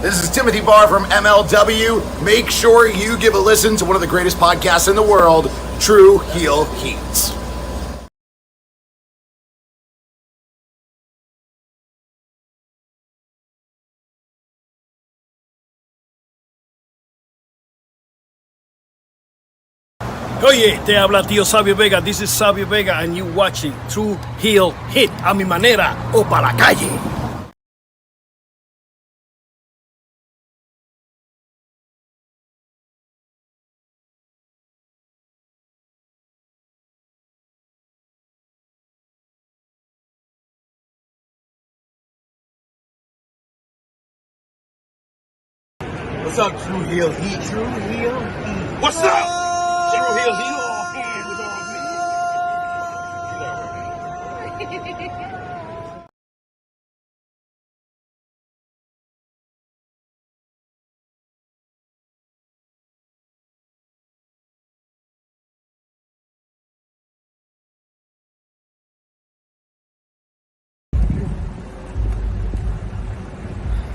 This is Timothy Barr from MLW. Make sure you give a listen to one of the greatest podcasts in the world, True Heel Heat. Oye, te habla tío Sabio Vega. This is Sabio Vega and you watching True Heel Hit a mi manera o para la calle. What's up, True Heel Heat? True Heel Heat. What's up? True Heel Heat.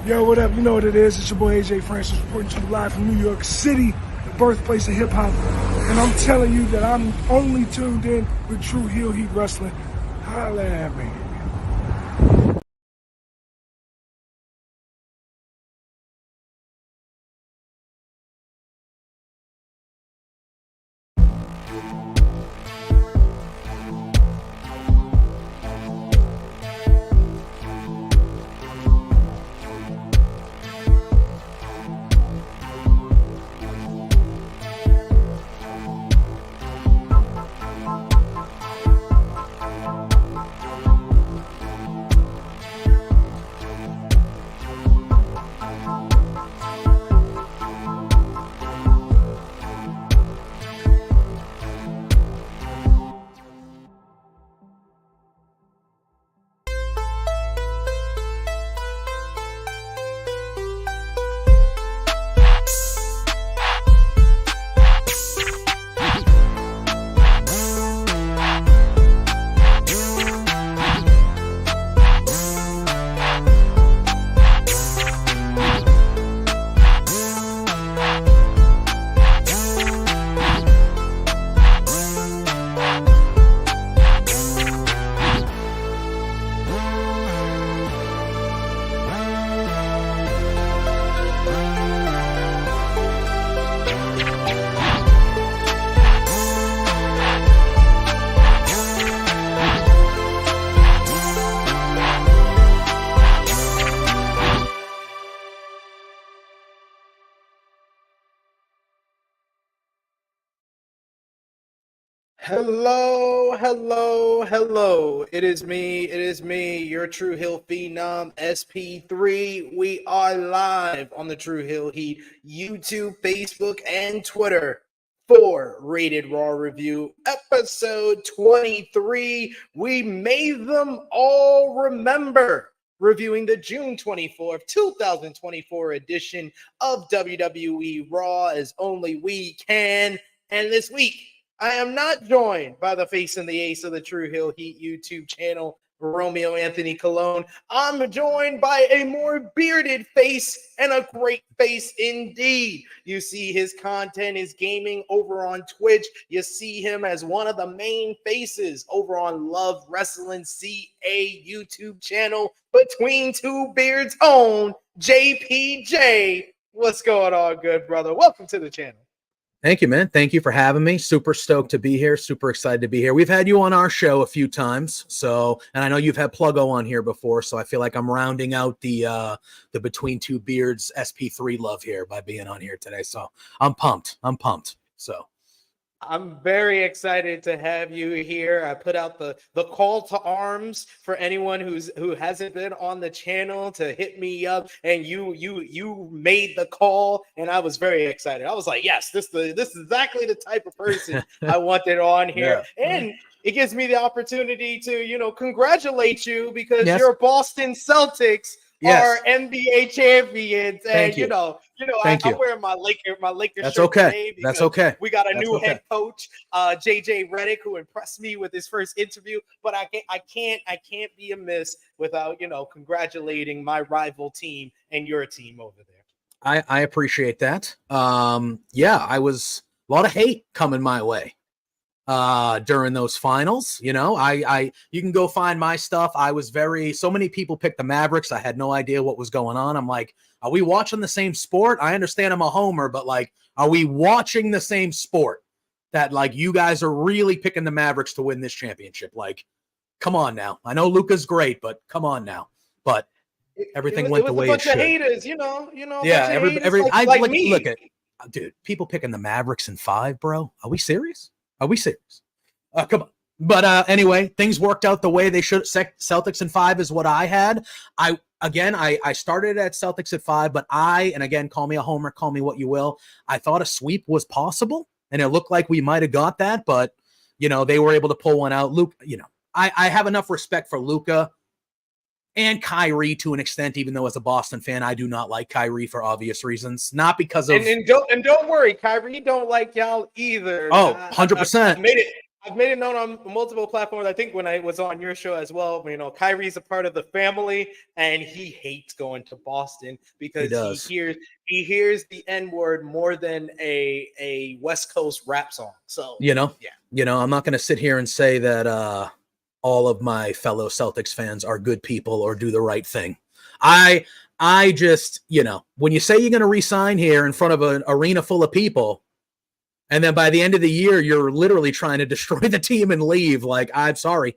Yo, what up? You know what it is. It's your boy AJ Francis reporting to you live from New York City, the birthplace of hip-hop. And I'm telling you that I'm only tuned in with True Heel Heat Wrestling. Holla at me. Hello. It is me, your True Hill Phenom, SP3. We are live on the True Hill Heat YouTube, Facebook, and Twitter for Rated Raw Review, episode 23. We made them all remember. Reviewing the June 24th, 2024 edition of WWE Raw as only we can. And this week, I am not joined by the face and the ace of the True Hill Heat YouTube channel, Romeo Anthony Colon. I'm joined by a more bearded face and a great face indeed. You see his content, his gaming over on Twitch. You see him as one of the main faces over on LoveWrestling CA YouTube channel. Between two beards own JPJ. What's going on, good brother? Welcome to the channel. Thank you, man. Thank you for having me. Super stoked to be here. Super excited to be here. We've had you on our show a few times, and I know you've had Pluggo on here before, so I feel like I'm rounding out the Between Two Beards SP3 love here by being on here today. So I'm pumped. So I'm very excited to have you here. I put out the call to arms for anyone who hasn't been on the channel to hit me up, and you made the call, and I was very excited. I was like, yes, this is exactly the type of person I wanted on here. Yeah. And it gives me the opportunity to, congratulate you because your Boston Celtics are NBA champions, and I'm wearing my Lakers That's shirt okay. today because That's okay. we got a new head coach, JJ Redick, who impressed me with his first interview. But I can't be amiss without congratulating my rival team and your team over there. I appreciate that. Yeah, I was a lot of hate coming my way during those finals. You know, you can go find my stuff. I was so many people picked the Mavericks. I had no idea what was going on. I'm like, are we watching the same sport? I understand I'm a homer, but like, are we watching the same sport? That like you guys are really picking the Mavericks to win this championship. Like, come on now. I know Luka's great, but come on now. But everything went the way it should. It was a bunch of haters, you know. Yeah, like me. Look at, dude, people picking the Mavericks in 5, bro. Are we serious? Are we serious? Come on. But anyway, things worked out the way they should. Celtics in 5 is what I had. I started at Celtics at 5, but and again, call me a homer, call me what you will. I thought a sweep was possible, and it looked like we might have got that, but you know, they were able to pull one out. Luke, you know, I have enough respect for Luka and Kyrie to an extent, even though as a Boston fan, I do not like Kyrie for obvious reasons. Not because of and don't worry, Kyrie don't like y'all either. Oh, 100%. I've made it known on multiple platforms. I think when I was on your show as well, you know, Kyrie's a part of the family, and he hates going to Boston because he hears the N-word more than a West Coast rap song. So you know, I'm not going to sit here and say that all of my fellow Celtics fans are good people or do the right thing. I just, you know, when you say you're going to re-sign here in front of an arena full of people, and then by the end of the year, you're literally trying to destroy the team and leave. Like, I'm sorry.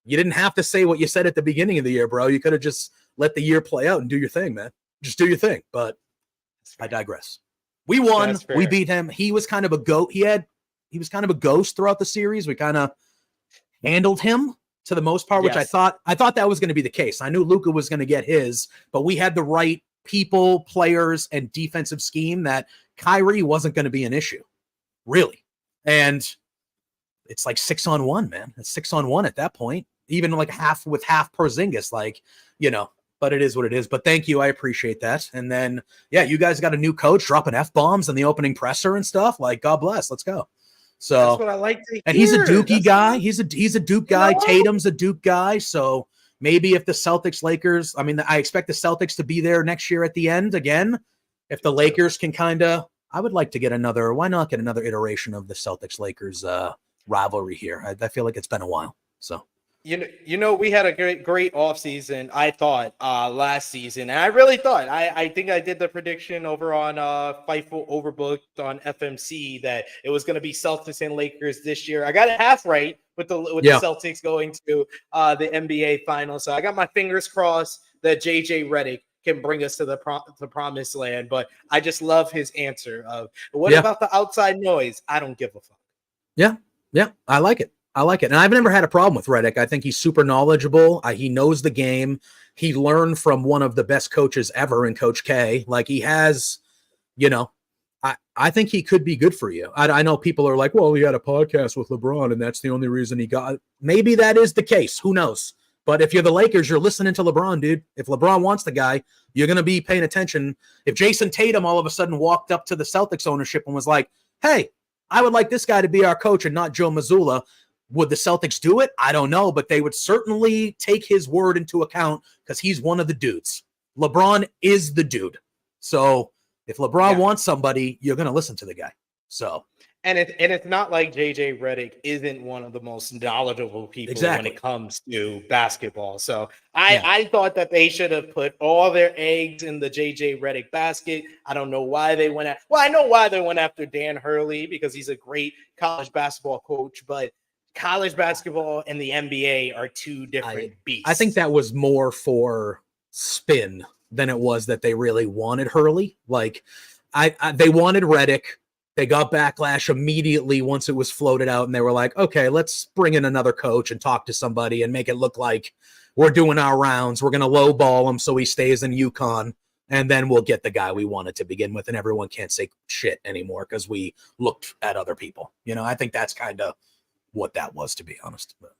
You didn't have to say what you said at the beginning of the year, bro. You could have just let the year play out and do your thing, man. Just do your thing. But I digress. We won. We beat him. He was kind of a goat. He was kind of a ghost throughout the series. We kind of handled him to the most part, which I thought that was going to be the case. I knew Luka was going to get his, but we had the right people, players, and defensive scheme that Kyrie wasn't going to be an issue. Really. And it's like 6-on-1, man. It's 6-on-1 at that point. Even like half Porzingis, like, you know, but it is what it is. But thank you. I appreciate that. And then, yeah, you guys got a new coach dropping F-bombs in the opening presser and stuff. Like, God bless. Let's go. So that's what I like to hear. And he's a Dookie guy. He's a Duke guy. Tatum's a Duke guy. So maybe if the Celtics, Lakers, I mean, I expect the Celtics to be there next year at the end again. If the Lakers can I would like to get why not get another iteration of the Celtics-Lakers rivalry here? I feel like it's been a while. So, you know, we had a great offseason, I thought, last season. And I really thought, I think I did the prediction over on Fightful Overbooked on FMC that it was going to be Celtics and Lakers this year. I got it half right with the Celtics going to the NBA Finals. So I got my fingers crossed that JJ Redick can bring us to the promised land, but I just love his answer of what about the outside noise? I don't give a fuck. Yeah, I like it. And I've never had a problem with Redick. I think he's super knowledgeable. He knows the game. He learned from one of the best coaches ever in Coach K. Like he has, you know, I think he could be good for you. I know people are like, well, he had a podcast with LeBron and that's the only reason he got. Maybe that is the case. Who knows? But if you're the Lakers, you're listening to LeBron, dude. If LeBron wants the guy, you're going to be paying attention. If Jason Tatum all of a sudden walked up to the Celtics ownership and was like, hey, I would like this guy to be our coach and not Joe Mazzulla, would the Celtics do it? I don't know, but they would certainly take his word into account because he's one of the dudes. LeBron is the dude. So if LeBron wants somebody, you're going to listen to the guy. So. And it's not like JJ Redick isn't one of the most knowledgeable people when it comes to basketball. So I thought that they should have put all their eggs in the JJ Redick basket. I don't know why they went I know why they went after Dan Hurley because he's a great college basketball coach, but college basketball and the NBA are two different beasts. I think that was more for spin than it was that they really wanted Hurley. Like they wanted Redick. They got backlash immediately once it was floated out, and they were like, okay, let's bring in another coach and talk to somebody and make it look like we're doing our rounds. We're going to lowball him so he stays in UConn, and then we'll get the guy we wanted to begin with, and everyone can't say shit anymore because we looked at other people. You know, I think that's kind of what that was, to be honest. But.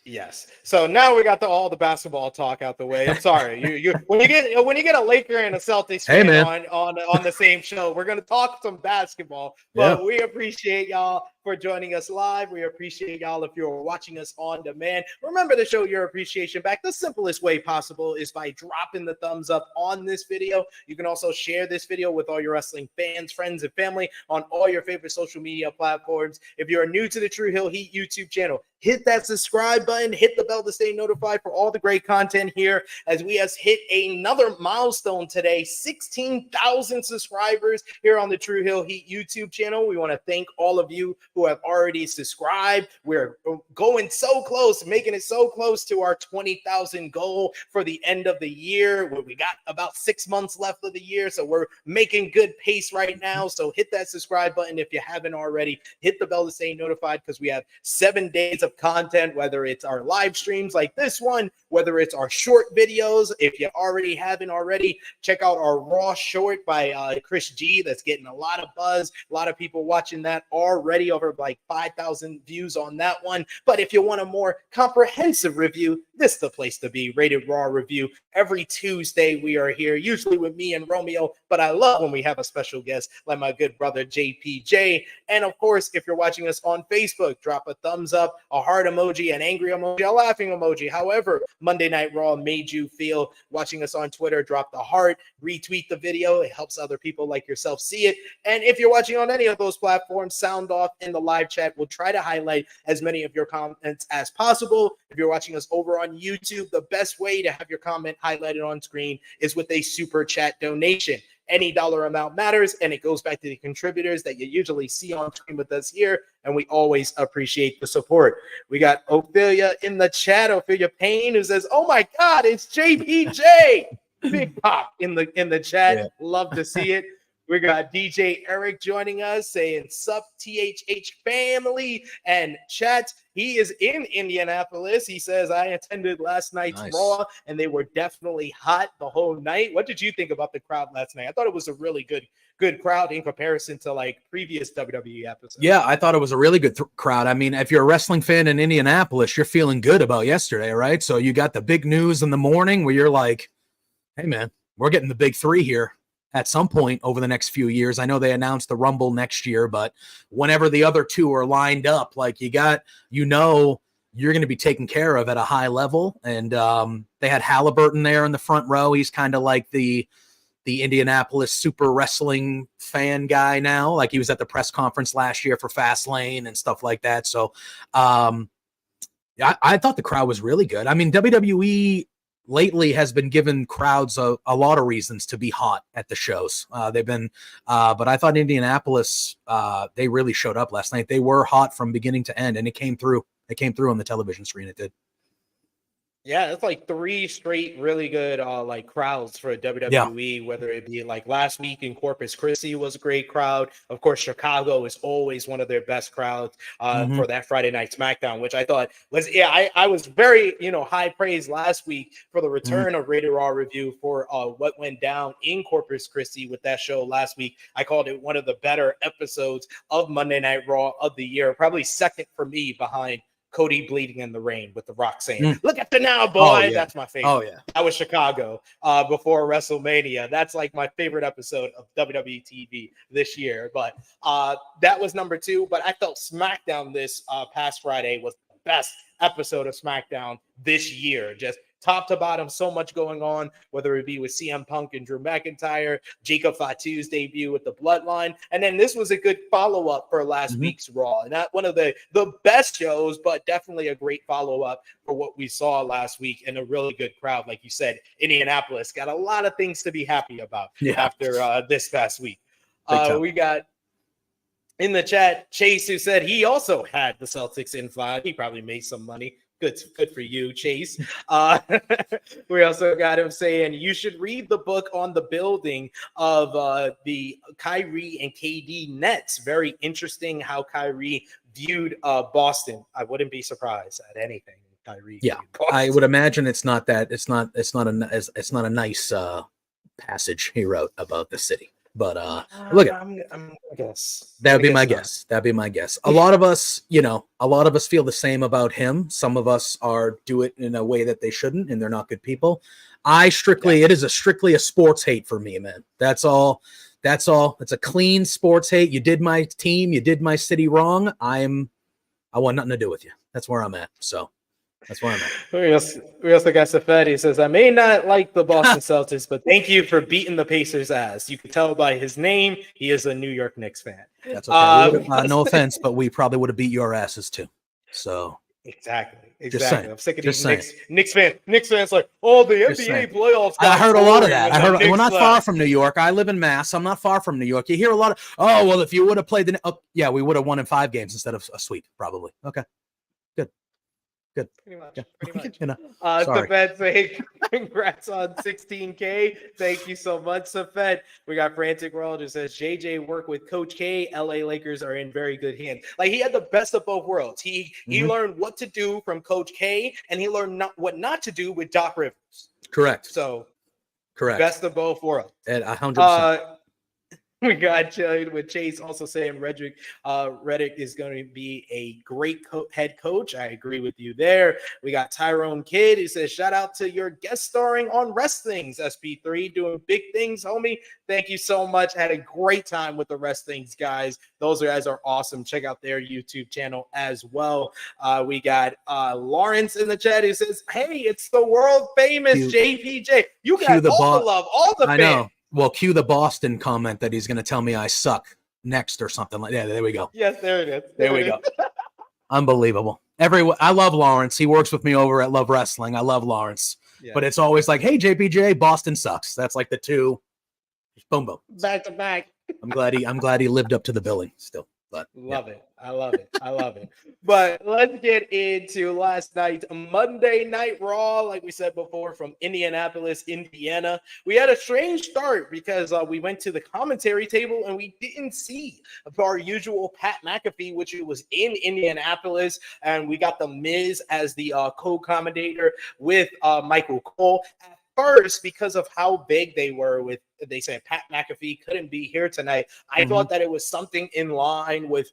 Yes. So now we got all the basketball talk out the way. I'm sorry. You when you get a Laker and a Celtics fan on the same show, we're gonna talk some basketball. But we appreciate y'all for joining us live. We appreciate y'all if you're watching us on demand. Remember to show your appreciation back. The simplest way possible is by dropping the thumbs up on this video. You can also share this video with all your wrestling fans, friends, and family on all your favorite social media platforms. If you're new to the True Hill Heat YouTube channel, hit that subscribe button, hit the bell to stay notified for all the great content here, as we have hit another milestone today, 16,000 subscribers here on the True Hill Heat YouTube channel. We want to thank all of you who have already subscribed. We're going so close, making it so close to our 20,000 goal for the end of the year, where we got about 6 months left of the year. So we're making good pace right now. So hit that subscribe button if you haven't already. Hit the bell to stay notified, because we have 7 days of content, whether it's our live streams like this one, whether it's our short videos. If you already haven't already, check out our Raw short by Chris G. That's getting a lot of buzz, a lot of people watching that already, over like 5,000 views on that one. But if you want a more comprehensive review, this is the place to be. Rated Raw Review. Every Tuesday we are here, usually with me and Romeo, but I love when we have a special guest like my good brother JPJ. And of course, if you're watching us on Facebook, drop a thumbs up, a heart emoji, an angry emoji, a laughing emoji. However Monday Night Raw made you feel. Watching us on Twitter, drop the heart, retweet the video. It helps other people like yourself see it. And if you're watching on any of those platforms, sound off in the live chat. We'll try to highlight as many of your comments as possible. If you're watching us over on YouTube, the best way to have your comment highlighted on screen is with a super chat donation. Any dollar amount matters, and it goes back to the contributors that you usually see on screen with us here, and we always appreciate the support. We got Ophelia in the chat, Ophelia Payne, who says, "Oh my God, it's JPJ!" Big pop in the chat. Yeah. Love to see it. We got DJ Eric joining us, saying, "Sup, THH family," and chat. He is in Indianapolis. He says, "I attended last night's Raw, and they were definitely hot the whole night." What did you think about the crowd last night? I thought it was a really good crowd in comparison to like previous WWE episodes. Yeah, I thought it was a really good crowd. I mean, if you're a wrestling fan in Indianapolis, you're feeling good about yesterday, right? So you got the big news in the morning where you're like, "Hey, man, we're getting the big three here at some point over the next few years." I know they announced the Rumble next year, but whenever the other two are lined up, like you're going to be taken care of at a high level. And they had Halliburton there in the front row. He's kind of like the Indianapolis super wrestling fan guy now. Like he was at the press conference last year for Fastlane and stuff like that. So I thought the crowd was really good. I mean, WWE lately has been given crowds a lot of reasons to be hot at the shows. They've been, but I thought Indianapolis, they really showed up last night. They were hot from beginning to end, and it came through. It came through on the television screen. It did. Yeah, it's like 3 straight really good like crowds for WWE, whether it be like last week in Corpus Christi was a great crowd. Of course, Chicago is always one of their best crowds for that Friday Night SmackDown, which I thought was, I was very, high praise last week for the return of Rated Raw Review for what went down in Corpus Christi with that show last week. I called it one of the better episodes of Monday Night Raw of the year, probably second for me behind Cody bleeding in the rain with The Rock saying, "Look at the now, boy." Oh, yeah. That's my favorite. Oh, yeah. That was Chicago before WrestleMania. That's like my favorite episode of WWE TV this year. But that was number 2. But I felt SmackDown this past Friday was the best episode of SmackDown this year. Just top to bottom, so much going on, whether it be with CM Punk and Drew McIntyre, Jacob Fatu's debut with the Bloodline. And then this was a good follow-up for last week's Raw. Not one of the best shows, but definitely a great follow-up for what we saw last week, and a really good crowd. Like you said, Indianapolis got a lot of things to be happy about after this past week. We got in the chat Chase, who said he also had the Celtics in 5. He probably made some money. Good for you, Chase. We also got him saying you should read the book on the building of the Kyrie and KD Nets. Very interesting how Kyrie viewed Boston. I wouldn't be surprised at anything. Kyrie. Yeah, I would imagine it's not a nice passage he wrote about the city. But look, I guess that would be my guess. That'd be my guess. A lot of us feel the same about him. Some of us do it in a way that they shouldn't, and they're not good people. It is strictly a sports hate for me, man. That's all. That's all. It's a clean sports hate. You did my team, you did my city wrong. I want nothing to do with you. That's where I'm at. So that's where I'm at. We also got Safed. He says, I may not like the Boston Celtics, but thank you for beating the Pacers' ass. You can tell by his name, he is a New York Knicks fan. That's okay. No offense, but we probably would have beat your asses too. So exactly. Saying, I'm sick of these Knicks fans like, oh, the NBA playoffs. I heard a lot of that. We're not far from New York. I live in Mass. I'm not far from New York. You hear a lot of, oh, well, if you would have played we would have won in 5 games instead of a sweep, probably. Okay. Good. Pretty much. Sorry. Safed saying congrats on 16K. Thank you so much, Safed. We got Frantic World who says JJ worked with Coach K. LA Lakers are in very good hands. Like, he had the best of both worlds. He learned what to do from Coach K, and he learned what not to do with Doc Rivers. Correct. So, correct. Best of both worlds. At 100%. We got Chad with Chase also saying Reddick is going to be a great head coach. I agree with you there. We got Tyrone Kidd who says, shout out to your guest starring on Wrestlings, SP3, doing big things, homie. Thank you so much. Had a great time with the Wrestlings guys. Those guys are awesome. Check out their YouTube channel as well. We got Lawrence in the chat who says, hey, it's the world famous JPJ. You got all the love, all the fans. I know. Well, cue the Boston comment that he's going to tell me I suck next or something like that. There we go. Yes, there it is. There we go. Unbelievable. I love Lawrence. He works with me over at Love Wrestling. I love Lawrence. Yeah. But it's always like, hey, JPJ, Boston sucks. That's like the two. Boom, boom. Back to back. I'm glad he lived up to the billing still. But love it. I love it. But let's get into last night's Monday Night Raw. Like we said before, from Indianapolis, Indiana. We had a strange start because we went to the commentary table and we didn't see our usual Pat McAfee, which was in Indianapolis. And we got The Miz as the co-commentator with Michael Cole. At first, because of how big they were with, they said Pat McAfee couldn't be here tonight. I thought that it was something in line with,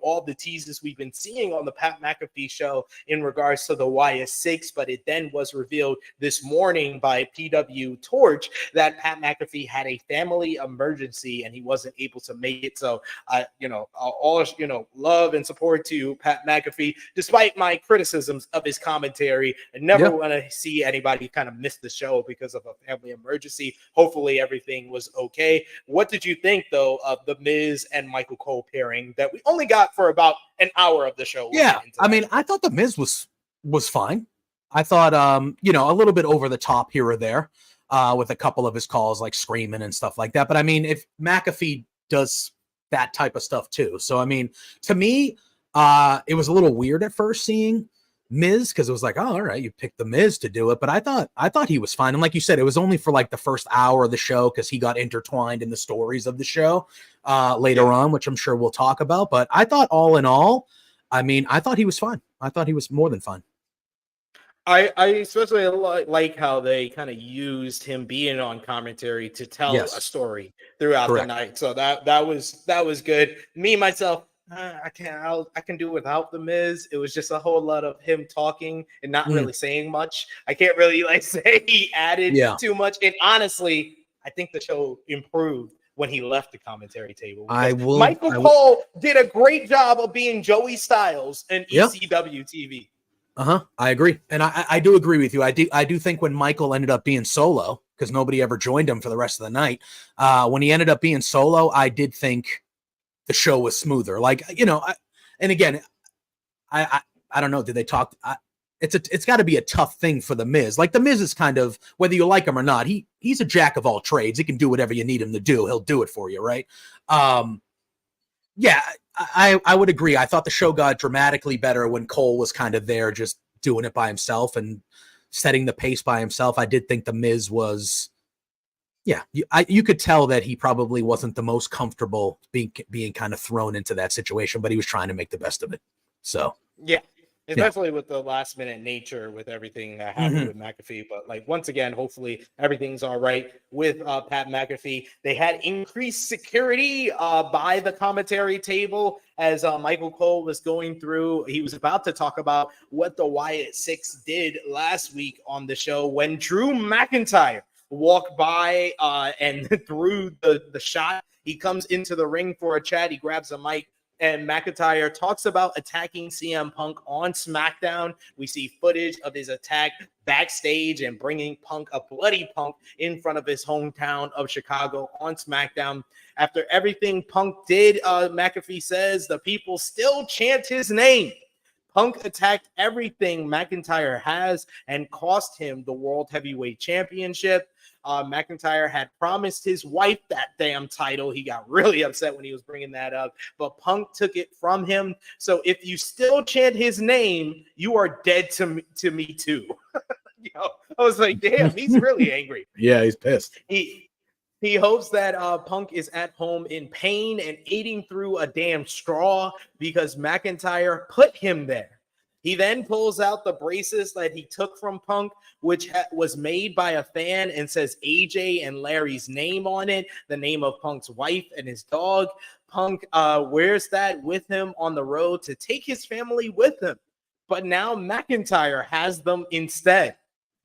all the teases we've been seeing on the Pat McAfee show in regards to the Wyatt Sicks, but it then was revealed this morning by PW Torch that Pat McAfee had a family emergency and he wasn't able to make it. So, all love and support to Pat McAfee, despite my criticisms of his commentary. I never want to see anybody kind of miss the show because of a family emergency. Hopefully everything was okay. What did you think, though, of the Miz and Michael Cole pairing that we only got for about an hour of the show? Yeah, I mean, I thought the Miz was fine. I thought, a little bit over the top here or there with a couple of his calls, like screaming and stuff like that. But I mean, if McAfee does that type of stuff too. So, I mean, to me, it was a little weird at first seeing Miz, because it was like, oh, all right, you picked the Miz to do it, but I thought he was fine. And like you said, it was only for like the first hour of the show because he got intertwined in the stories of the show later on, which I'm sure we'll talk about. But I thought all in all, I mean, I thought he was fine. I thought he was more than fine. I especially like how they kind of used him being on commentary to tell a story throughout the night. So that was good. Me myself, I can do without the Miz. It was just a whole lot of him talking and not really saying much. I can't really say he added too much. And honestly, I think the show improved when he left the commentary table. Michael Cole did a great job of being Joey Styles in ECW TV. I agree. And I do agree with you. I do think when Michael ended up being solo, because nobody ever joined him for the rest of the night, when he ended up being solo, I did think the show was smoother. Like, and again, I don't know. Did they talk? It's got to be a tough thing for the Miz. Like, the Miz is kind of, whether you like him or not, he's a jack of all trades. He can do whatever you need him to do. He'll do it for you, right? Yeah, I would agree. I thought the show got dramatically better when Cole was kind of there, just doing it by himself and setting the pace by himself. I did think the Miz was. Yeah, you could tell that he probably wasn't the most comfortable being kind of thrown into that situation, but he was trying to make the best of it. So yeah, especially with the last minute nature with everything that happened with McAfee. But like, once again, hopefully everything's all right with Pat McAfee. They had increased security by the commentary table as Michael Cole was going through. He was about to talk about what the Wyatt Sicks did last week on the show when Drew McIntyre walked by and threw the shot. He comes into the ring for a chat. He grabs a mic, and McIntyre talks about attacking CM Punk on SmackDown. We see footage of his attack backstage and bringing Punk, a bloody Punk, in front of his hometown of Chicago on SmackDown. After everything Punk did, McAfee says the people still chant his name. Punk attacked everything McIntyre has and cost him the World Heavyweight Championship. McIntyre had promised his wife that damn title. He got really upset when he was bringing that up, but Punk took it from him. So if you still chant his name, you are dead to me too. I was like, damn, he's really angry. Yeah, he's pissed. He hopes that Punk is at home in pain and eating through a damn straw because McIntyre put him there. He then pulls out the braces that he took from Punk, which was made by a fan and says AJ and Larry's name on it, the name of Punk's wife and his dog. Punk wears that with him on the road to take his family with him. But now McIntyre has them instead.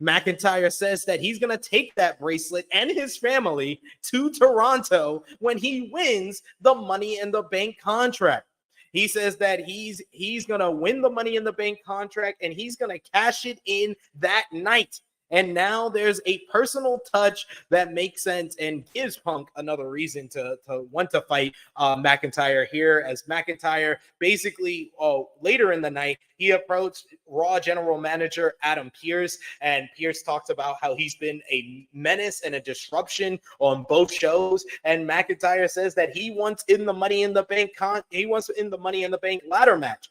McIntyre says that he's going to take that bracelet and his family to Toronto when he wins the Money in the Bank contract. He says that he's going to win the Money in the Bank contract and he's going to cash it in that night. And now there's a personal touch that makes sense and gives Punk another reason to want to fight McIntyre here, as McIntyre basically later in the night, he approached Raw general manager Adam Pearce, and Pearce talked about how he's been a menace and a disruption on both shows. And McIntyre says that he wants in the Money in the Bank ladder match.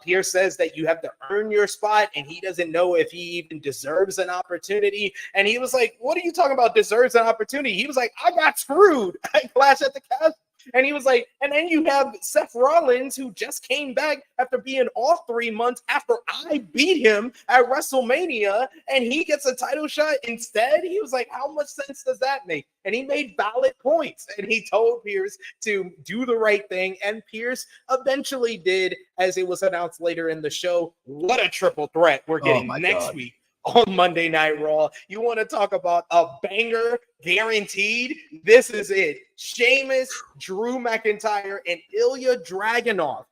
Pierce says that you have to earn your spot, and he doesn't know if he even deserves an opportunity. And he was like, what are you talking about, deserves an opportunity? He was like, I got screwed at Clash at the Castle. And he was like, and then you have Seth Rollins, who just came back after being off 3 months after I beat him at WrestleMania, and he gets a title shot instead. He was like, how much sense does that make? And he made valid points, and he told Pierce to do the right thing, and Pierce eventually did, as it was announced later in the show. What a triple threat we're getting next week on Monday Night Raw. You want to talk about a banger guaranteed? This is it. Sheamus, Drew McIntyre, and Ilya Dragunov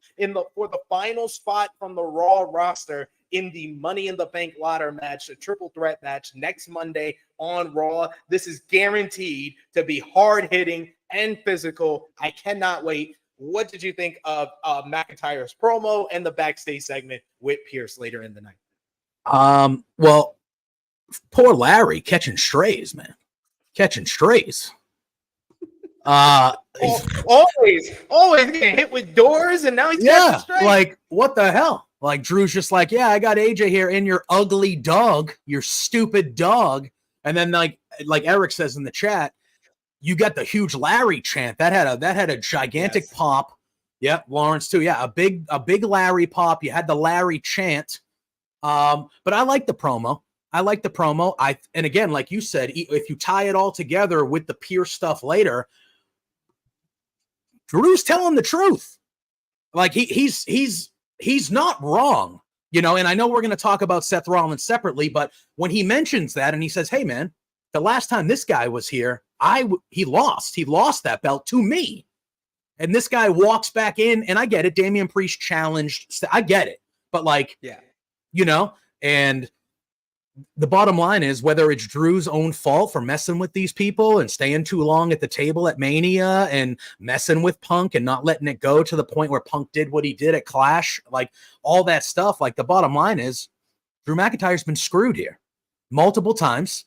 for the final spot from the Raw roster in the Money in the Bank ladder match, a triple threat match next Monday on Raw. This is guaranteed to be hard-hitting and physical. I cannot wait. What did you think of McIntyre's promo and the backstage segment with Pierce later in the night? Well, poor Larry catching strays, man. Catching strays. Always getting hit with doors, and now he's catching strays. Like, what the hell? Like, Drew's just like, yeah, I got AJ here in your ugly dog, your stupid dog. And then like Eric says in the chat, you got the huge Larry chant. That had a gigantic pop. Yeah, Lawrence too. Yeah, a big Larry pop. You had the Larry chant. But I like the promo. And again, like you said, if you tie it all together with the Pierce stuff later, Drew's telling the truth. Like he's not wrong, and I know we're going to talk about Seth Rollins separately, but when he mentions that and he says, hey man, the last time this guy was here, he lost that belt to me. And this guy walks back in, and I get it. Damian Priest challenged. I get it. But and the bottom line is, whether it's Drew's own fault for messing with these people and staying too long at the table at Mania and messing with Punk and not letting it go to the point where Punk did what he did at Clash, like all that stuff, like the bottom line is Drew McIntyre's been screwed here multiple times.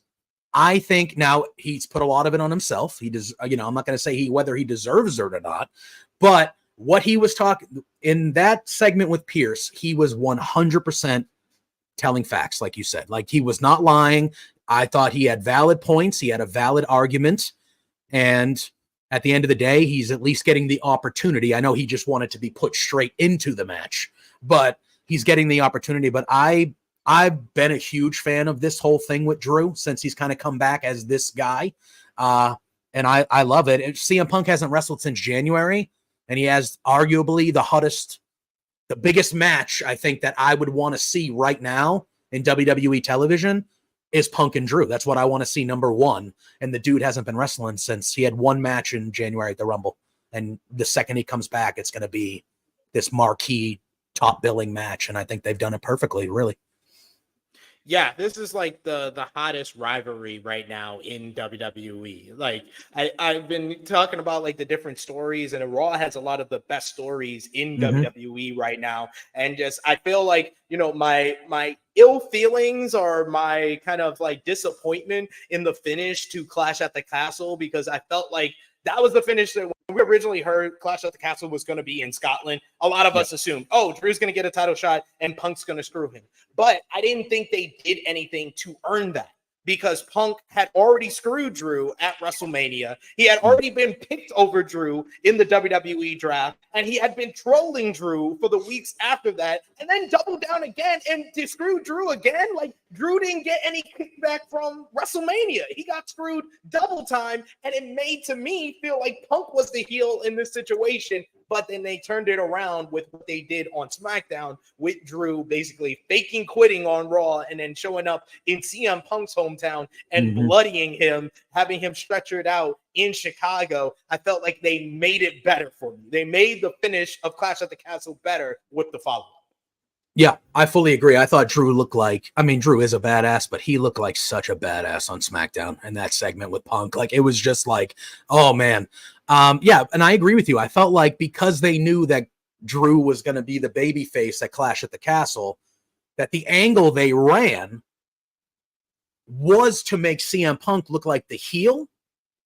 I think now he's put a lot of it on himself. He does, I'm not going to say whether he deserves it or not, but what he was talking in that segment with Pierce, he was 100% telling facts, like you said. Like, he was not lying. I thought he had valid points. He had a valid argument. And at the end of the day, he's at least getting the opportunity. I know he just wanted to be put straight into the match, but he's getting the opportunity. But I've been a huge fan of this whole thing with Drew since he's kind of come back as this guy. And I love it. CM Punk hasn't wrestled since January, and he has arguably the biggest match I think that I would want to see right now in WWE television. is Punk and Drew. That's what I want to see, number one. And the dude hasn't been wrestling since he had one match in January at the Rumble. And the second he comes back, it's going to be this marquee top billing match. And I think they've done it perfectly, really. Yeah, this is like the hottest rivalry right now in WWE. Like I've been talking about like the different stories, and Raw has a lot of the best stories in WWE right now. And just I feel like, you know, my ill feelings or my kind of like disappointment in the finish to Clash at the Castle, because I felt like that was the finish that when we originally heard Clash at the Castle was going to be in Scotland. A lot of us assumed, oh, Drew's going to get a title shot and Punk's going to screw him. But I didn't think they did anything to earn that, because Punk had already screwed Drew at WrestleMania. He had already been picked over Drew in the WWE draft, and he had been trolling Drew for the weeks after that, and then doubled down again and to screw Drew again. Like, Drew didn't get any kickback from WrestleMania. He got screwed double time, and it made to me feel like Punk was the heel in this situation. But then they turned it around with what they did on SmackDown with Drew basically faking quitting on Raw and then showing up in CM Punk's hometown and bloodying him, having him stretchered out in Chicago. I felt like they made it better for me. They made the finish of Clash at the Castle better with the follow-up. Yeah, I fully agree. I thought Drew looked like, I mean, Drew is a badass, but he looked like such a badass on SmackDown in that segment with Punk. Like, it was just like, oh man. Yeah, and I agree with you. I felt like because they knew that Drew was going to be the babyface at Clash at the Castle, that the angle they ran was to make CM Punk look like the heel.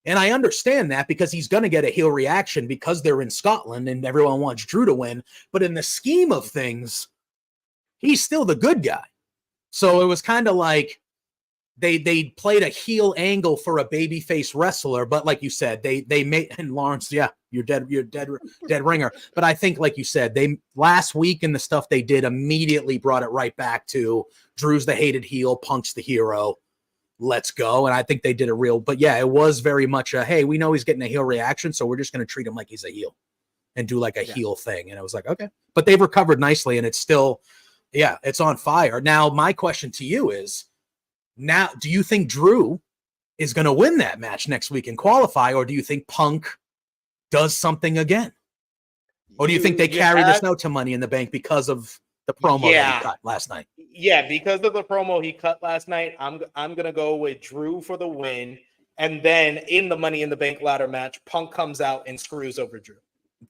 And I understand that because he's going to get a heel reaction because they're in Scotland and everyone wants Drew to win. But in the scheme of things, he's still the good guy. So it was kind of like they played a heel angle for a babyface wrestler, but like you said, they made, and Lawrence, yeah, you're dead ringer. But I think, like you said, they last week and the stuff they did immediately brought it right back to Drew's the hated heel, Punk's the hero. Let's go. And I think they did a real, but yeah, it was very much a, hey, we know he's getting a heel reaction, so we're just going to treat him like he's a heel and do like a heel thing. And it was like, okay, but they've recovered nicely, and it's still, yeah, it's on fire. Now, my question to you is, now, do you think Drew is going to win that match next week and qualify, or do you think Punk does something again? Or do you think they carry this note to Money in the Bank because of the promo that he cut last night? Yeah, because of the promo he cut last night, I'm going to go with Drew for the win. And then in the Money in the Bank ladder match, Punk comes out and screws over Drew.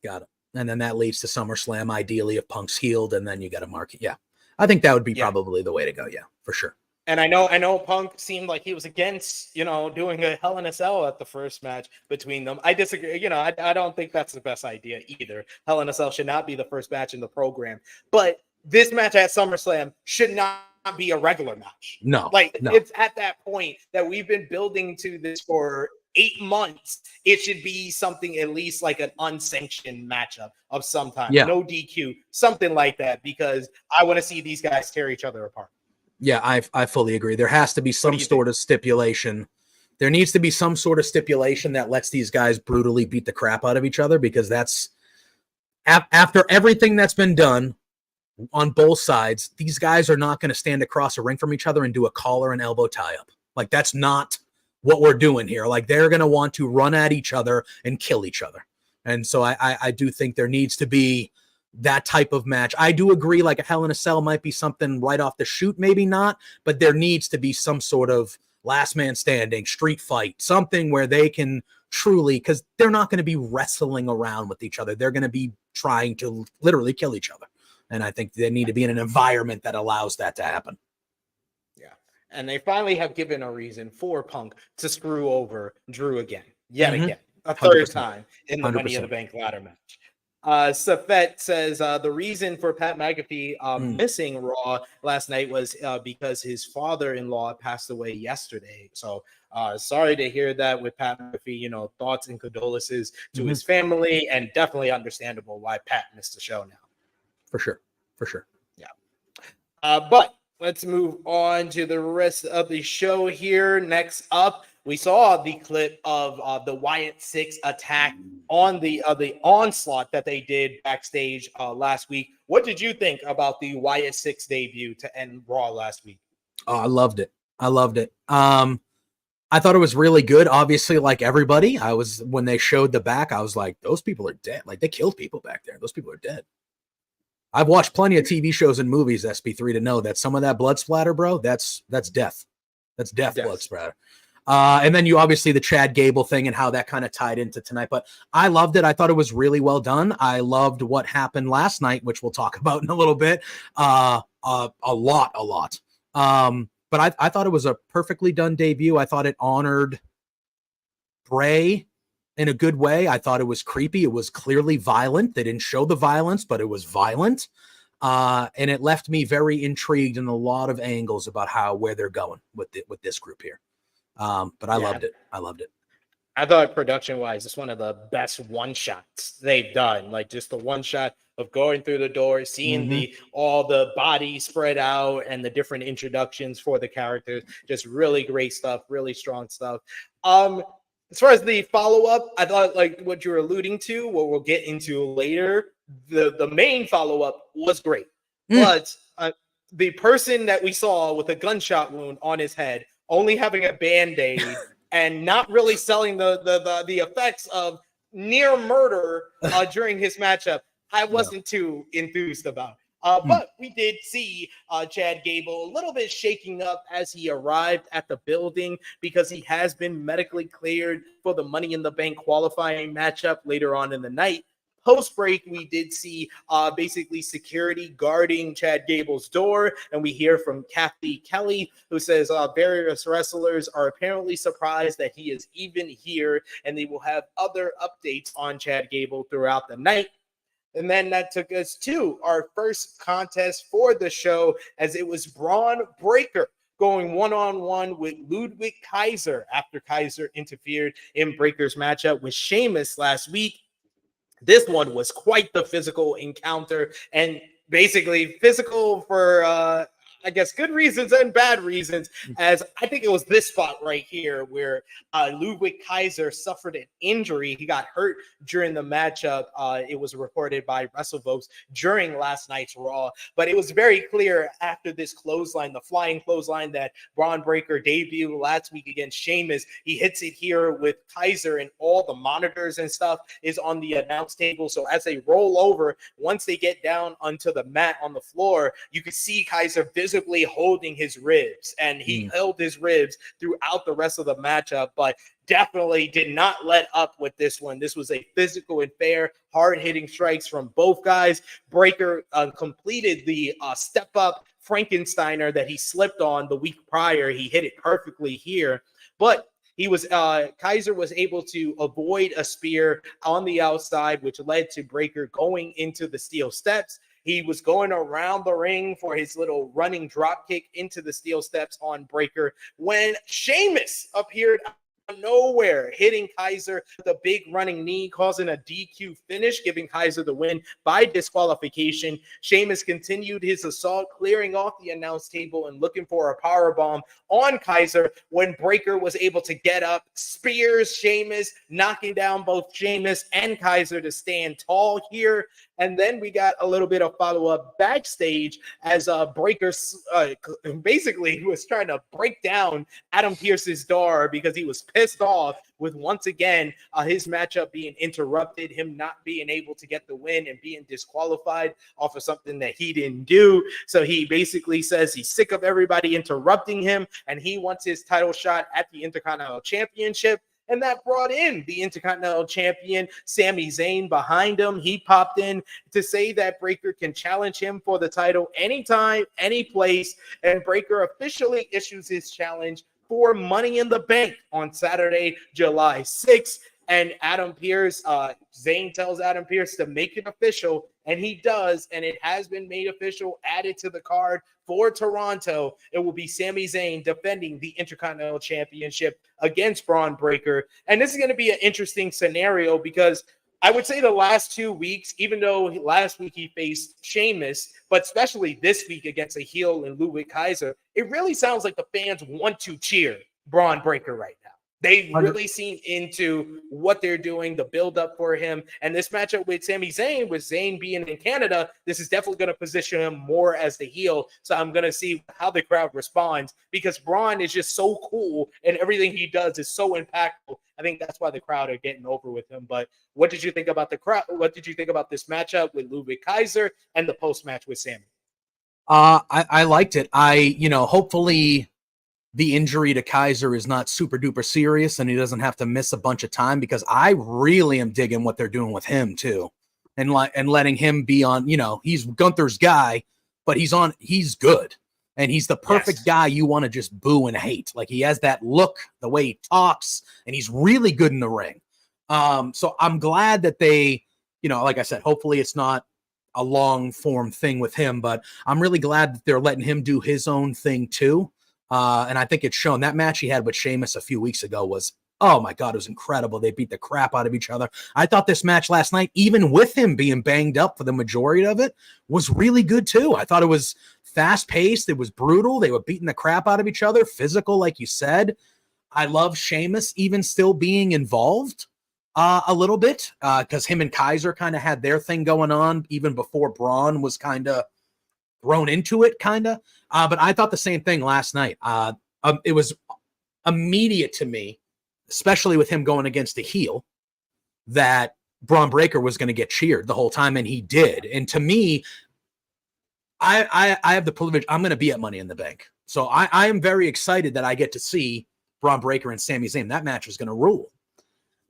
Got it. And then that leads to SummerSlam, ideally, if Punk's healed, and then you got to mark it. Yeah. I think that would be probably the way to go. Yeah, for sure. And I know Punk seemed like he was against, doing a Hell in a Cell at the first match between them. I disagree. I don't think that's the best idea either. Hell in a Cell should not be the first match in the program. But this match at SummerSlam should not be a regular match. No. It's at that point that we've been building to this for 8 months. It should be something at least like an unsanctioned matchup of some time. Yeah. No DQ, something like that, because I want to see these guys tear each other apart. Yeah, I fully agree. There has to be some sort of stipulation. There needs to be some sort of stipulation that lets these guys brutally beat the crap out of each other, because that's after everything that's been done on both sides, these guys are not going to stand across a ring from each other and do a collar and elbow tie up. Like, that's not what we're doing here. Like, they're going to want to run at each other and kill each other. And so I do think there needs to be that type of match. I do agree, like a Hell in a Cell might be something right off the shoot, maybe not, but there needs to be some sort of last man standing, street fight, something where they can truly, because they're not going to be wrestling around with each other. They're going to be trying to literally kill each other. And I think they need to be in an environment that allows that to happen. Yeah. And they finally have given a reason for Punk to screw over Drew again, again, a third 100%. Time in the 100%. Money in the Bank ladder match. Safet says the reason for Pat McAfee missing Raw last night was because his father-in-law passed away yesterday. So sorry to hear that with Pat McAfee. Thoughts and condolences to his family, and definitely understandable why Pat missed the show now. For sure. Yeah. But let's move on to the rest of the show here. Next up, we saw the clip of the Wyatt Sicks attack on the onslaught that they did backstage last week. What did you think about the Wyatt Sicks debut to end Raw last week? Oh, I loved it. I loved it. I thought it was really good. Obviously, like everybody, when they showed the back, I was like, those people are dead. Like, they killed people back there. Those people are dead. I've watched plenty of TV shows and movies, SP3, to know that some of that blood splatter, bro, that's death. That's death blood splatter. And then you obviously the Chad Gable thing and how that kind of tied into tonight. But I loved it. I thought it was really well done. I loved what happened last night, which we'll talk about in a little bit. A lot. But I thought it was a perfectly done debut. I thought it honored Bray in a good way. I thought it was creepy. It was clearly violent. They didn't show the violence, but it was violent. And it left me very intrigued in a lot of angles about where they're going with this group here. But I loved it. I loved it. I thought production-wise, it's one of the best one-shots they've done. Like, just the one shot of going through the door, seeing all the bodies spread out and the different introductions for the characters. Just really great stuff, really strong stuff. As far as the follow-up, I thought, like what you were alluding to, what we'll get into later, the main follow-up was great. But the person that we saw with a gunshot wound on his head, only having a Band-Aid and not really selling the effects of near murder during his matchup, I wasn't too enthused about. But we did see Chad Gable a little bit shaking up as he arrived at the building, because he has been medically cleared for the Money in the Bank qualifying matchup later on in the night. Post-break, we did see basically security guarding Chad Gable's door, and we hear from Kathy Kelly, who says various wrestlers are apparently surprised that he is even here, and they will have other updates on Chad Gable throughout the night. And then that took us to our first contest for the show, as it was Braun Breaker going one-on-one with Ludwig Kaiser after Kaiser interfered in Breaker's matchup with Sheamus last week. This one was quite the physical encounter, and basically physical for, I guess, good reasons and bad reasons, as I think it was this spot right here where Ludwig Kaiser suffered an injury. He got hurt during the matchup. It was reported by WrestleVotes during last night's Raw, but it was very clear after this clothesline, the flying clothesline that Braun Breaker debuted last week against Sheamus. He hits it here with Kaiser, and all the monitors and stuff is on the announce table. So as they roll over, once they get down onto the mat on the floor, you can see Kaiser visibly holding his ribs, and he held his ribs throughout the rest of the matchup, but definitely did not let up with this one. This was a physical and fair, hard-hitting strikes from both guys. Breaker completed the step-up Frankensteiner that he slipped on the week prior. He hit it perfectly here, but Kaiser was able to avoid a spear on the outside, which led to Breaker going into the steel steps. He was going around the ring for his little running drop kick into the steel steps on Breaker when Sheamus appeared out of nowhere, hitting Kaiser with a big running knee, causing a DQ finish, giving Kaiser the win by disqualification. Sheamus continued his assault, clearing off the announce table and looking for a powerbomb on Kaiser when Breaker was able to get up, spears Sheamus, knocking down both Sheamus and Kaiser to stand tall here. And then we got a little bit of follow-up backstage as Breaker basically was trying to break down Adam Pearce's door because he was pissed off with, once again, his matchup being interrupted, him not being able to get the win and being disqualified off of something that he didn't do. So he basically says he's sick of everybody interrupting him, and he wants his title shot at the Intercontinental Championship. And that brought in the Intercontinental Champion, Sami Zayn, behind him. He popped in to say that Breaker can challenge him for the title anytime, any place. And Breaker officially issues his challenge for Money in the Bank on Saturday, July 6th. And Adam Pearce, Zayn tells Adam Pearce to make it official, and he does, and it has been made official, added to the card for Toronto. It will be Sami Zayn defending the Intercontinental Championship against Braun Breaker. And this is going to be an interesting scenario because I would say the last 2 weeks, even though last week he faced Sheamus, but especially this week against a heel in Ludwig Kaiser, it really sounds like the fans want to cheer Braun Breaker right now. They really seem into what they're doing, the build up for him. And this matchup with Sami Zayn, with Zayn being in Canada, this is definitely going to position him more as the heel. So I'm going to see how the crowd responds, because Braun is just so cool and everything he does is so impactful. I think that's why the crowd are getting over with him. But what did you think about the crowd? What did you think about this matchup with Ludwig Kaiser and the post match with Sami? I liked it. Hopefully the injury to Kaiser is not super duper serious and he doesn't have to miss a bunch of time, because I really am digging what they're doing with him too. And letting him be on, he's Gunther's guy, but he's good. And he's the perfect guy you want to just boo and hate. Like, he has that look, the way he talks, and he's really good in the ring. So I'm glad that they, like I said, hopefully it's not a long form thing with him, but I'm really glad that they're letting him do his own thing too. And I think it's shown. That match he had with Sheamus a few weeks ago was, oh my God, it was incredible. They beat the crap out of each other. I thought this match last night, even with him being banged up for the majority of it, was really good too. I thought it was fast paced. It was brutal. They were beating the crap out of each other, physical, like you said. I love Sheamus even still being involved a little bit, because him and Kaiser kind of had their thing going on even before Braun was kind of thrown into it, but I thought the same thing last night. It was immediate to me, especially with him going against the heel, that Braun Breaker was going to get cheered the whole time, and he did. And to me, I have the privilege. I'm going to be at Money in the Bank, so I am very excited that I get to see Braun Breaker and Sami Zayn. That match is going to rule.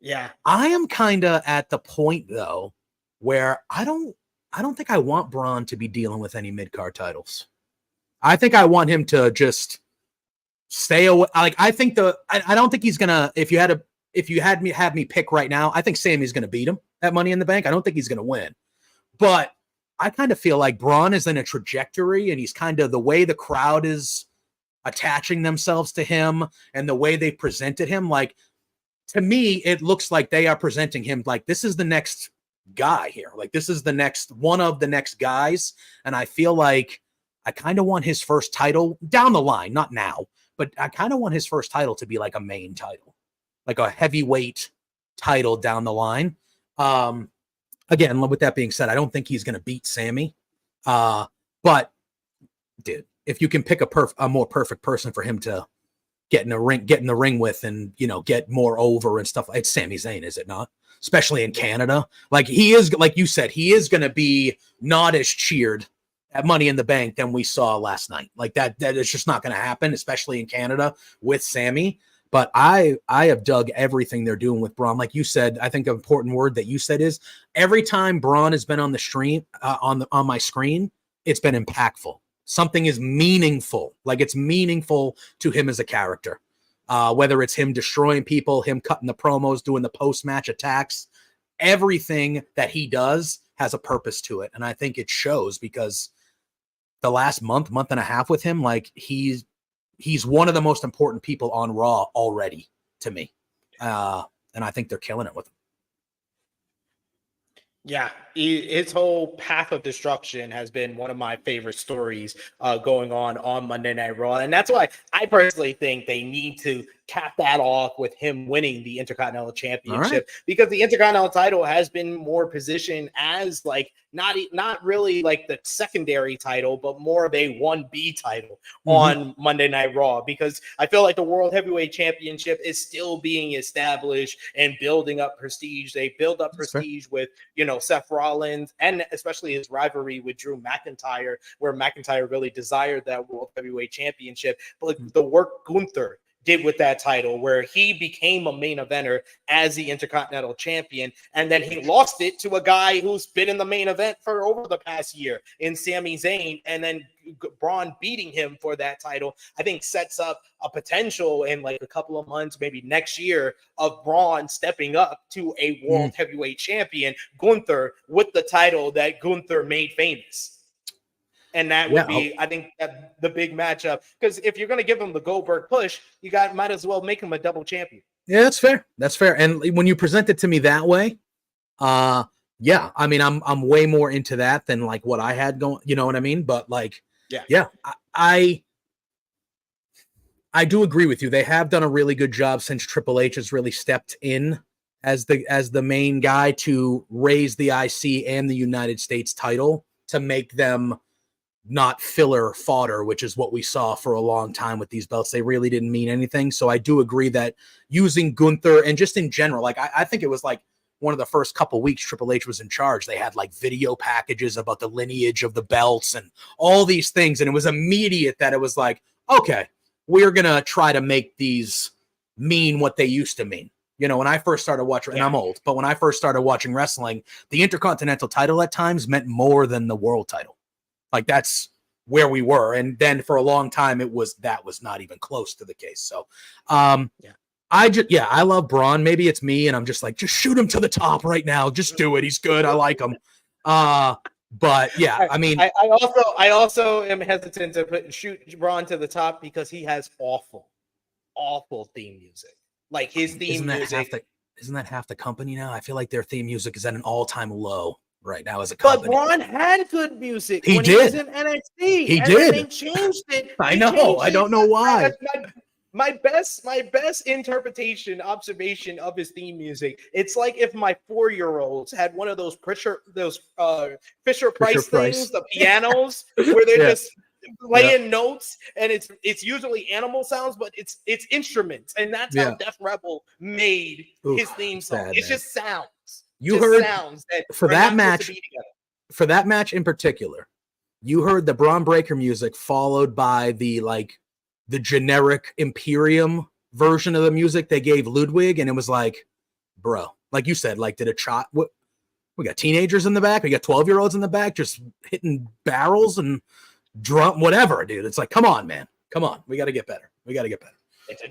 Yeah, I am kind of at the point though where I don't think I want Braun to be dealing with any mid-card titles. I think I want him to just stay away. Like, I don't think he's gonna. If you had me pick right now, I think Sammy's gonna beat him at Money in the Bank. I don't think he's gonna win, but I kind of feel like Braun is in a trajectory, and he's kind of, the way the crowd is attaching themselves to him and the way they presented him. Like, to me, it looks like they are presenting him like this is the next guy here. Like, this is the next one of the next guys. And I feel like I kind of want his first title down the line, not now, but I kind of want his first title to be like a main title, like a heavyweight title down the line. Again, with that being said, I don't think he's going to beat Sammy. But dude, if you can pick a more perfect person for him to get in the ring with, and, get more over and stuff, it's Sami Zayn, is it not? Especially in Canada. Like, he is, like you said, he is going to be not as cheered at Money in the Bank than we saw last night. Like, that is just not going to happen, especially in Canada with Sammy. But I have dug everything they're doing with Braun. Like you said, I think an important word that you said is, every time Braun has been on the stream, on my screen, it's been impactful. Something is meaningful. Like, it's meaningful to him as a character. Whether it's him destroying people, him cutting the promos, doing the post-match attacks, everything that he does has a purpose to it. And I think it shows, because the last month and a half with him, like, he's one of the most important people on Raw already to me. And I think they're killing it with him. Yeah, his whole path of destruction has been one of my favorite stories going on Monday Night Raw. And that's why I personally think they need to cap that off with him winning the Intercontinental Championship, because the Intercontinental title has been more positioned as, like, not really like the secondary title, but more of a 1B title on Monday Night Raw, because I feel like the World Heavyweight Championship is still being established and building up prestige. They build up prestige with, Seth Rollins, and especially his rivalry with Drew McIntyre, where McIntyre really desired that World Heavyweight Championship. But like, the work Gunther did with that title, where he became a main eventer as the Intercontinental Champion, and then he lost it to a guy who's been in the main event for over the past year in Sami Zayn, and then Braun beating him for that title, I think sets up a potential in like a couple of months, maybe next year, of Braun stepping up to a World Heavyweight Champion, Gunther, with the title that Gunther made famous. And that would be, I think, the big matchup. Because if you're going to give him the Goldberg push, might as well make him a double champion. Yeah, that's fair. That's fair. And when you present it to me that way, yeah, I mean, I'm way more into that than like what I had going. You know what I mean? But like, yeah, I I do agree with you. They have done a really good job since Triple H has really stepped in as the main guy to raise the IC and the United States title to make them not filler fodder, which is what we saw for a long time with these belts. They really didn't mean anything. So I do agree that using Gunther and just in general, like I think it was like one of the first couple weeks Triple H was in charge, they had like video packages about the lineage of the belts and all these things. And it was immediate that it was like, okay, we're going to try to make these mean what they used to mean. You know, when I first started watching, and I'm old, but when I first started watching wrestling, the Intercontinental title at times meant more than the world title. Like that's where we were. And then for a long time, that was not even close to the case. So, I love Braun. Maybe it's me. And I'm just like, just shoot him to the top right now. Just do it. He's good. I like him. But yeah, I mean, I also am hesitant to shoot Braun to the top because he has awful theme music. Like his theme music. Isn't that half the company now? I feel like their theme music is at an all-time low right now as a company. But Braun had good music. He when did. He was in NXT. He did. They changed it. I know. I don't know why. My best interpretation, observation of his theme music. It's like if my 4-year-olds had one of those Fisher Price things, the pianos, where they're just playing notes, and it's usually animal sounds, but it's instruments, and that's how Def Rebel made his theme song. It's just sounds. You heard sounds that for that match in particular. You heard the Braun Breaker music followed by the generic Imperium version of the music they gave Ludwig, and it was like, bro, like you said, like we got teenagers in the back, we got 12-year-olds in the back just hitting barrels and drum whatever, dude. It's like, come on, man, come on, we got to get better. But, it's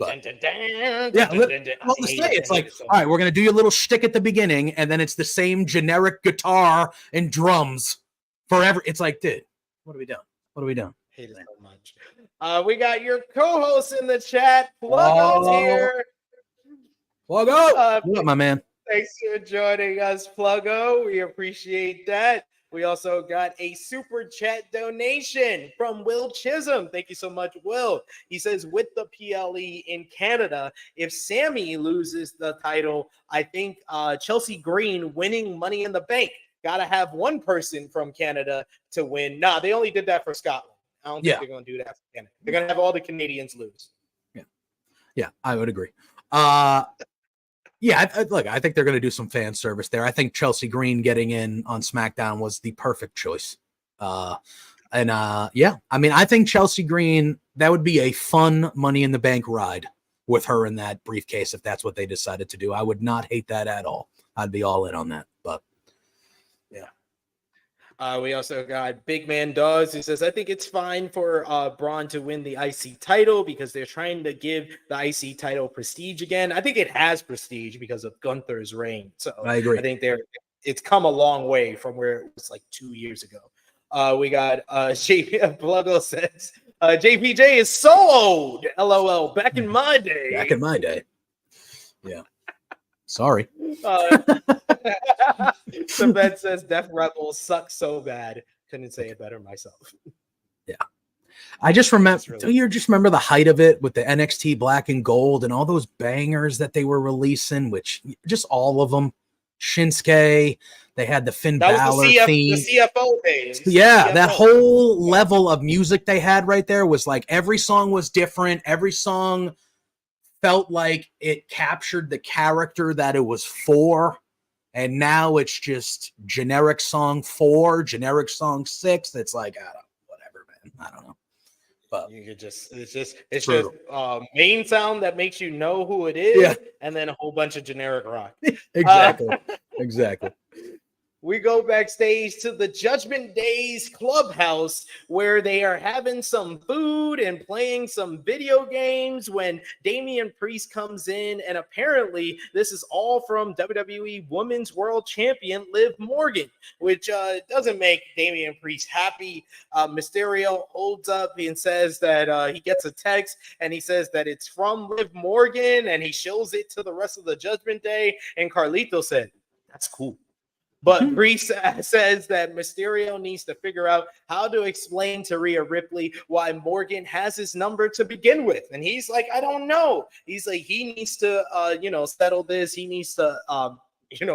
like, all right, we're gonna do your little shtick at the beginning, and then it's the same generic guitar and drums forever. It's like, dude, what are we doing? Hate it so much. We got your co-host in the chat, Pluggo's here. Pluggo, what up, my man? Thanks for joining us, Pluggo. We appreciate that. We also got a super chat donation from Will Chisholm. Thank you so much, Will. He says, with the PLE in Canada, if Sammy loses the title, I think Chelsea Green winning Money in the Bank. Got to have one person from Canada to win. Nah, they only did that for Scotland. I don't think they're going to do that for Canada. They're going to have all the Canadians lose. Yeah, I would agree. I think they're going to do some fan service there. I think Chelsea Green getting in on SmackDown was the perfect choice. I mean, I think Chelsea Green, that would be a fun Money in the Bank ride with her in that briefcase if that's what they decided to do. I would not hate that at all. I'd be all in on that. But we also got Big Man Dawes, who says, I think it's fine for Braun to win the IC title because they're trying to give the IC title prestige again. I think it has prestige because of Gunther's reign. So I agree. I think it's come a long way from where it was like 2 years ago. We got Pluggo says, JPJ is so old. LOL. Back in my day. Yeah. Sorry. Sabet says Def Rebel sucks so bad. Couldn't say it better myself. Yeah. I just remember, do you just remember the height of it with the NXT Black and Gold and all those bangers that they were releasing, which just all of them. Shinsuke, they had the Finn Balor theme. The CFO days. Yeah, that whole level of music they had right there was like every song was different. Every song felt like it captured the character that it was for. And now it's just generic song 4, generic song 6. It's like, whatever, man. I don't know. But you could it's just main sound that makes you know who it is, and then a whole bunch of generic rock. Exactly. We go backstage to the Judgment Days clubhouse where they are having some food and playing some video games when Damian Priest comes in. And apparently this is all from WWE Women's World Champion Liv Morgan, which doesn't make Damian Priest happy. Mysterio holds up and says that he gets a text and he says that it's from Liv Morgan, and he shows it to the rest of the Judgment Day. And Carlito said, that's cool. But Bree says that Mysterio needs to figure out how to explain to Rhea Ripley why Morgan has his number to begin with. And he's like, I don't know. He's like, he needs to, settle this. He needs to,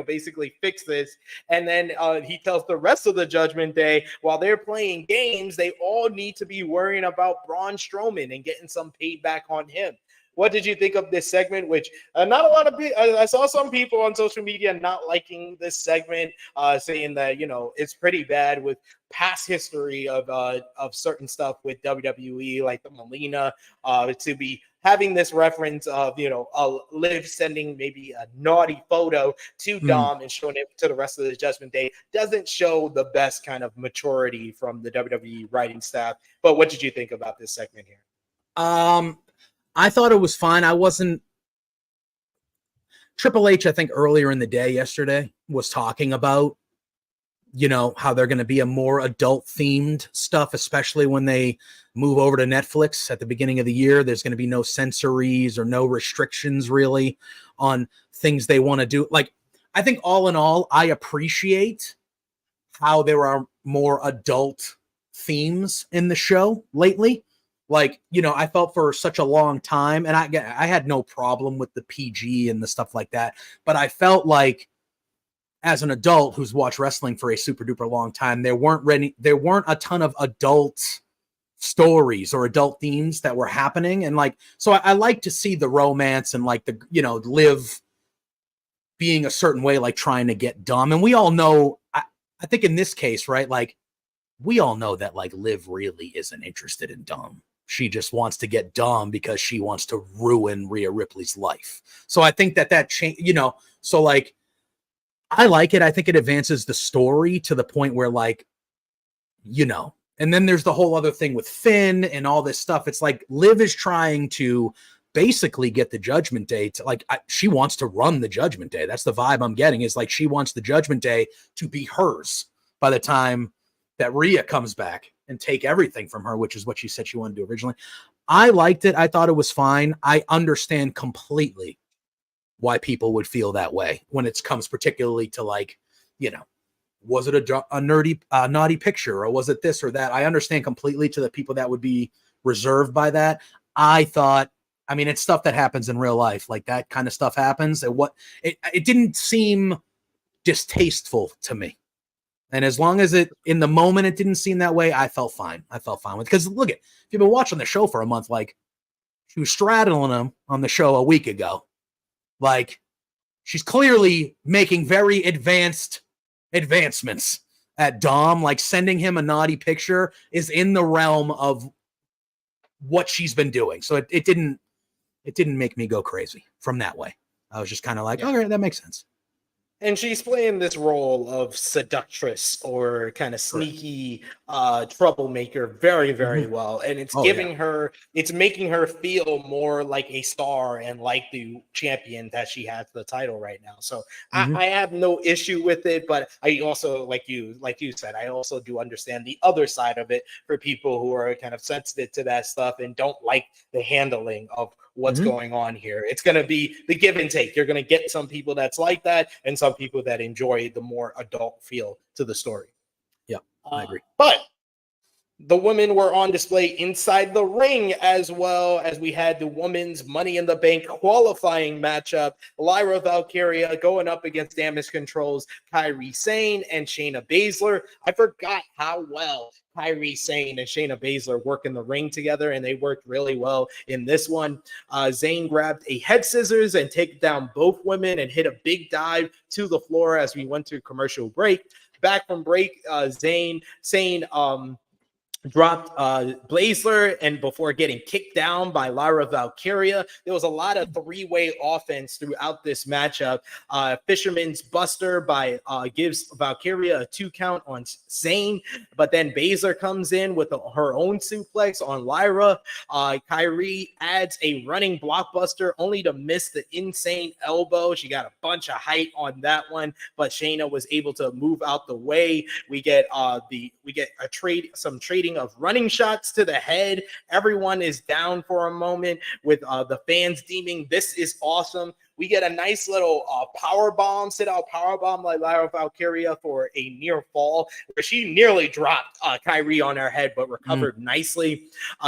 basically fix this. And then he tells the rest of the Judgment Day, while they're playing games, they all need to be worrying about Braun Strowman and getting some payback on him. What did you think of this segment? Which not a lot of people, I saw some people on social media not liking this segment, saying that, it's pretty bad with past history of certain stuff with WWE, like the Melina, to be having this reference of, Liv sending maybe a naughty photo to Dom and showing it to the rest of the Judgment Day doesn't show the best kind of maturity from the WWE writing staff. But what did you think about this segment here? I thought it was fine. I wasn't. Triple H, I think earlier in the day yesterday, was talking about, how they're going to be a more adult themed stuff, especially when they move over to Netflix at the beginning of the year. There's going to be no censories or no restrictions really on things they want to do. Like, I think all in all, I appreciate how there are more adult themes in the show lately. Like, I felt for such a long time, and I had no problem with the PG and the stuff like that, but I felt like as an adult who's watched wrestling for a super duper long time, there weren't a ton of adult stories or adult themes that were happening. And like, so I like to see the romance and like the, Liv being a certain way, like trying to get Dom. And we all know, I think in this case, right, like we all know that like Liv really isn't interested in Dom. She just wants to get Dom because she wants to ruin Rhea Ripley's life. So I think that change, so like, I like it. I think it advances the story to the point where like, and then there's the whole other thing with Finn and all this stuff. It's like Liv is trying to basically get the Judgment Day to like, she wants to run the Judgment Day. That's the vibe I'm getting, is like, she wants the Judgment Day to be hers by the time that Rhea comes back and take everything from her, which is what she said she wanted to do originally. I liked it. I thought it was fine. I understand completely why people would feel that way when it comes particularly to like, was it a naughty picture, or was it this or that? I understand completely to the people that would be reserved by that. I thought, it's stuff that happens in real life. Like that kind of stuff happens. And it didn't seem distasteful to me. And as long as in the moment, it didn't seem that way, I felt fine. I felt fine with it. Because look, if you've been watching the show for a month, like she was straddling him on the show a week ago. Like, she's clearly making very advancements at Dom. Like, sending him a naughty picture is in the realm of what she's been doing. So it didn't make me go crazy from that way. I was just kind of like, okay, that makes sense. And she's playing this role of seductress or kind of sneaky troublemaker very, very well. And it's it's making her feel more like a star and like the champion that she has the title right now. So I have no issue with it, but I also, like you said, I also do understand the other side of it for people who are kind of sensitive to that stuff and don't like the handling of what's going on here. It's going to be the give and take. You're going to get some people that's like that and some people that enjoy the more adult feel to the story. Yeah, I agree. But the women were on display inside the ring, as well as we had the women's Money in the Bank qualifying matchup. Lyra Valkyria going up against Damage Control's Kairi Sane and Shayna Baszler. I forgot how well Kairi Sane and Shayna Baszler work in the ring together, and they worked really well in this one. Zane grabbed a head scissors and take down both women and hit a big dive to the floor as we went to commercial break. Back from break, Sane dropped Baszler, and before getting kicked down by Lyra Valkyria. There was a lot of three-way offense throughout this matchup. Fisherman's Buster gives Valkyria a 2 count on Zane, but then Baszler comes in with her own suplex on Lyra. Kairi adds a running blockbuster only to miss the insane elbow. She got a bunch of height on that one, but Shayna was able to move out the way. We get some trading of running shots to the head. Everyone is down for a moment with the fans deeming this is awesome. We get a nice little power bomb, sit-out power bomb like Lyra Valkyria for a near fall, where she nearly dropped Kyrie on her head, but recovered nicely.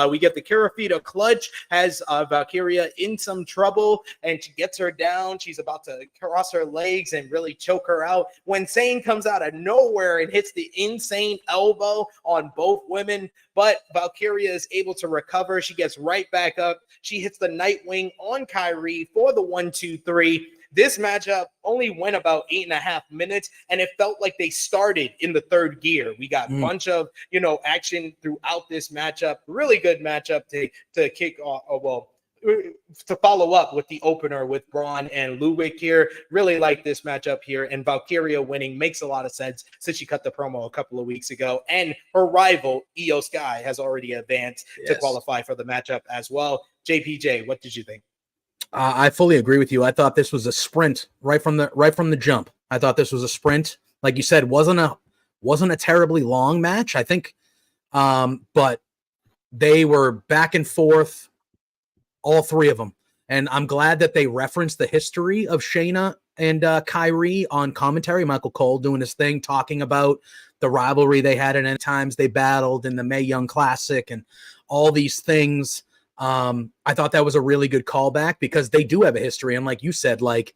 We get the Kirafita clutch, has Valkyria in some trouble, and she gets her down. She's about to cross her legs and really choke her out when Sane comes out of nowhere and hits the insane elbow on both women. But Valkyria is able to recover. She gets right back up. She hits the Nightwing on Kyrie for the 1-2-3. This matchup only went about 8.5 minutes, and it felt like they started in the third gear. We got a bunch of, action throughout this matchup. Really good matchup to kick off. To follow up with the opener with Braun and Ludwig here. Really like this matchup here, and Valkyria winning makes a lot of sense since she cut the promo a couple of weeks ago, and her rival Io Sky has already advanced to qualify for the matchup as well. JPJ, what did you think? I fully agree with you. I thought this was a sprint right from the jump. I thought this was a sprint. Like you said, wasn't a terribly long match, I think. But they were back and forth, all three of them. And I'm glad that they referenced the history of Shayna and Kyrie on commentary. Michael Cole doing his thing, talking about the rivalry they had and at times they battled in the Mae Young Classic and all these things. I thought that was a really good callback because they do have a history. And like you said, like,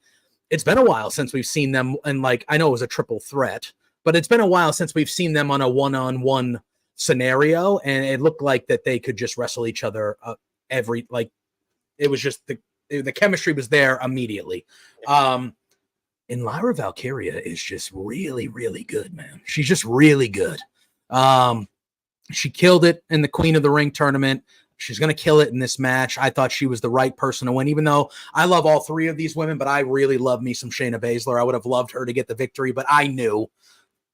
it's been a while since we've seen them. And like, I know it was a triple threat, but it's been a while since we've seen them on a one-on-one scenario. And it looked like that they could just wrestle each other it was just the chemistry was there immediately. And Lyra Valkyria is just really, really good, man. She's just really good. She killed it in the Queen of the Ring tournament. She's going to kill it in this match. I thought she was the right person to win, even though I love all three of these women, but I really love me some Shayna Baszler. I would have loved her to get the victory, but I knew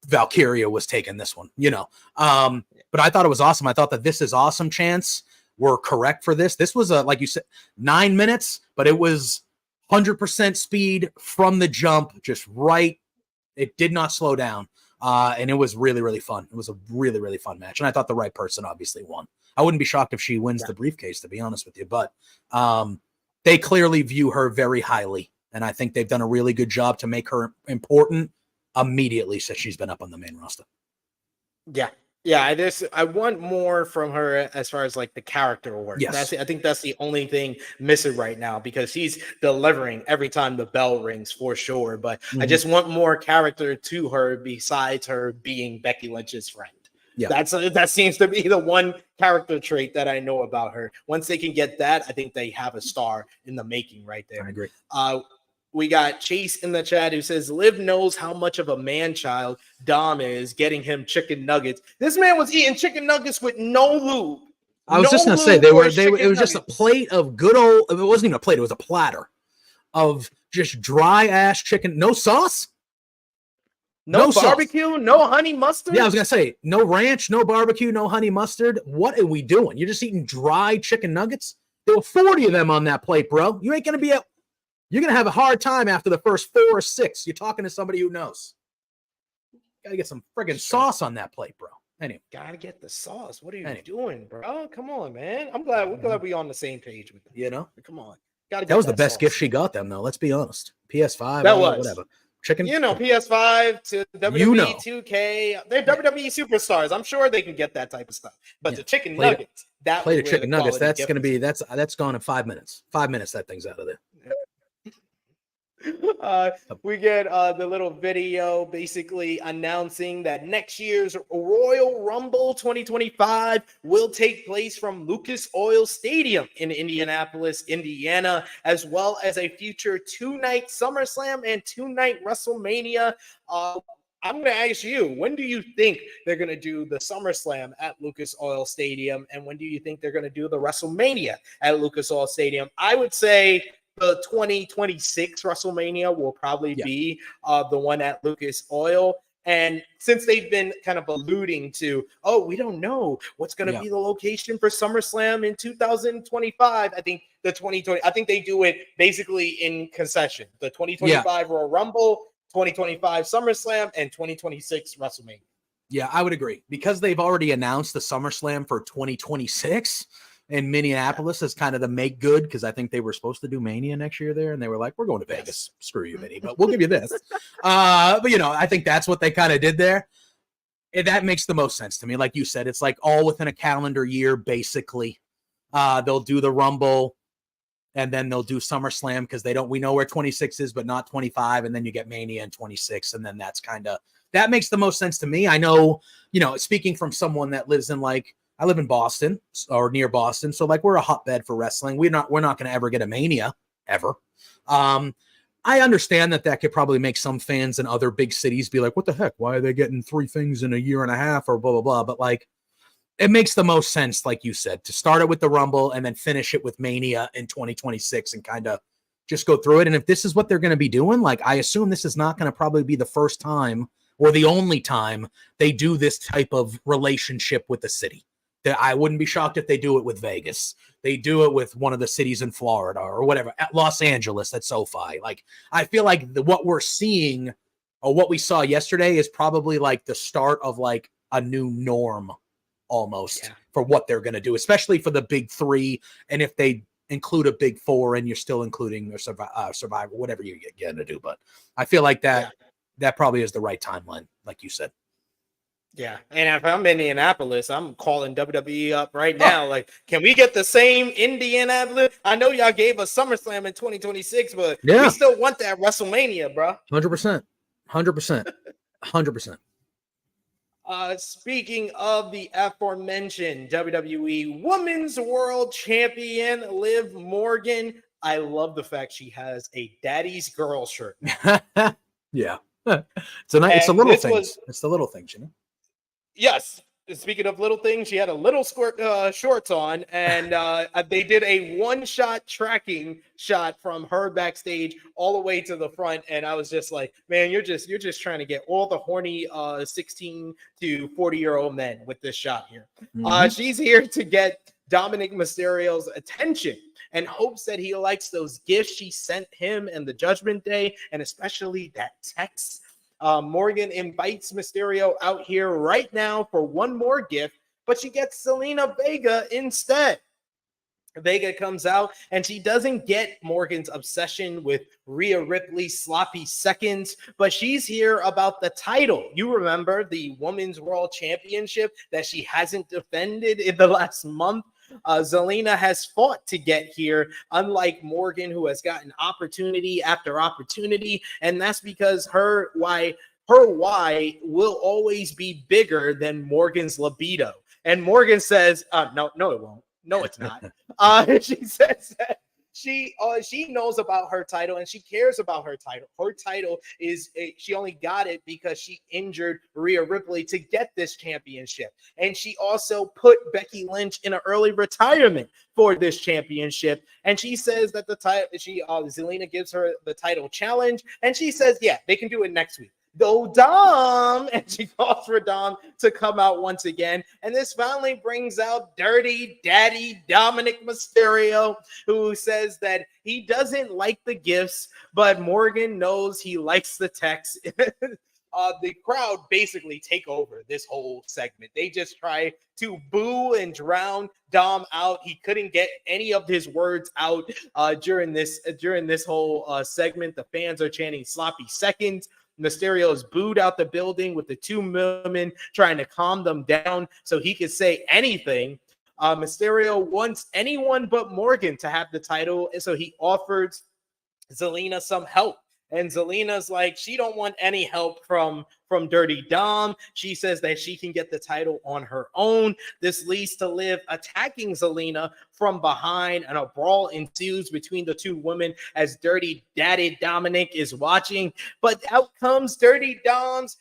Valkyria was taking this one, but I thought it was awesome. I thought that this is awesome. Chance were correct for this. This was like you said, 9 minutes, but it was 100% speed from the jump, just right. It did not slow down. And it was really, really fun. It was a really, really fun match. And I thought the right person obviously won. I wouldn't be shocked if she wins the briefcase, to be honest with you, but they clearly view her very highly. And I think they've done a really good job to make her important immediately since she's been up on the main roster. Yeah. Yeah, I want more from her as far as like the character work. Yes. I think that's the only thing missing right now because he's delivering every time the bell rings for sure. But I just want more character to her besides her being Becky Lynch's friend. Yeah, that seems to be the one character trait that I know about her. Once they can get that, I think they have a star in the making right there. I agree. We got Chase in the chat who says, Liv knows how much of a man-child Dom is getting him chicken nuggets. This man was eating chicken nuggets with no lube. I was just going to say, it was just a plate of good old, it wasn't even a plate, it was a platter of just dry-ass chicken, no sauce? No barbecue, sauce. No honey mustard? Yeah, I was going to say, no ranch, no barbecue, no honey mustard. What are we doing? You're just eating dry chicken nuggets? There were 40 of them on that plate, bro. You ain't going to be You're going to have a hard time after the first 4 or 6. You're talking to somebody who knows. Got to get some friggin' sauce on that plate, bro. Anyway. Got to get the sauce. What are you doing, bro? Come on, man. we're glad we're on the same page with that. Come on. That was the best gift she got them, though. Let's be honest. PS5, that was. Whatever. Chicken. PS5 to WWE 2K. They're WWE superstars. I'm sure they can get that type of stuff. But the chicken nuggets, that plate of chicken nuggets, that's going to be, that's gone in 5 minutes. 5 minutes, that thing's out of there. We get the little video basically announcing that next year's Royal Rumble 2025 will take place from Lucas Oil Stadium in Indianapolis, Indiana, as well as a future 2-night SummerSlam and 2-night WrestleMania. I'm going to ask you, when do you think they're going to do the SummerSlam at Lucas Oil Stadium? And when do you think they're going to do the WrestleMania at Lucas Oil Stadium? I would say the 2026 WrestleMania will probably be the one at Lucas Oil. And since they've been kind of alluding to, we don't know what's going to be the location for SummerSlam in 2025, I think they do it basically in concession. The 2025 Royal Rumble, 2025 SummerSlam, and 2026 WrestleMania. Yeah, I would agree. Because they've already announced the SummerSlam for 2026, in Minneapolis as kind of the make good, because I think they were supposed to do Mania next year there, and they were like, we're going to Vegas. Screw you, Minnie, but we'll give you this. But I think that's what they kind of did there. That makes the most sense to me. Like you said, it's like all within a calendar year, basically. They'll do the Rumble, and then they'll do SummerSlam, because we know where 26 is, but not 25, and then you get Mania in 26, and then that makes the most sense to me. I know, speaking from someone that lives in I live in Boston or near Boston. So we're a hotbed for wrestling. We're not going to ever get a Mania ever. I understand that could probably make some fans in other big cities be like, what the heck? Why are they getting 3 things in a year and a half or blah, blah, blah. But it makes the most sense, like you said, to start it with the Rumble and then finish it with Mania in 2026 and kind of just go through it. And if this is what they're going to be doing, I assume this is not going to probably be the first time or the only time they do this type of relationship with the city. I wouldn't be shocked if they do it with Vegas. They do it with one of the cities in Florida or whatever, at Los Angeles, at SoFi. I feel like what we're seeing or what we saw yesterday is probably the start of a new norm almost for what they're going to do, especially for the big 3. And if they include a big 4 and you're still including a Survivor, whatever you're going to do. But I feel like that probably is the right timeline, like you said. Yeah, and if I'm in Indianapolis, I'm calling WWE up right now. Can we get the same Indianapolis? I know y'all gave us SummerSlam in 2026, but we still want that WrestleMania, bro. 100%. 100%. Speaking of the aforementioned WWE Women's World Champion, Liv Morgan, I love the fact she has a Daddy's Girl shirt. Yeah. It's the little things. It's the little things, Yes. Speaking of little things, she had a little shorts on, and they did a one-shot tracking shot from her backstage all the way to the front, and I was just like, man, you're just trying to get all the horny 16 to 40-year-old men with this shot here. Mm-hmm. She's here to get Dominic Mysterio's attention and hopes that he likes those gifts she sent him and the Judgment Day, and especially that text. Morgan invites Mysterio out here right now for one more gift, but she gets Zelina Vega instead. Vega comes out, and she doesn't get Morgan's obsession with Rhea Ripley's sloppy seconds, but she's here about the title. You remember the Women's World Championship that she hasn't defended in the last month? Zelina has fought to get here, unlike Morgan, who has gotten opportunity after opportunity, and that's because her why will always be bigger than Morgan's libido. And Morgan says, no, it won't. No, it's not. She says that she knows about her title and she cares about her title. Her title she only got it because she injured Rhea Ripley to get this championship. And she also put Becky Lynch in an early retirement for this championship. And she says that the title, Zelina gives her the title challenge. And she says, yeah, they can do it next week. Go Dom, and she calls for Dom to come out once again. And this finally brings out Dirty Daddy Dominic Mysterio, who says that he doesn't like the gifts, but Morgan knows he likes the text. The crowd basically take over this whole segment. They just try to boo and drown Dom out. He couldn't get any of his words out during this whole segment. The fans are chanting sloppy seconds. Mysterio is booed out the building with the 2 women trying to calm them down so he could say anything. Mysterio wants anyone but Morgan to have the title, and so he offers Zelina some help. And Zelina's like, she don't want any help from Dirty Dom. She says that she can get the title on her own. This leads to Liv attacking Zelina from behind, and a brawl ensues between the 2 women as Dirty Daddy Dominic is watching. But out comes Dirty Dom's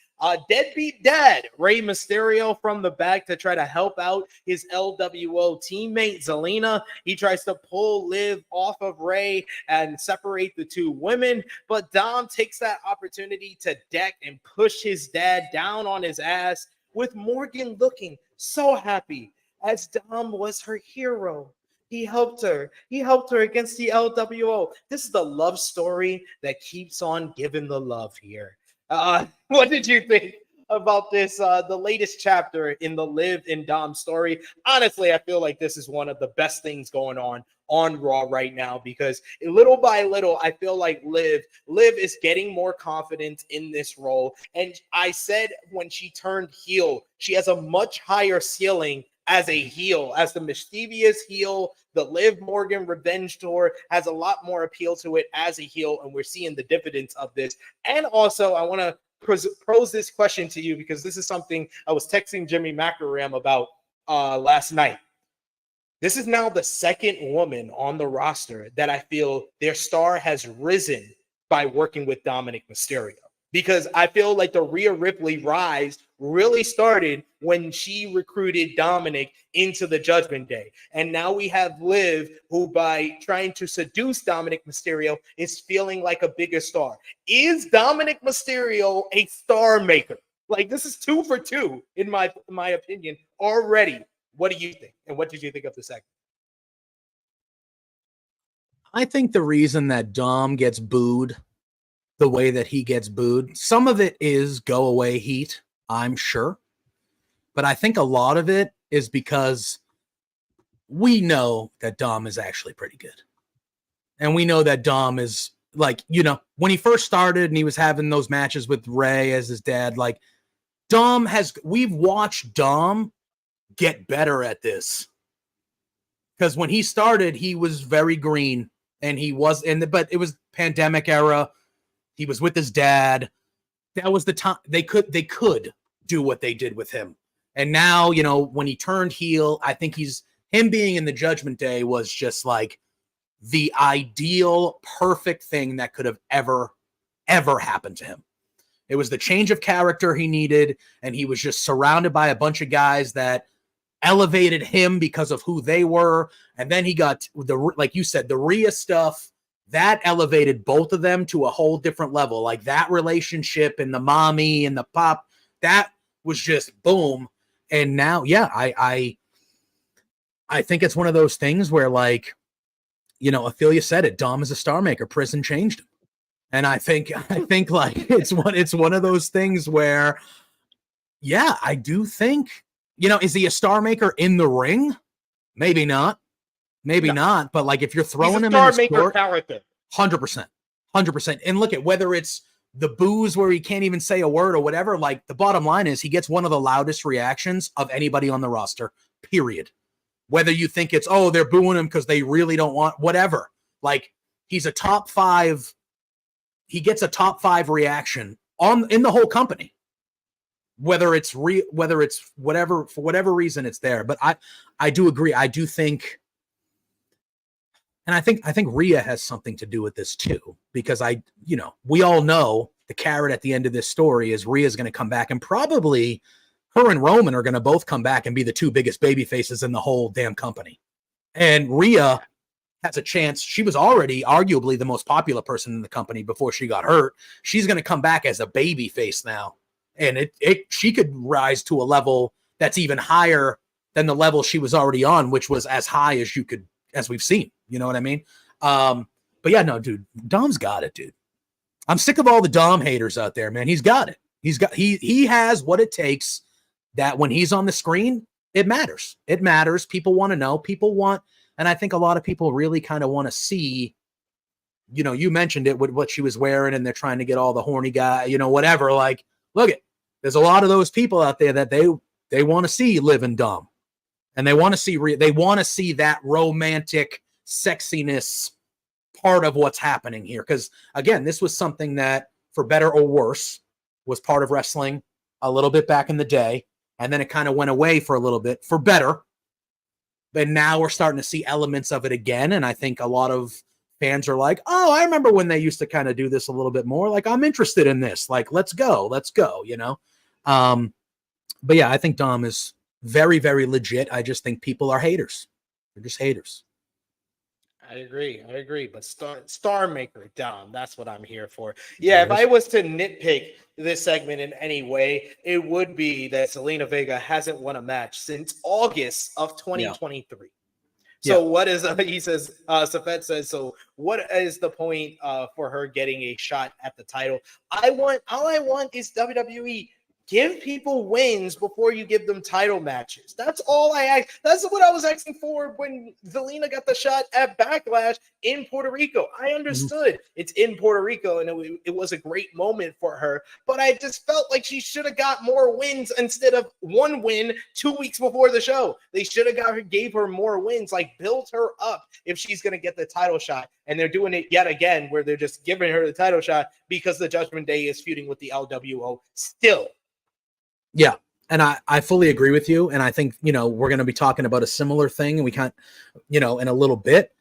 deadbeat dad, Rey Mysterio, from the back to try to help out his LWO teammate Zelina. He tries to pull Liv off of Rey and separate the 2 women, but Dom takes that opportunity to deck and push his dad down on his ass, with Morgan looking so happy as Dom was her hero. He helped her against the LWO. This is the love story that keeps on giving the love here. What did you think about this, the latest chapter in the Liv and Dom story. Honestly, I feel like this is one of the best things going on Raw right now, because little by little, I feel like Liv is getting more confidence in this role. And I said when she turned heel, she has a much higher ceiling as a heel, as the mischievous heel. The Liv Morgan revenge tour has a lot more appeal to it as a heel, and we're seeing the dividends of this. And also, I want to pose this question to you, because this is something I was texting Jimmy McElram about last night. This is now the second woman on the roster that I feel their star has risen by working with Dominic Mysterio. Because I feel like the Rhea Ripley rise really started when she recruited Dominic into the Judgment Day. And now we have Liv, who by trying to seduce Dominic Mysterio is feeling like a bigger star. Is Dominic Mysterio a star maker? Like, this is 2 for 2, in my opinion, already. What do you think? And what did you think of the segment? I think the reason that Dom gets booed the way that he gets booed, some of it is go away heat, I'm sure. But I think a lot of it is because we know that Dom is actually pretty good. And we know that Dom is, like, you know, when he first started and he was having those matches with Ray as his dad, like, we've watched Dom get better at this. Because when he started, he was very green, and but it was pandemic era. He was with his dad. That was the time they could do what they did with him. And now, you know, when he turned heel, I think him being in the Judgment Day was just like the ideal, perfect thing that could have ever happened to him. It was the change of character he needed, and he was just surrounded by a bunch of guys that elevated him because of who they were. And then he got like you said, the Rhea stuff that elevated both of them to a whole different level. Like that relationship and the mommy and the pop, that was just boom. And now, yeah, I think it's one of those things where, like, you know, Ophelia said it, Dom is a star maker. Prison changed him. And I think like it's one of those things where, yeah, I do think, you know, is he a star maker in the ring? Maybe not. Maybe not. But like, if you're throwing him in a star maker character, 100%. And look at whether it's the boos where he can't even say a word or whatever. Like, the bottom line is he gets one of the loudest reactions of anybody on the roster, period. Whether you think it's, oh, they're booing him because they really don't want whatever. Like, he's a top 5. He gets a top 5 reaction in the whole company. Whether it's whatever, for whatever reason it's there. But I do agree. I do think, and I think Rhea has something to do with this too, because we all know the carrot at the end of this story is Rhea's going to come back, and probably her and Roman are going to both come back and be the 2 biggest baby faces in the whole damn company. And Rhea has a chance. She was already arguably the most popular person in the company before she got hurt. She's going to come back as a baby face now. And she could rise to a level that's even higher than the level she was already on, which was as high as we've seen. You know what I mean? But yeah, no, dude, Dom's got it, dude. I'm sick of all the Dom haters out there, man. He's got it. He has what it takes, that when he's on the screen, it matters. It matters. People want to know. And I think a lot of people really kind of want to see, you know, you mentioned it with what she was wearing, and they're trying to get all the horny guy, you know, whatever. Like, look it. There's a lot of those people out there that they want to see Liv and Dom, and they want to see that romantic sexiness part of what's happening here. Because again, this was something that, for better or worse, was part of wrestling a little bit back in the day, and then it kind of went away for a little bit for better. But now we're starting to see elements of it again, and I think a lot of fans are like, oh, I remember when they used to kind of do this a little bit more. Like, I'm interested in this. Like, let's go, you know? But yeah, I think Dom is very, very legit. I just think people are haters. They're just haters. I agree. But star maker Dom, that's what I'm here for. Yeah, if I was to nitpick this segment in any way, it would be that Zelina Vega hasn't won a match since August of 2023. Yeah. So what is, he says, Safet says, so what is the point for her getting a shot at the title? All I want is WWE Give people wins before you give them title matches. That's all I asked. That's what I was asking for when Zelina got the shot at Backlash in Puerto Rico. I understood it's in Puerto Rico and it was a great moment for her, but I just felt like she should have got more wins instead of one win 2 weeks before the show. They should have gave her more wins, like build her up if she's going to get the title shot. And they're doing it yet again where they're just giving her the title shot because the Judgment Day is feuding with the LWO still. Yeah. And I fully agree with you. And I think, we're going to be talking about a similar thing and we can't, in a little bit.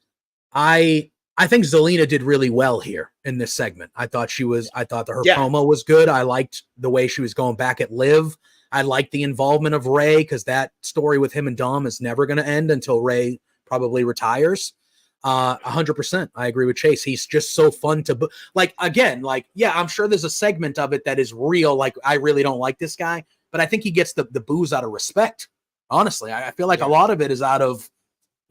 I think Zelina did really well here in this segment. I thought her promo was good. I liked the way she was going back at Liv. I liked the involvement of Ray because that story with him and Dom is never going to end until Ray probably retires. 100%. I agree with Chase. He's just so fun to I'm sure there's a segment of it that is real. Like, I really don't like this guy, but I think he gets the booze out of respect. Honestly, I feel like a lot of it is out of,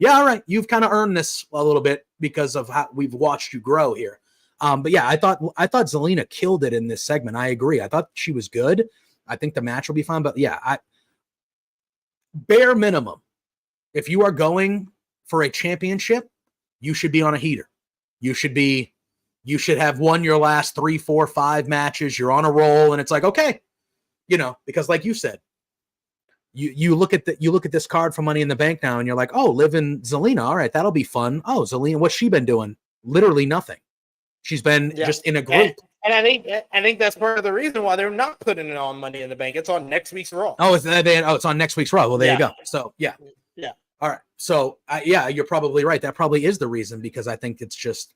all right, you've kind of earned this a little bit because of how we've watched you grow here. But yeah, I thought Zelina killed it in this segment. I agree. I thought she was good. I think the match will be fun, but yeah, bare minimum, if you are going for a championship, you should be on a heater. You should have won your last 3, 4, 5 matches. You're on a roll, and it's like, okay, because like you said, you look at this card for Money in the Bank now, and you're like, oh, Liv and Zelina, all right, that'll be fun. Oh, Zelina, what's she been doing? Literally nothing. She's been just in a group. And I think that's part of the reason why they're not putting it on Money in the Bank. It's on next week's Raw. Oh, it's on next week's Raw. Well, there you go. So yeah. All right. So you're probably right. That probably is the reason, because I think it's just,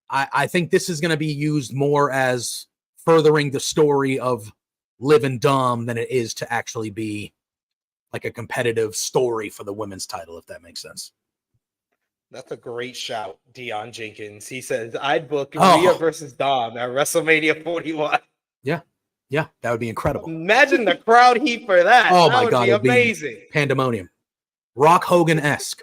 I think this is going to be used more as furthering the story of Liv and Dom than it is to actually be like a competitive story for the women's title, if that makes sense. That's a great shout, Dion Jenkins. He says, I'd book Rhea versus Dom at WrestleMania 41. Yeah, that would be incredible. Imagine the crowd heat for that. Oh, that my God. Would be amazing. Be pandemonium. Rock Hogan-esque.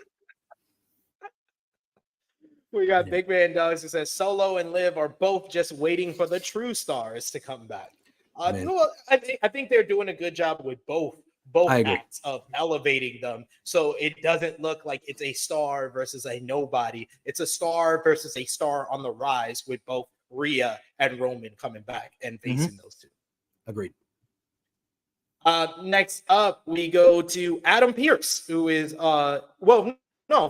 We got Big Man Dogs who says Solo and Liv are both just waiting for the true stars to come back. I think they're doing a good job with both acts of elevating them, so it doesn't look like it's a star versus a nobody. It's a star versus a star on the rise, with both Rhea and Roman coming back and facing those two. Agreed. Next up, we go to Adam Pearce, who is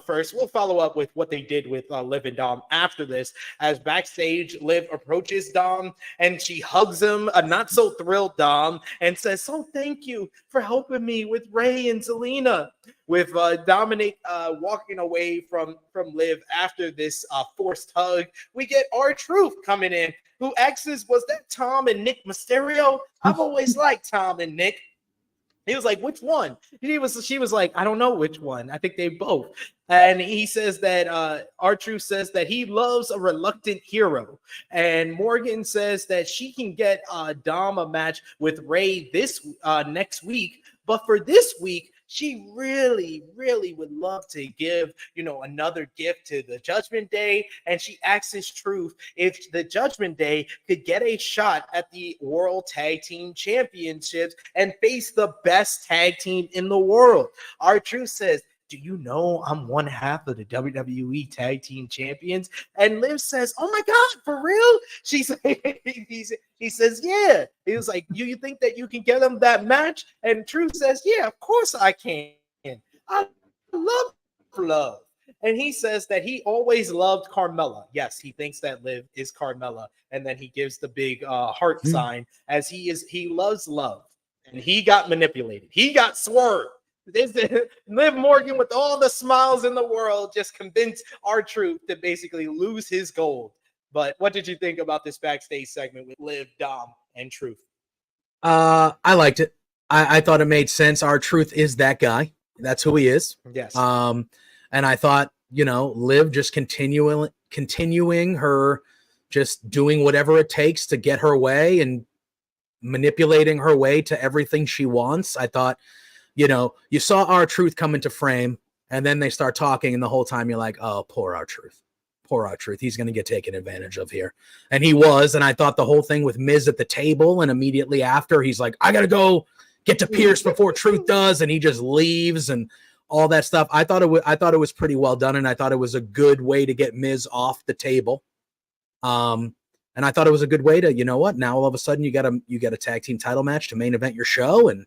first we'll follow up with what they did with Liv and Dom after this. As backstage, Liv approaches Dom and she hugs him, a not so thrilled Dom, and says, "So thank you for helping me with Ray and Zelina." With Dominic walking away from Liv after this forced hug, we get R-Truth coming in, who asks, "Was that Tom and Nick Mysterio? I've always liked Tom and Nick." He was like, "Which one?" She was like, "I don't know which one. I think they both." And he says that R-Truth says that he loves a reluctant hero. And Morgan says that she can get Dom a match with Ray this next week. But for this week, she really, really would love to give, another gift to the Judgment Day. And she asks Truth if the Judgment Day could get a shot at the World Tag Team Championships and face the best tag team in the world. R-Truth says, "Do you know I'm one half of the WWE Tag Team Champions?" And Liv says, "Oh my God, for real?" He says, "Yeah." He was like, you think that you can get him that match?" And Truth says, "Yeah, of course I can. I love." And he says that he always loved Carmella. Yes, he thinks that Liv is Carmella. And then he gives the big heart sign, as he loves love. And he got manipulated. He got swerved. Liv Morgan, with all the smiles in the world, just convinced R-Truth to basically lose his gold. But what did you think about this backstage segment with Liv, Dom, and Truth? I liked it. I thought it made sense. R-Truth is that guy. That's who he is. Yes. And I thought, Liv just continuing her, just doing whatever it takes to get her way and manipulating her way to everything she wants. I thought, you saw R-Truth come into frame, and then they start talking, and the whole time you're like, oh, poor R-Truth. Poor R-Truth. He's going to get taken advantage of here. And he was. And I thought the whole thing with Miz at the table, and immediately after, he's like, I got to go get to Pierce before Truth does. And he just leaves and all that stuff. I thought it was pretty well done. And I thought it was a good way to get Miz off the table. And I thought it was a good way to, you know what? Now all of a sudden you got a tag team title match to main event your show. And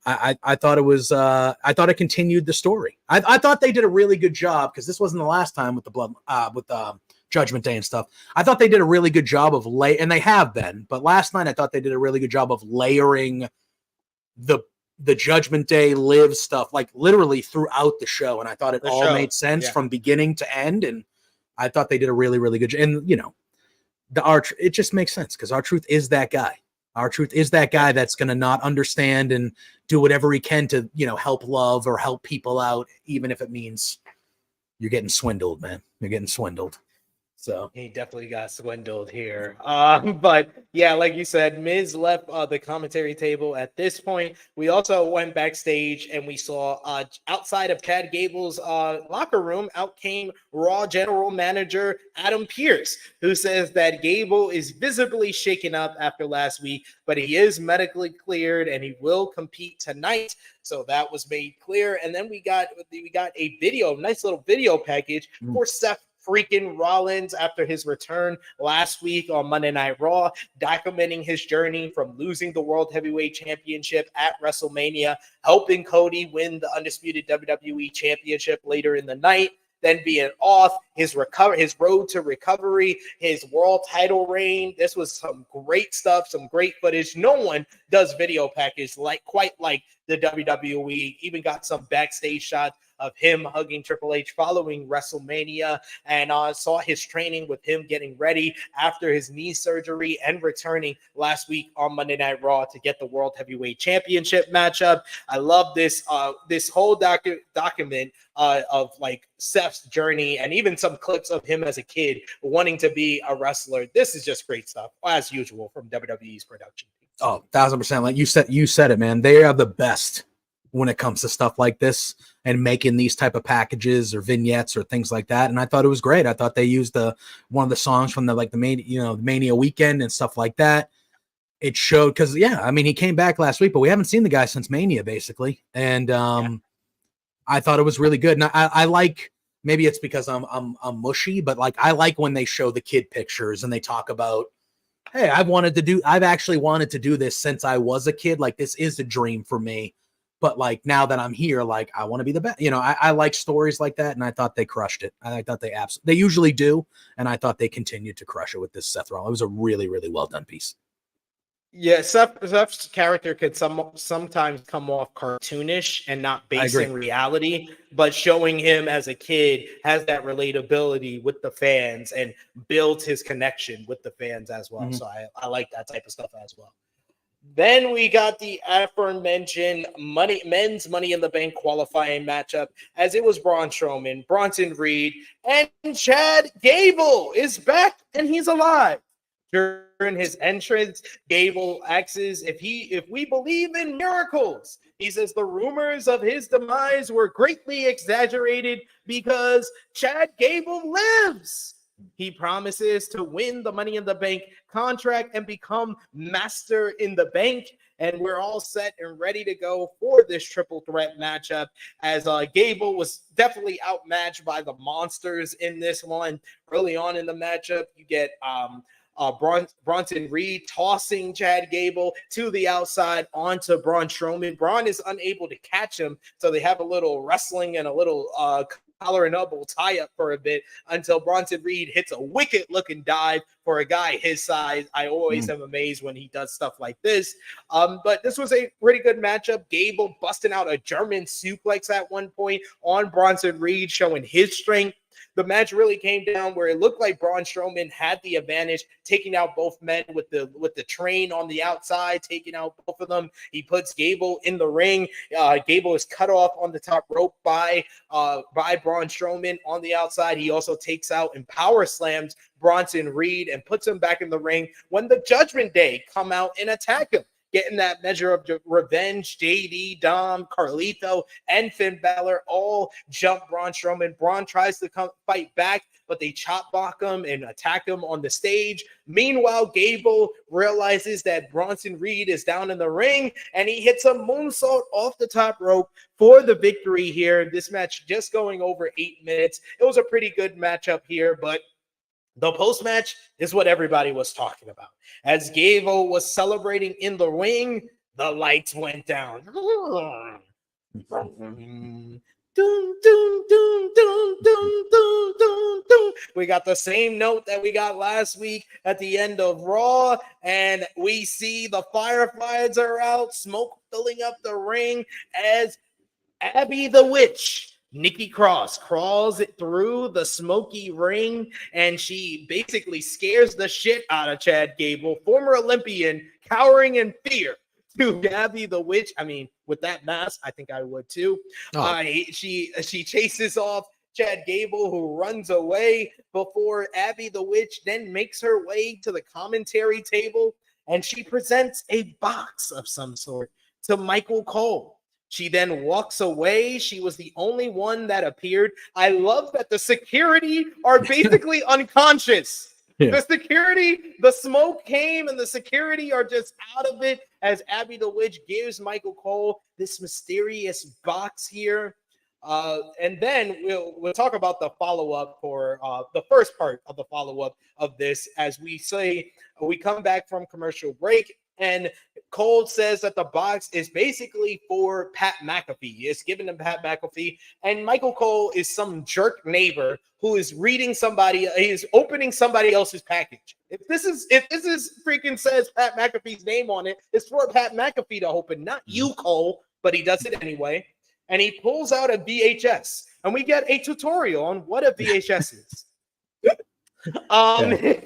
I thought it was I thought it continued the story. I thought they did a really good job, because this wasn't the last time with the Judgment Day and stuff. I thought they did a really good job of and they have been, but last night I thought they did a really good job of layering the Judgment Day live stuff, like literally throughout the show. And I thought it all made sense from beginning to end. And I thought they did a really, really good job. And you know, it just makes sense, because R-Truth is that guy. R-Truth is that guy that's going to not understand and do whatever he can to, you know, help love or help people out, even if it means you're getting swindled, man. You're getting swindled. So he definitely got swindled here. But yeah, like you said, Miz left the commentary table at this point. We also went backstage and we saw outside of Chad Gable's locker room, out came Raw General Manager Adam Pearce, who says that Gable is visibly shaken up after last week, but he is medically cleared and he will compete tonight. So that was made clear. And then we got a video, nice little video package for Seth freaking Rollins after his return last week on Monday Night Raw, documenting his journey from losing the World Heavyweight Championship at WrestleMania, helping Cody win the undisputed WWE Championship later in the night, then being off, his road to recovery, his world title reign. This was some great stuff, some great footage. No one does video package quite like the WWE. Even got some backstage shots of him hugging Triple H following WrestleMania, and saw his training with him getting ready after his knee surgery and returning last week on Monday Night Raw to get the World Heavyweight Championship matchup. I love this whole document of like Seth's journey, and even some clips of him as a kid wanting to be a wrestler. This is just great stuff, as usual, from WWE's production. Oh, 1,000%. Like you said it, man. They are the best when it comes to stuff like this and making these type of packages or vignettes or things like that. And I thought it was great. I thought they used one of the songs from the Mania weekend and stuff like that. It showed, because he came back last week, but we haven't seen the guy since Mania basically. And I thought it was really good. And I like, maybe it's because I'm mushy, but like I like when they show the kid pictures and they talk about, hey, I've actually wanted to do this since I was a kid. Like, this is a dream for me. But like, now that I'm here, like, I want to be the best. You know, I like stories like that, and I thought they crushed it. I thought they usually do, and I thought they continued to crush it with this Seth Rollins. It was a really, really well done piece. Yeah, Seth's character could sometimes come off cartoonish and not based in reality, but showing him as a kid has that relatability with the fans and builds his connection with the fans as well. Mm-hmm. So I like that type of stuff as well. Then we got the aforementioned men's Money in the Bank qualifying matchup, as it was Braun Strowman, Bronson Reed, and Chad Gable is back and he's alive. During his entrance, Gable asks if we believe in miracles. He says the rumors of his demise were greatly exaggerated because Chad Gable lives. He promises to win the Money in the Bank contract and become Master in the Bank. And we're all set and ready to go for this triple threat matchup, as Gable was definitely outmatched by the monsters in this one. Early on in the matchup, you get Bronson Reed tossing Chad Gable to the outside onto Braun Strowman. Braun is unable to catch him, so they have a little wrestling and a little collar and elbow tie up for a bit until Bronson Reed hits a wicked looking dive for a guy his size. I always am amazed when he does stuff like this. But this was a pretty good matchup. Gable busting out a German suplex at one point on Bronson Reed, showing his strength. The match really came down where it looked like Braun Strowman had the advantage, taking out both men with the train on the outside, taking out both of them. He puts Gable in the ring. Gable is cut off on the top rope by Braun Strowman on the outside. He also takes out and power slams Bronson Reed and puts him back in the ring when the Judgment Day come out and attack him. getting that measure of revenge. JD, Dom, Carlito, and Finn Balor all jump Braun Strowman. Braun tries to fight back, but they chop block him and attack him on the stage. Meanwhile, Gable realizes that Bronson Reed is down in the ring, and he hits a moonsault off the top rope for the victory here. This match just going over 8 minutes. It was a pretty good matchup here, but the post-match is what everybody was talking about. As Gable was celebrating in the ring, the lights went down. Dun, dun, dun, dun, dun, dun, dun, dun. We got the same note that we got last week at the end of Raw, and we see the fireflies are out, smoke filling up the ring as Abby the Witch, Nikki Cross, crawls through the smoky ring, and she basically scares the shit out of Chad Gable, former Olympian, cowering in fear to Abby the Witch. I mean, with that mask, I think I would too. She chases off Chad Gable, who runs away before Abby the Witch then makes her way to the commentary table, and she presents a box of some sort to Michael Cole. She then walks away. She was the only one that appeared. I love that the security are basically unconscious. Yeah. The security, the smoke came and the security are just out of it as Abby the Witch gives Michael Cole this mysterious box here. And then we'll talk about the follow-up for the first part of the follow-up of this. As we say, we come back from commercial break, and Cole says that the box is basically for Pat McAfee. It's given to Pat McAfee, and Michael Cole is some jerk neighbor who is reading somebody, he's opening somebody else's package. If this is freaking says Pat McAfee's name on it, it's for Pat McAfee to open, not you, Cole, but he does it anyway. And he pulls out a VHS, and we get a tutorial on what a VHS is.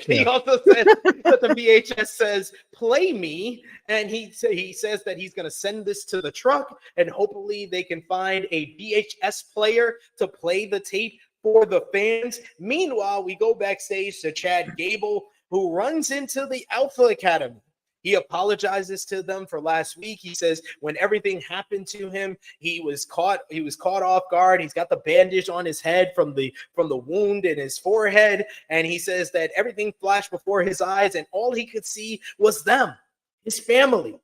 He also says that the VHS says play me, and he says that he's going to send this to the truck, and hopefully they can find a VHS player to play the tape for the fans. Meanwhile, we go backstage to Chad Gable, who runs into the Alpha Academy. He apologizes to them for last week. He says when everything happened to him, he was caught off guard. He's got the bandage on his head from the wound in his forehead. And he says that everything flashed before his eyes, and all he could see was them, his family.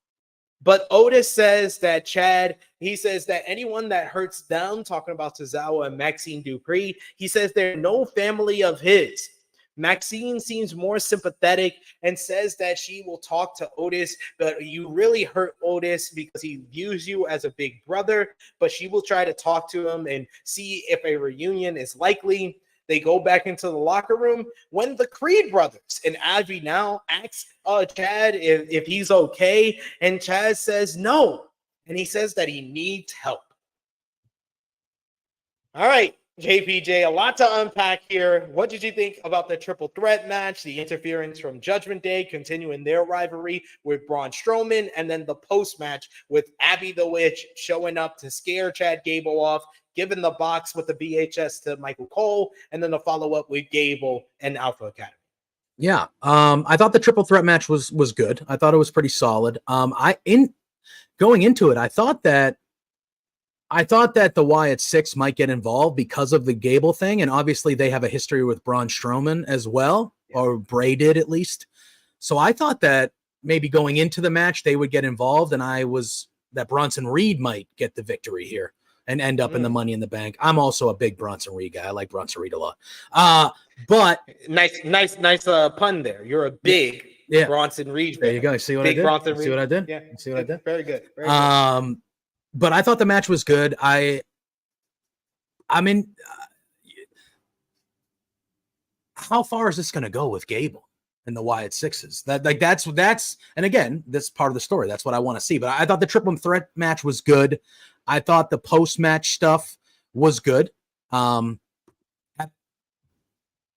But Otis says that he says that anyone that hurts them, talking about Tozawa and Maxine Dupree, he says they're no family of his. Maxine seems more sympathetic and says that she will talk to Otis, but you really hurt Otis because he views you as a big brother, but she will try to talk to him and see if a reunion is likely. They go back into the locker room when the Creed brothers and Abby now asks Chad if he's okay, and Chad says no, and he says that he needs help. All right, JPJ, a lot to unpack here. What did you think about the triple threat match, the interference from Judgment Day, continuing their rivalry with Braun Strowman, and then the post-match with Abby the Witch showing up to scare Chad Gable off, giving the box with the VHS to Michael Cole, and then the follow-up with Gable and Alpha Academy? Yeah, I thought the triple threat match was good. I thought it was pretty solid. Going into it, I thought that the Wyatt Sicks might get involved because of the Gable thing, and obviously they have a history with Braun Strowman as well, or Bray did at least. So I thought that maybe going into the match they would get involved, and that Bronson Reed might get the victory here and end up in the Money in the Bank. I'm also a big Bronson Reed guy. I like Bronson Reed a lot. But nice pun there. You're a big Bronson Reed fan. There you go. See what I did? Bronson Reed. See what I did? Yeah. See what I did? Very good. Very good. But I thought the match was good. I mean, how far is this going to go with Gable and the Wyatt Sixes? That's, and again, this part of the story. That's what I want to see. But I thought the triple threat match was good. I thought the post-match stuff was good. I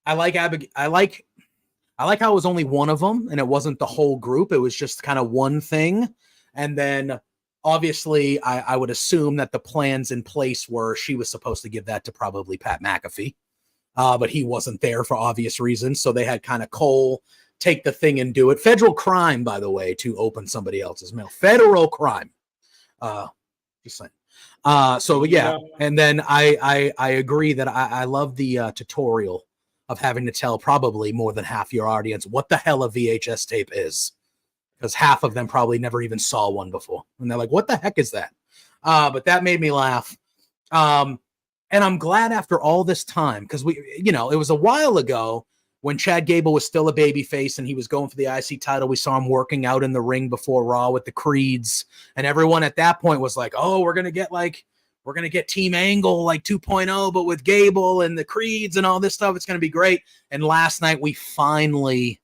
like how it was only one of them, and it wasn't the whole group. It was just kind of one thing, and then. Obviously, I would assume that the plans in place were she was supposed to give that to probably Pat McAfee, but he wasn't there for obvious reasons. So they had kind of Cole take the thing and do it. Federal crime, by the way, to open somebody else's mail. Federal crime. Just saying. So yeah, and then I agree that I love the tutorial of having to tell probably more than half your audience what the hell a VHS tape is, because half of them probably never even saw one before, and they're like, "What the heck is that?" But that made me laugh, and I'm glad after all this time, because it was a while ago when Chad Gable was still a babyface and he was going for the IC title. We saw him working out in the ring before Raw with the Creeds, and everyone at that point was like, "Oh, we're gonna get Team Angle like 2.0, but with Gable and the Creeds and all this stuff. It's gonna be great." And last night we finally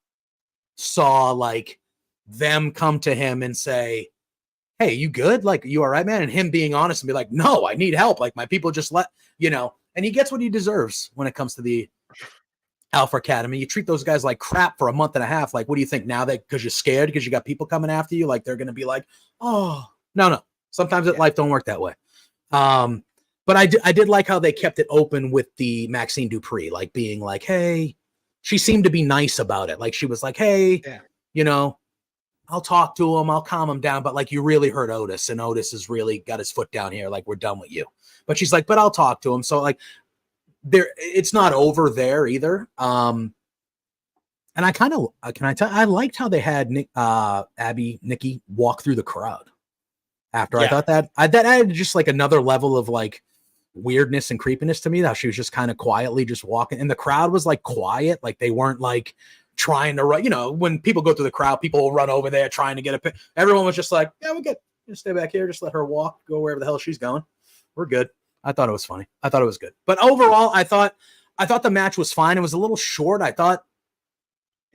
saw like them come to him and say, "Hey, you good? Like, you all right, man?" And him being honest and be like, "No, I need help. Like, my people just and he gets what he deserves when it comes to the Alpha Academy. You treat those guys like crap for a month and a half. Like, what do you think now that because you're scared because you got people coming after you, like they're going to be like, "Oh, no. Sometimes life don't work that way." But I did like how they kept it open with the Maxine Dupree, like being like, "Hey," she seemed to be nice about it. Like she was like, "Hey, I'll talk to him. I'll calm him down. But like, you really hurt Otis, and Otis has really got his foot down here. Like, we're done with you." But she's like, "But I'll talk to him." So like, it's not over there either. And I liked how they had Nikki walk through the crowd after. I thought that added just like another level of like weirdness and creepiness to me, that she was just kind of quietly just walking, and the crowd was like quiet. Like they weren't like trying to run, when people go through the crowd, people will run over there trying to get a pic. Everyone was just like, "Yeah, we're good. Just stay back here. Just let her walk, go wherever the hell she's going. We're good." I thought it was funny. I thought it was good. But overall, I thought the match was fine. It was a little short. I thought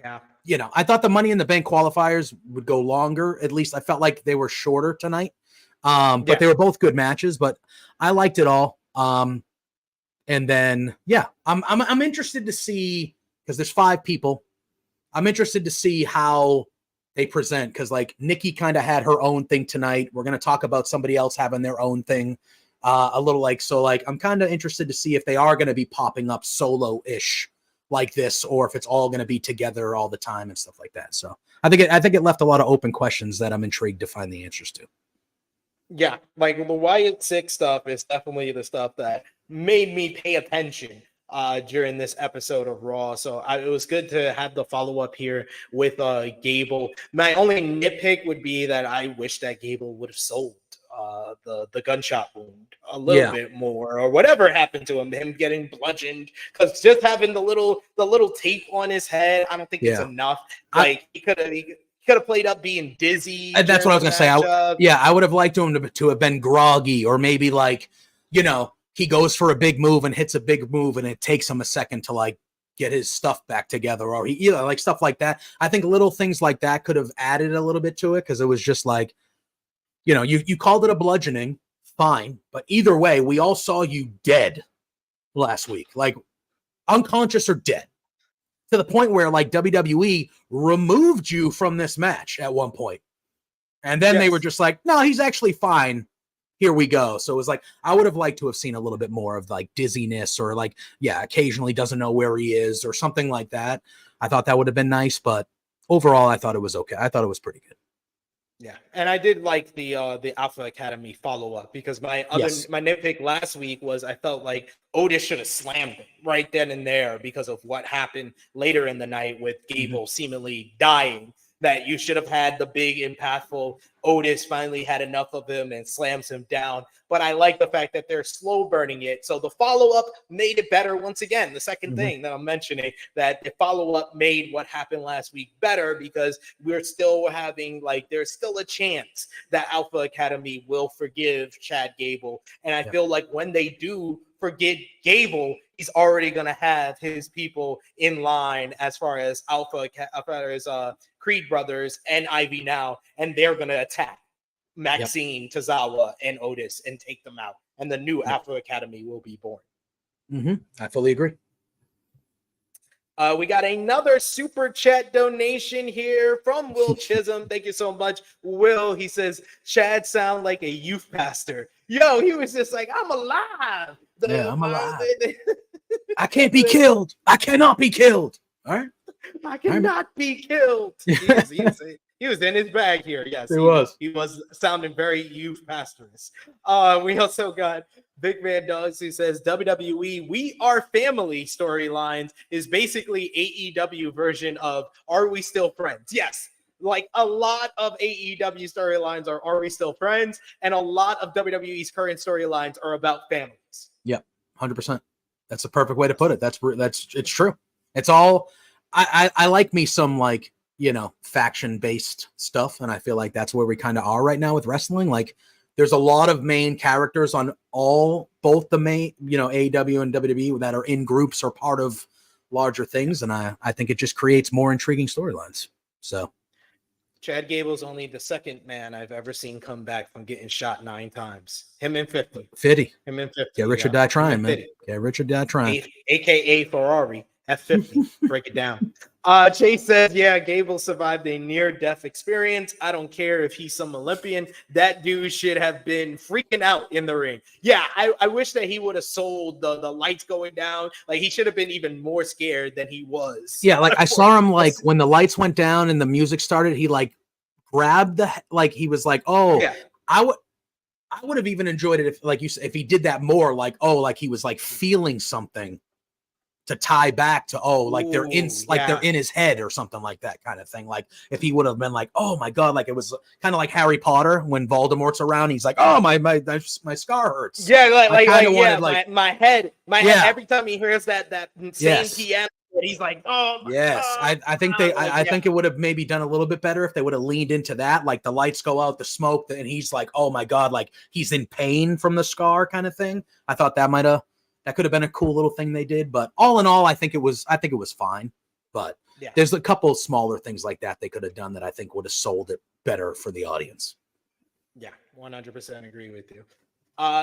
the Money in the Bank qualifiers would go longer. At least I felt like they were shorter tonight. But they were both good matches, but I liked it all. And then, I'm interested to see, because there's 5 people. I'm interested to see how they present, because like Nikki kind of had her own thing tonight. We're going to talk about somebody else having their own thing. A little like, so like, I'm kind of interested to see if they are going to be popping up solo-ish like this, or if it's all going to be together all the time and stuff like that. So I think it left a lot of open questions that I'm intrigued to find the answers to. Yeah, like the Wyatt Sicks stuff is definitely the stuff that made me pay attention during this episode of Raw. So it was good to have the follow-up here with Gable. My only nitpick would be that I wish that Gable would have sold the gunshot wound a little bit more, or whatever happened to him getting bludgeoned, because just having the little tape on his head, I don't think it's enough. Like he could have played up being dizzy. And that's what I was gonna say. I would have liked him to have been groggy, or maybe like, he goes for a big move and hits a big move and it takes him a second to like get his stuff back together, or he, like stuff like that. I think little things like that could have added a little bit to it, because it was just like, you called it a bludgeoning, fine, but either way, we all saw you dead last week, like unconscious or dead, to the point where like WWE removed you from this match at one point. And then they were just like, "No, he's actually fine. Here we go." So it was like, I would have liked to have seen a little bit more of like dizziness, or like, occasionally doesn't know where he is or something like that. I thought that would have been nice, but overall, I thought it was okay. I thought it was pretty good. Yeah, and I did like the Alpha Academy follow-up, because my nitpick last week was I felt like Otis should have slammed him right then and there because of what happened later in the night with Gable seemingly dying. That you should have had the big impactful Otis finally had enough of him and slams him down. But I like the fact that they're slow burning it. So the follow-up made it better once again. The second thing that I'm mentioning, that the follow-up made what happened last week better, because we're still having, like, there's still a chance that Alpha Academy will forgive Chad Gable. And I feel like when they do forget Gable, he's already going to have his people in line as far as Creed Brothers and Ivy Now, and they're going to attack Maxine, Tozawa, and Otis and take them out. And the new Alpha Academy will be born. I fully agree. We got another super chat donation here from Will Chisholm. Thank you so much, Will. He says, "Chad sound like a youth pastor." Yo, he was just like, "I'm alive." I'm alive. I can't be killed. I cannot be killed. All right. I cannot be killed. He was in his bag here. Yes, he was sounding very youth pastorous. We also got Big Man Dogs who says WWE We Are Family storylines is basically AEW version of Are We Still Friends? Yes. Like a lot of AEW storylines are We Still Friends? And a lot of WWE's current storylines are about families. Yep, 100%. That's the perfect way to put it. That's it's true. It's all I like me some like, you know, faction based stuff, and I feel like that's where we kind of are right now with wrestling. Like there's a lot of main characters on both the main, you know, AEW and WWE that are in groups or part of larger things, and I think it just creates more intriguing storylines. So Chad Gable's only the second man I've ever seen come back from getting shot 9 times. Him and 50. 50. Him and 50. Get rich or die trying, man. Get rich or die trying. AKA Ferrari. F50. Break it down. Chase says, yeah, Gable survived a near-death experience. I don't care if he's some Olympian. That dude should have been freaking out in the ring. Yeah, I wish that he would have sold the lights going down. Like, he should have been even more scared than he was. Yeah, like, I saw him, like, when the lights went down and the music started, he, like, grabbed he was like, oh, yeah. I would have even enjoyed it if, like you said, if he did that more, like, oh, like he was, like, feeling something to tie back to, oh, like they're in, they're in his head or something like that kind of thing. Like if he would have been like, oh my God, like it was kind of like Harry Potter when Voldemort's around, he's like, oh, my scar hurts. Yeah. My head, every time he hears that insane piano, he's like, oh my God. I think I think it would have maybe done a little bit better if they would have leaned into that. Like the lights go out, the smoke, and he's like, oh my God, like he's in pain from the scar kind of thing. I thought that could have been a cool little thing they did, but all in all, I think it was fine. But there's a couple of smaller things like that they could have done that I think would have sold it better for the audience. Yeah, 100% agree with you.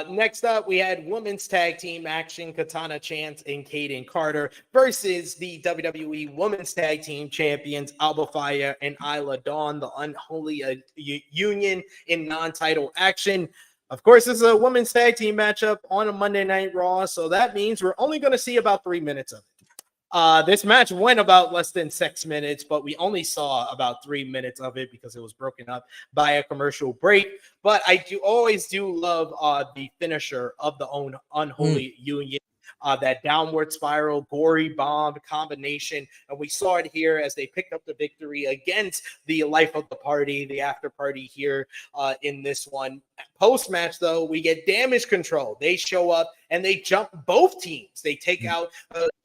Next up, we had women's tag team action, Katana Chance and Kaden Carter versus the WWE Women's Tag Team Champions, Alba Fire and Isla Dawn, the Unholy Union in non-title action. Of course, this is a women's tag team matchup on a Monday Night Raw, so that means we're only going to see about 3 minutes of it. This match went about less than 6 minutes, but we only saw about 3 minutes of it because it was broken up by a commercial break. But I always love the finisher of the Unholy Union. That downward spiral, gory bomb combination. And we saw it here as they picked up the victory against the life of the party, the after party here in this one. Post-match, though, we get Damage Control. They show up and they jump both teams. They take out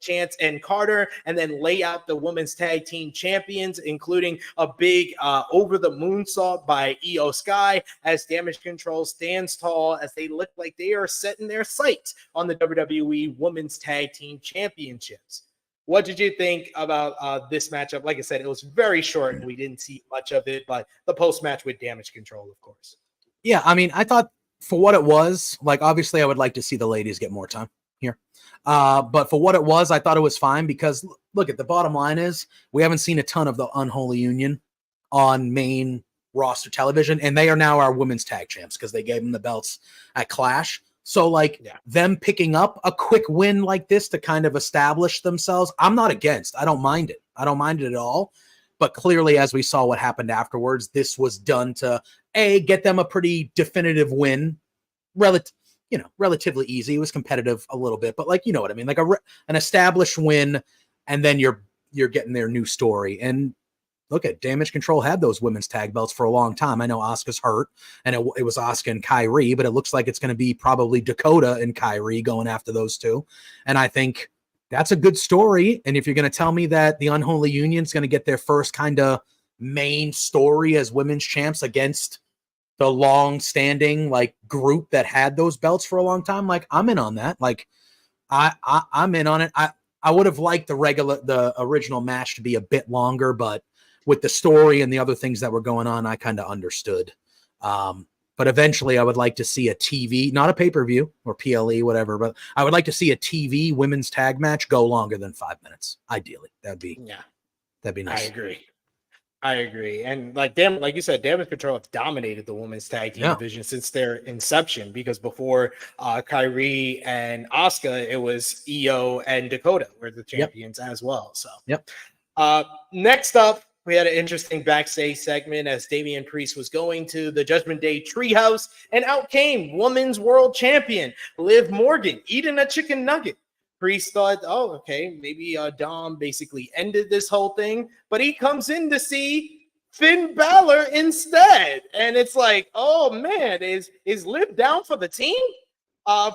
Chance and Carter and then lay out the women's tag team champions, including a big over the moonsault by Io Sky as Damage Control stands tall as they look like they are setting their sights on the WWE Women's Tag Team Championships. What did you think about this matchup? Like I said, it was very short and we didn't see much of it, but the post-match with Damage Control, of course. Yeah, I mean, I thought for what it was, like, obviously I would like to see the ladies get more time here. But for what it was, I thought it was fine because, look, at the bottom line is we haven't seen a ton of the Unholy Union on main roster television, and they are now our women's tag champs because they gave them the belts at Clash. So, like, them picking up a quick win like this to kind of establish themselves, I'm not against. I don't mind it. I don't mind it at all. But clearly, as we saw what happened afterwards, this was done to, get them a pretty definitive win. Relatively easy. It was competitive a little bit, but like, you know what I mean? Like an established win, and then you're getting their new story. And look at Damage Control had those women's tag belts for a long time. I know Asuka's hurt, and it was Asuka and Kyrie, but it looks like it's going to be probably Dakota and Kyrie going after those two. And I think that's a good story. And if you're going to tell me that the Unholy Union is going to get their first kind of main story as women's champs against the long-standing like group that had those belts for a long time, like I'm in on that. Like I'm in on it. I would have liked the original match to be a bit longer, but with the story and the other things that were going on, I kind of understood. But eventually I would like to see a TV, not a pay-per-view or PLE, whatever, but I would like to see a TV women's tag match go longer than 5 minutes. Ideally, that'd be nice. I agree. And like you said, Damage Control have dominated the women's tag team division since their inception, because before Kyrie and Asuka, it was Io and Dakota were the champions as well. So Next up, we had an interesting backstage segment as Damian Priest was going to the Judgment Day treehouse, and out came Women's World Champion Liv Morgan eating a chicken nugget. Priest thought, oh, okay, maybe Dom basically ended this whole thing, but he comes in to see Finn Balor instead, and it's like, oh man, is Liv down for the team?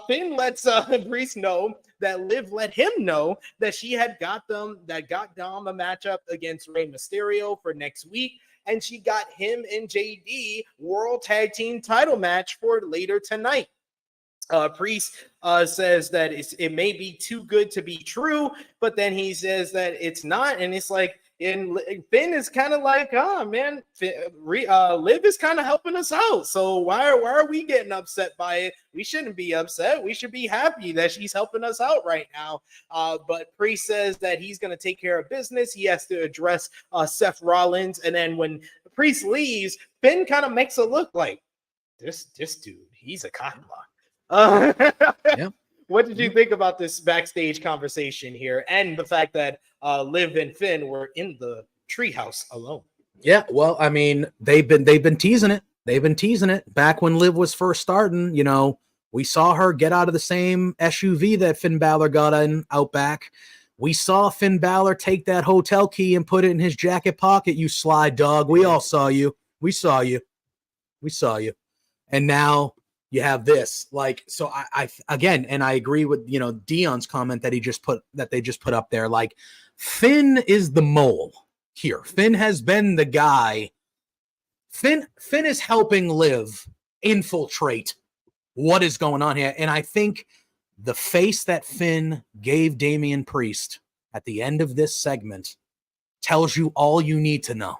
Finn lets Priest know that Liv let him know that she had got Dom a matchup against Rey Mysterio for next week, and she got him and JD World Tag Team title match for later tonight. Priest says that it may be too good to be true, but then he says that it's not, and it's like, and Finn is kind of like, oh man, Liv is kind of helping us out. So why are we getting upset by it? We shouldn't be upset. We should be happy that she's helping us out right now. But Priest says that he's going to take care of business. He has to address Seth Rollins, and then when Priest leaves, Finn kind of makes it look like this dude, he's a cockblock. Yeah. What did you think about this backstage conversation here, and the fact that Liv and Finn were in the treehouse alone? Yeah, well, I mean, they've been teasing it. They've been teasing it back when Liv was first starting. You know, we saw her get out of the same SUV that Finn Balor got in out back. We saw Finn Balor take that hotel key and put it in his jacket pocket. You sly dog. We all saw you. We saw you. We saw you. And now you have this, like, so I again, and I agree with, you know, Dion's comment that they just put up there. Like, Finn is the mole here. Finn has been the guy. Finn is helping Liv infiltrate what is going on here. And I think the face that Finn gave Damian Priest at the end of this segment tells you all you need to know.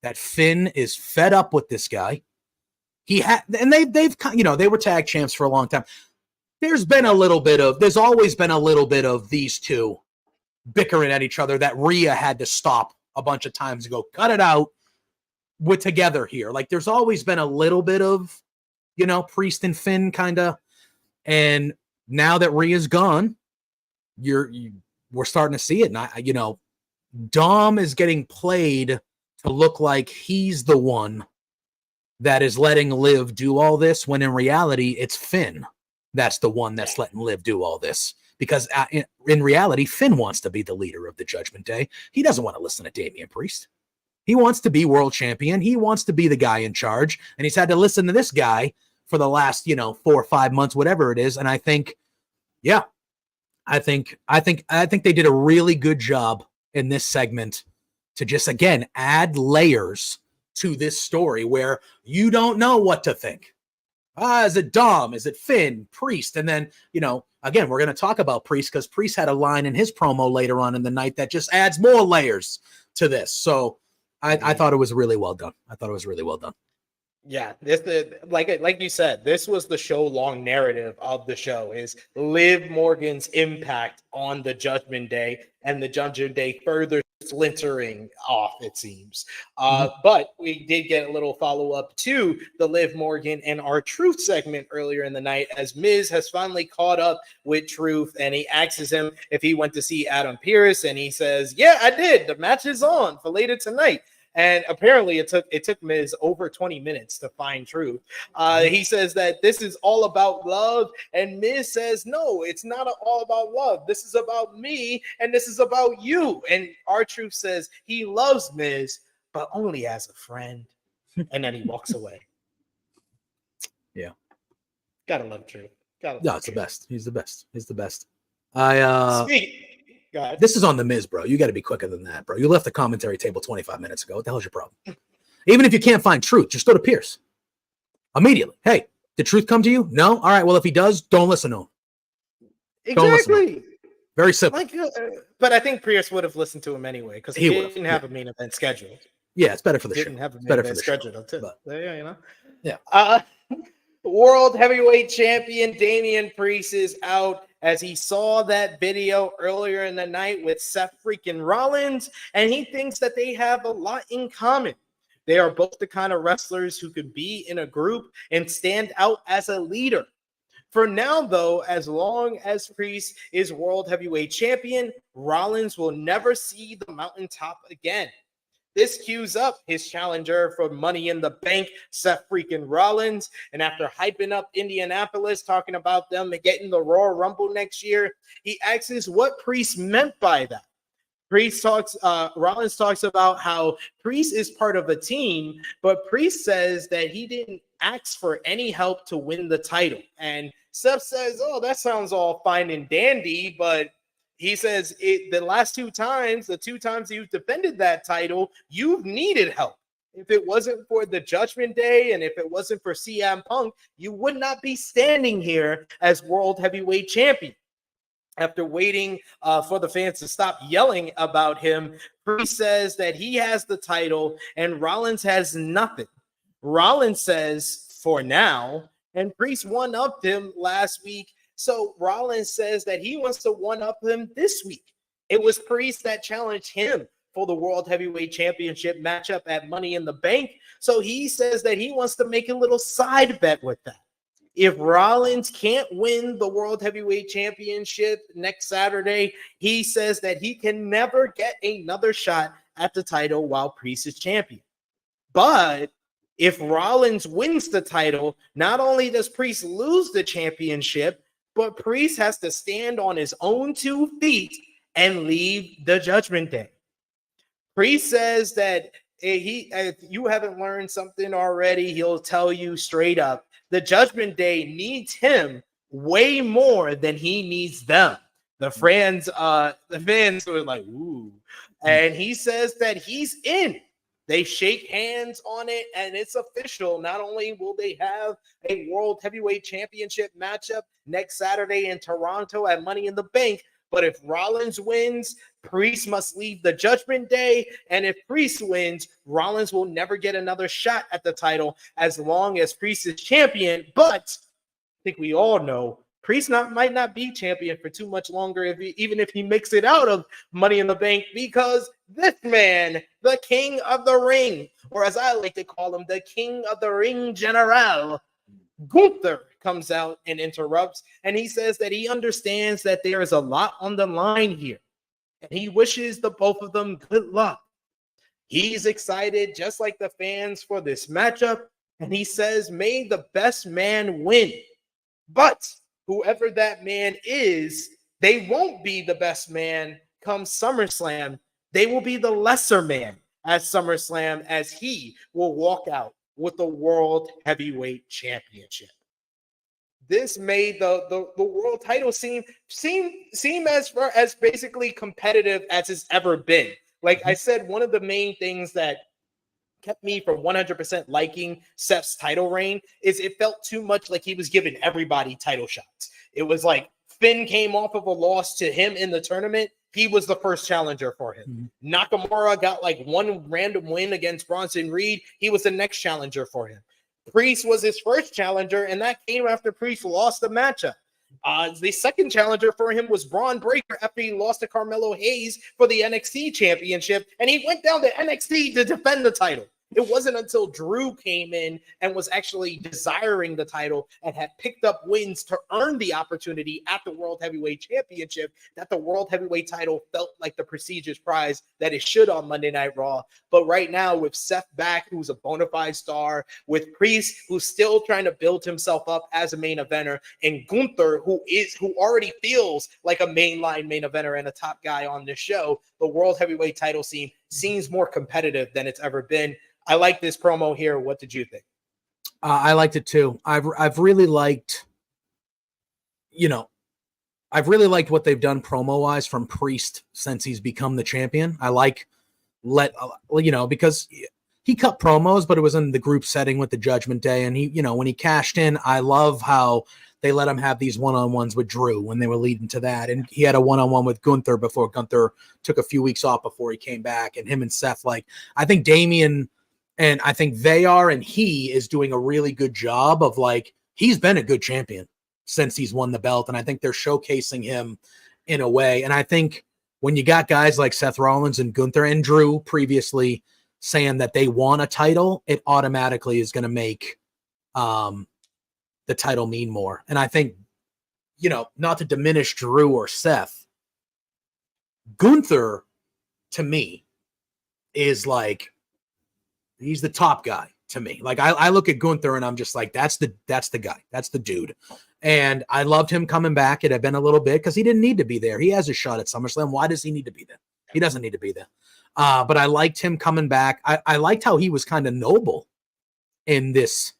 That Finn is fed up with this guy. And they've you know, they were tag champs for a long time. There's always been a little bit of these two bickering at each other that Rhea had to stop a bunch of times and go, cut it out. We're together here. Like, there's always been a little bit of, you know, Priest and Finn kind of. And now that Rhea's gone, we're starting to see it. And you know, Dom is getting played to look like he's the one that is letting Liv do all this, when in reality, it's Finn that's the one that's letting Liv do all this. Because in reality, Finn wants to be the leader of the Judgment Day. He doesn't want to listen to Damian Priest. He wants to be world champion. He wants to be the guy in charge. And he's had to listen to this guy for the last, 4 or 5 months, whatever it is. And I think, yeah, I think they did a really good job in this segment to just, again, add layers to this story where you don't know what to think. Is it Dom? Is it Finn? Priest? And then, again, we're going to talk about Priest because Priest had a line in his promo later on in the night that just adds more layers to this. So I thought it was really well done. Yeah, like you said, this was the show-long narrative of the show, is Liv Morgan's impact on the Judgment Day and the Judgment Day further splintering off, it seems. But we did get a little follow-up to the Liv Morgan and R-Truth segment earlier in the night, as Miz has finally caught up with Truth, and he asks him if he went to see Adam Pearce, and he says, yeah, I did. The match is on for later tonight. And apparently it took Miz over 20 minutes to find Truth. He says that this is all about love. And Miz says, no, it's not all about love. This is about me, and this is about you. And R-Truth says he loves Miz, but only as a friend. And then he walks away. Yeah. Gotta love Truth. It's the best. He's the best. This is on the Miz, bro. You got to be quicker than that, bro. You left the commentary table 25 minutes ago. What the hell's your problem? Even if you can't find Truth, just go to Pierce immediately. Hey, did Truth come to you? No? All right. Well, if he does, don't listen to him. Exactly. Very simple. But I think Pierce would have listened to him anyway, because he didn't have a main event scheduled. Yeah, it's better for the show. Didn't have a it's main better event for the scheduled show. too. But, yeah. World Heavyweight Champion Damian Priest is out, as he saw that video earlier in the night with Seth freaking Rollins, and he thinks that they have a lot in common. They are both the kind of wrestlers who could be in a group and stand out as a leader. For now, though, as long as Priest is World Heavyweight Champion, Rollins will never see the mountaintop again. This cues up his challenger for Money in the Bank, Seth freaking Rollins. And after hyping up Indianapolis, talking about them getting the Royal Rumble next year, he asks what Priest meant by that. Rollins talks about how Priest is part of a team, but Priest says that he didn't ask for any help to win the title. And Seth says, oh, that sounds all fine and dandy, but he says the last two times you've defended that title, you've needed help. If it wasn't for the Judgment Day and if it wasn't for CM Punk, you would not be standing here as World Heavyweight Champion. After waiting for the fans to stop yelling about him, Priest says that he has the title and Rollins has nothing. Rollins says, for now, and Priest one-upped him last week. So Rollins says that he wants to one-up him this week. It was Priest that challenged him for the World Heavyweight Championship matchup at Money in the Bank. So he says that he wants to make a little side bet with that. If Rollins can't win the World Heavyweight Championship next Saturday, he says that he can never get another shot at the title while Priest is champion. But if Rollins wins the title, not only does Priest lose the championship, but Priest has to stand on his own 2 feet and leave the Judgment Day. Priest says that if you haven't learned something already, he'll tell you straight up. The Judgment Day needs him way more than he needs them. The fans were like, ooh. And he says that he's in. They shake hands on it, and it's official. Not only will they have a World Heavyweight Championship matchup next Saturday in Toronto at Money in the Bank, but if Rollins wins, Priest must leave the Judgment Day. And if Priest wins, Rollins will never get another shot at the title as long as Priest is champion. But I think we all know Priest might not be champion for too much longer, even if he makes it out of Money in the Bank, because this man, the King of the Ring, or as I like to call him, the King of the Ring General, Gunther, comes out and interrupts, and he says that he understands that there is a lot on the line here, and he wishes the both of them good luck. He's excited, just like the fans, for this matchup, and he says, may the best man win. But whoever that man is, they won't be the best man come SummerSlam. They will be the lesser man at SummerSlam, as he will walk out with the World Heavyweight Championship. This made the world title seem as basically competitive as it's ever been. Like I said, one of the main things that kept me from 100% liking Seth's title reign is it felt too much like he was giving everybody title shots. It was like Finn came off of a loss to him in the tournament. He was the first challenger for him. Nakamura got like one random win against Bronson Reed. He was the next challenger for him. Priest was his first challenger, and that came after Priest lost the matchup. The second challenger for him was Braun Breaker after he lost to Carmelo Hayes for the NXT championship, and he went down to NXT to defend the title. It wasn't until Drew came in and was actually desiring the title and had picked up wins to earn the opportunity at the World Heavyweight Championship that the World Heavyweight title felt like the prestigious prize that it should on Monday Night Raw. But right now, with Seth back, who's a bona fide star, with Priest, who's still trying to build himself up as a main eventer, and Gunther, who already feels like a mainline main eventer and a top guy on this show, the World Heavyweight title scene seems more competitive than it's ever been. I like this promo here. What did you think? I liked it too. I've really liked, I've really liked what they've done promo wise from Priest since he's become the champion. I like because he cut promos, but it was in the group setting with the Judgment Day. And he, when he cashed in, I love how they let him have these one-on-ones with Drew when they were leading to that. And he had a one-on-one with Gunther before Gunther took a few weeks off before he came back, and him and Seth, I think Damian, and I think he is doing a really good job of he's been a good champion since he's won the belt. And I think they're showcasing him in a way. And I think when you got guys like Seth Rollins and Gunther and Drew previously saying that they want a title, it automatically is going to make the title mean more. And I think not to diminish Drew or Seth, Gunther, to me, is like, he's the top guy to me. Like I look at Gunther and I'm just like, that's the guy. That's the dude. And I loved him coming back. It had been a little bit because he didn't need to be there. He has a shot at SummerSlam. Why does he need to be there? He doesn't need to be there. But I liked him coming back. I liked how he was kind of noble in this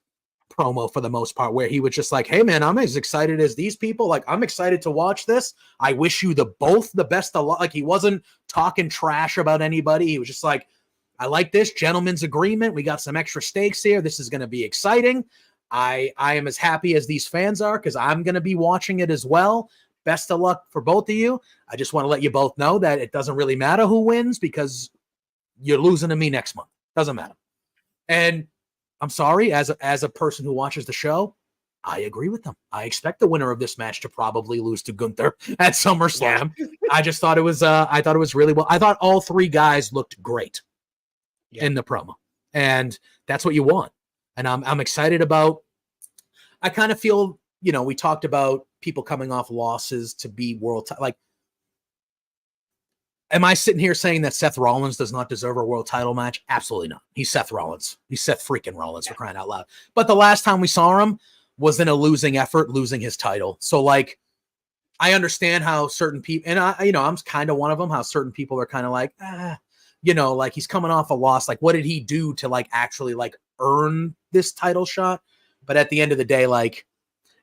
promo for the most part, where he was just like, hey man, I'm as excited as these people. Like, I'm excited to watch this. I wish you both the best of luck. Like, he wasn't talking trash about anybody. He was just like, I like this gentleman's agreement. We got some extra stakes here. This is going to be exciting. I am as happy as these fans are because I'm going to be watching it as well. Best of luck for both of you. I just want to let you both know that it doesn't really matter who wins because you're losing to me next month. Doesn't matter. And I'm sorry, as a person who watches the show, I agree with them. I expect the winner of this match to probably lose to Gunther at SummerSlam. Yeah. I just thought it was really well. I thought all three guys looked great in the promo, and that's what you want. And I'm excited about. I kind of feel, we talked about people coming off losses to be like. Am I sitting here saying that Seth Rollins does not deserve a world title match? Absolutely not. He's Seth Rollins. He's Seth freaking Rollins, for crying out loud. But the last time we saw him was in a losing effort, losing his title. So, like, I understand how certain people, and I'm kind of one of them, how certain people are kind of like, like, he's coming off a loss. Like, what did he do to, like, actually, like, earn this title shot? But at the end of the day, like,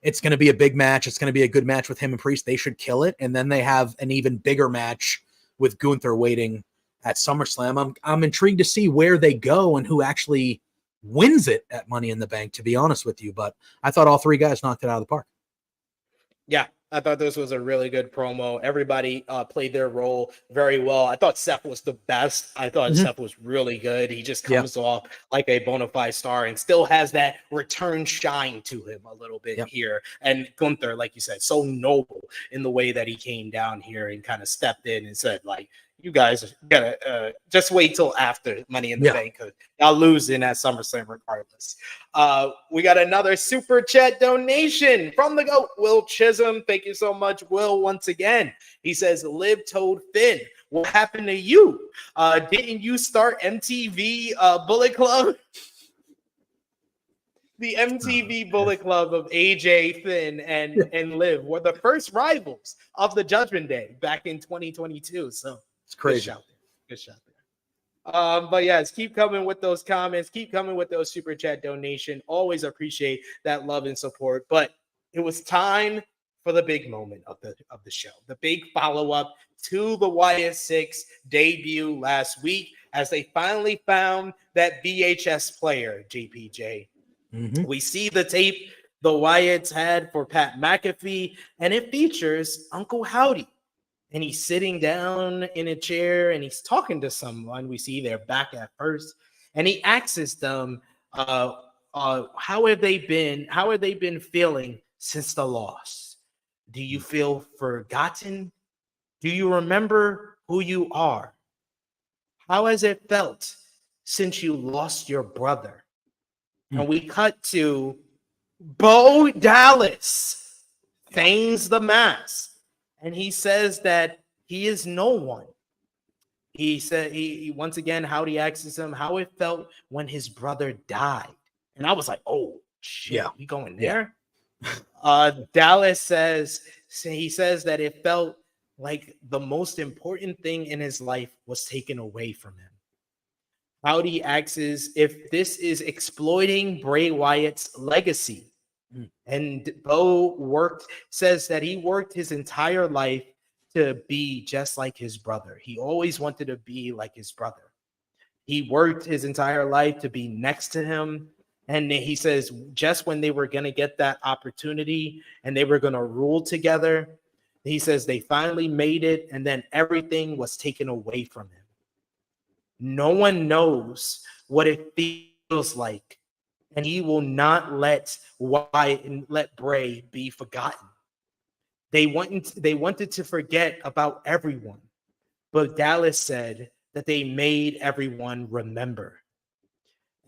it's going to be a big match. It's going to be a good match with him and Priest. They should kill it. And then they have an even bigger match with Gunther waiting at SummerSlam. I'm intrigued to see where they go and who actually wins it at Money in the Bank, to be honest with you. But I thought all three guys knocked it out of the park. Yeah, I thought this was a really good promo. Everybody played their role very well. I thought Seth was the best. I thought Seth was really good. He just comes off like a bona fide star and still has that return shine to him a little bit here. And Gunther, like you said, so noble in the way that he came down here and kind of stepped in and said, like, you guys gotta just wait till after Money in the Bank, because y'all losing at SummerSlam regardless. We got another super chat donation from the GOAT, Will Chisholm. Thank you so much, Will, once again. He says, Liv told Finn, what happened to you? Didn't you start MTV Bullet Club? The MTV Bullet Club of AJ, Finn, and Liv were the first rivals of the Judgment Day back in 2022. So it's crazy. Good shout there. But yes, keep coming with those comments. Keep coming with those super chat donation. Always appreciate that love and support. But it was time for the big moment of the show, the big follow-up to the Wyatt Sicks debut last week, as they finally found that VHS player, JPJ. We see the tape the Wyatts had for Pat McAfee, and it features Uncle Howdy. And he's sitting down in a chair and he's talking to someone. We see they're back at first, and he asks them, how have they been feeling since the loss? Do you feel forgotten? Do you remember who you are? How has it felt since you lost your brother? And we cut to Bo Dallas feigns the mask. And he says that he is no one. He said, he once again, Howdy asks him how it felt when his brother died. And I was like, oh, shit, we going there? Dallas says that it felt like the most important thing in his life was taken away from him. Howdy asks if this is exploiting Bray Wyatt's legacy. And Bo says that he worked his entire life to be just like his brother. He always wanted to be like his brother. He worked his entire life to be next to him. And he says just when they were going to get that opportunity and they were going to rule together, he says they finally made it, and then everything was taken away from him. No one knows what it feels like, and he will not let Wyatt and let Bray be forgotten. They wanted to forget about everyone, but Dallas said that they made everyone remember.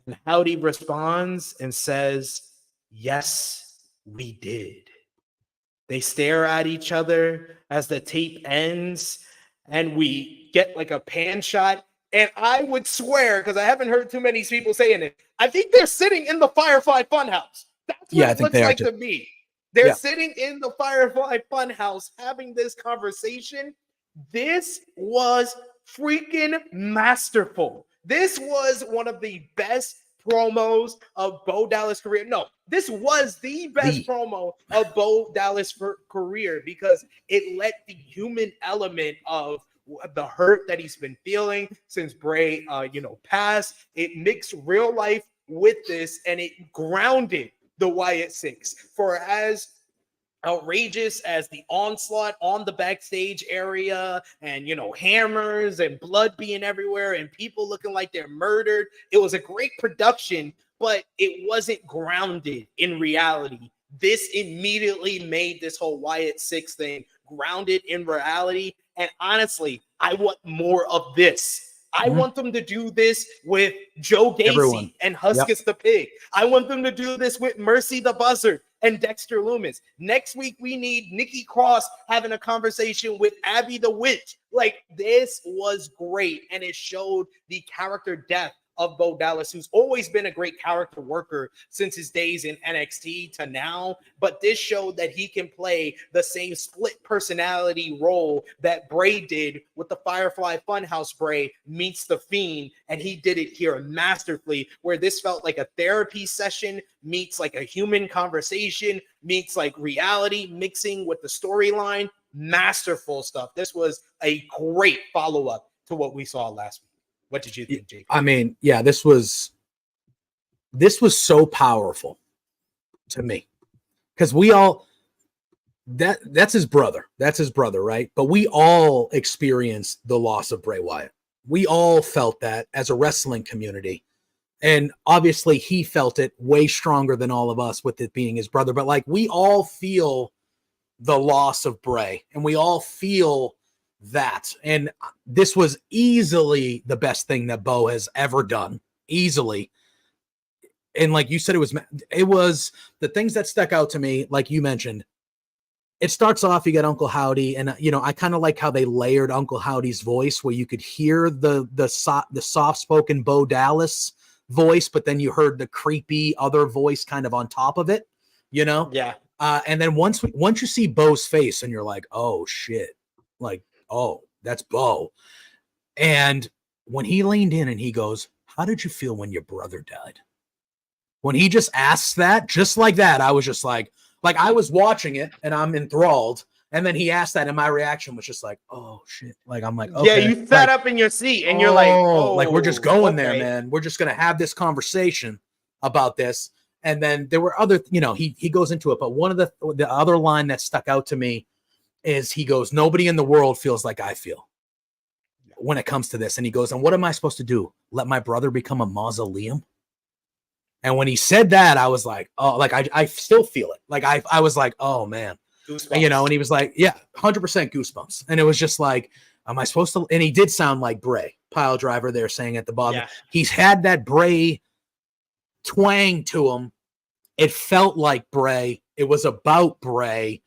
And Howdy responds and says, yes, we did. They stare at each other as the tape ends, and we get like a pan shot. And I would swear, because I haven't heard too many people saying it, I think they're sitting in the Firefly Funhouse. That's what it looks like to me. They're sitting in the Firefly Funhouse having this conversation. This was freaking masterful. This was one of the best promos of Bo Dallas' career. No, this was the best promo of Bo Dallas' career, because it let the human element of the hurt that he's been feeling since Bray, passed. It mixed real life with this, and it grounded the Wyatt Sicks. For as outrageous as the onslaught on the backstage area, and hammers and blood being everywhere and people looking like they're murdered, it was a great production, but it wasn't grounded in reality. This immediately made this whole Wyatt Sicks thing grounded in reality. And honestly, I want more of this. I want them to do this with Joe Gacy and Huskus the Pig. I want them to do this with Mercy the Buzzard and Dexter Lumis. Next week, we need Nikki Cross having a conversation with Abby the Witch. Like, this was great, and it showed the character depth of Bo Dallas, who's always been a great character worker since his days in NXT to now. But this showed that he can play the same split personality role that Bray did with the Firefly Funhouse Bray meets The Fiend. And he did it here masterfully, where this felt like a therapy session meets like a human conversation meets like reality mixing with the storyline. Masterful stuff. This was a great follow-up to what we saw last week. What did you think, Jake? I mean, yeah, this was so powerful to me, because we all that's his brother. That's his brother, right? But we all experienced the loss of Bray Wyatt. We all felt that as a wrestling community. And obviously he felt it way stronger than all of us with it being his brother. But like, we all feel the loss of Bray, and we all feel that. And this was easily the best thing that Bo has ever done. Easily. And like you said, it was the things that stuck out to me, like you mentioned. It starts off, you got Uncle Howdy, and I kind of like how they layered Uncle Howdy's voice, where you could hear the soft-spoken Bo Dallas voice, but then you heard the creepy other voice kind of on top of it, Yeah. And then once you see Bo's face, and you're like, oh shit, like, oh, that's Bo. And when he leaned in and he goes, how did you feel when your brother died? When he just asks that, just like that, I was just like I was watching it and I'm enthralled. And then he asked that, and my reaction was just like, oh shit. Like, I'm like, okay. Yeah, you sat up in your seat and you're like, oh, like, we're just going there, man. We're just going to have this conversation about this. And then there were other, he goes into it. But one of the other line that stuck out to me is he goes, nobody in the world feels like I feel when it comes to this. And he goes, and what am I supposed to do? Let my brother become a mausoleum? And when he said that, I was like, oh, like, I still feel it. Like, I was like, oh man, goosebumps. And he was like, yeah, 100% goosebumps. And it was just like, am I supposed to? And he did sound like Bray, pile driver there saying at the bottom. Yeah. He's had that Bray twang to him. It felt like Bray. It was about Bray.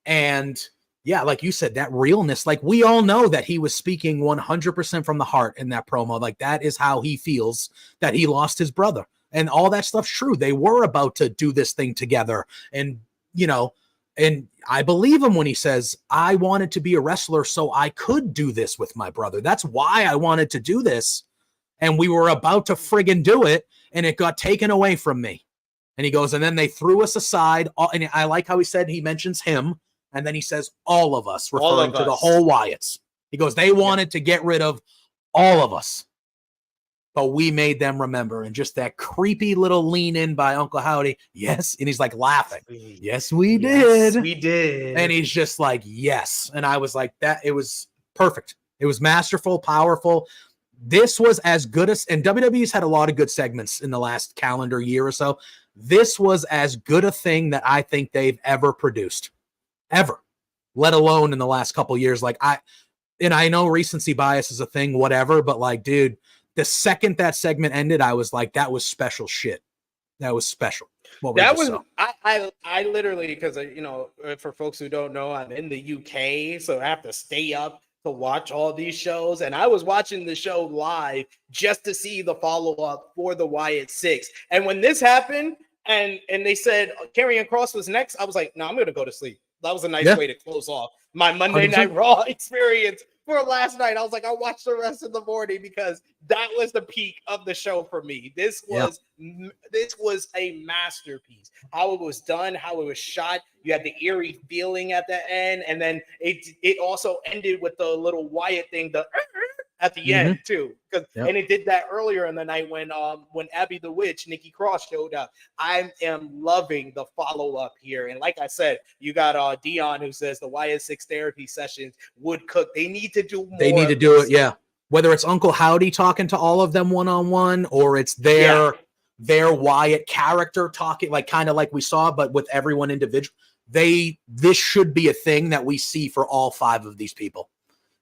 And yeah, like you said, that realness, like, we all know that he was speaking 100% from the heart in that promo. Like, that is how he feels that he lost his brother. And all that stuff's true. They were about to do this thing together. And, and I believe him when he says, I wanted to be a wrestler so I could do this with my brother. That's why I wanted to do this. And we were about to friggin' do it, and it got taken away from me. And he goes, and then they threw us aside. And I like how he said, he mentions him. And then he says, all of us, referring to the whole Wyatts. He goes, they wanted to get rid of all of us, but we made them remember. And just that creepy little lean in by Uncle Howdy. Yes. And he's like laughing. Yes, we did. Yes, we did. And he's just like, yes. And I was like, that, it was perfect. It was masterful, powerful. This was as good as, and WWE's had a lot of good segments in the last calendar year or so. This was as good a thing that I think they've ever produced, ever, let alone in the last couple years. Like, I know recency bias is a thing, whatever, but like, dude, the second that segment ended, I was like, that was special shit. That was special. What we That just was saw. I literally, because for folks who don't know, I'm in the UK, so I have to stay up to watch all these shows, and I was watching the show live just to see the follow up for the Wyatt Sicks. And when this happened, and they said Karrion Kross was next, I was like, no, I'm gonna go to sleep. That was a nice way to close off my Monday 100%. Night Raw experience for last night. I was like, I'll watch the rest of the morning because that was the peak of the show for me. This was a masterpiece. How it was done, how it was shot. You had the eerie feeling at the end, and then it also ended with the little Wyatt thing, the at the end too, and it did that earlier in the night when Abby the Witch, Nikki Cross showed up. I am loving the follow up here, and like I said, you got Dion who says the Wyatt Sicks therapy sessions would cook. They need to do more. They need to do it, yeah. Whether it's Uncle Howdy talking to all of them one on one, or it's their Wyatt character talking, like kind of like we saw, but with everyone individual. This should be a thing that we see for all 5 of these people,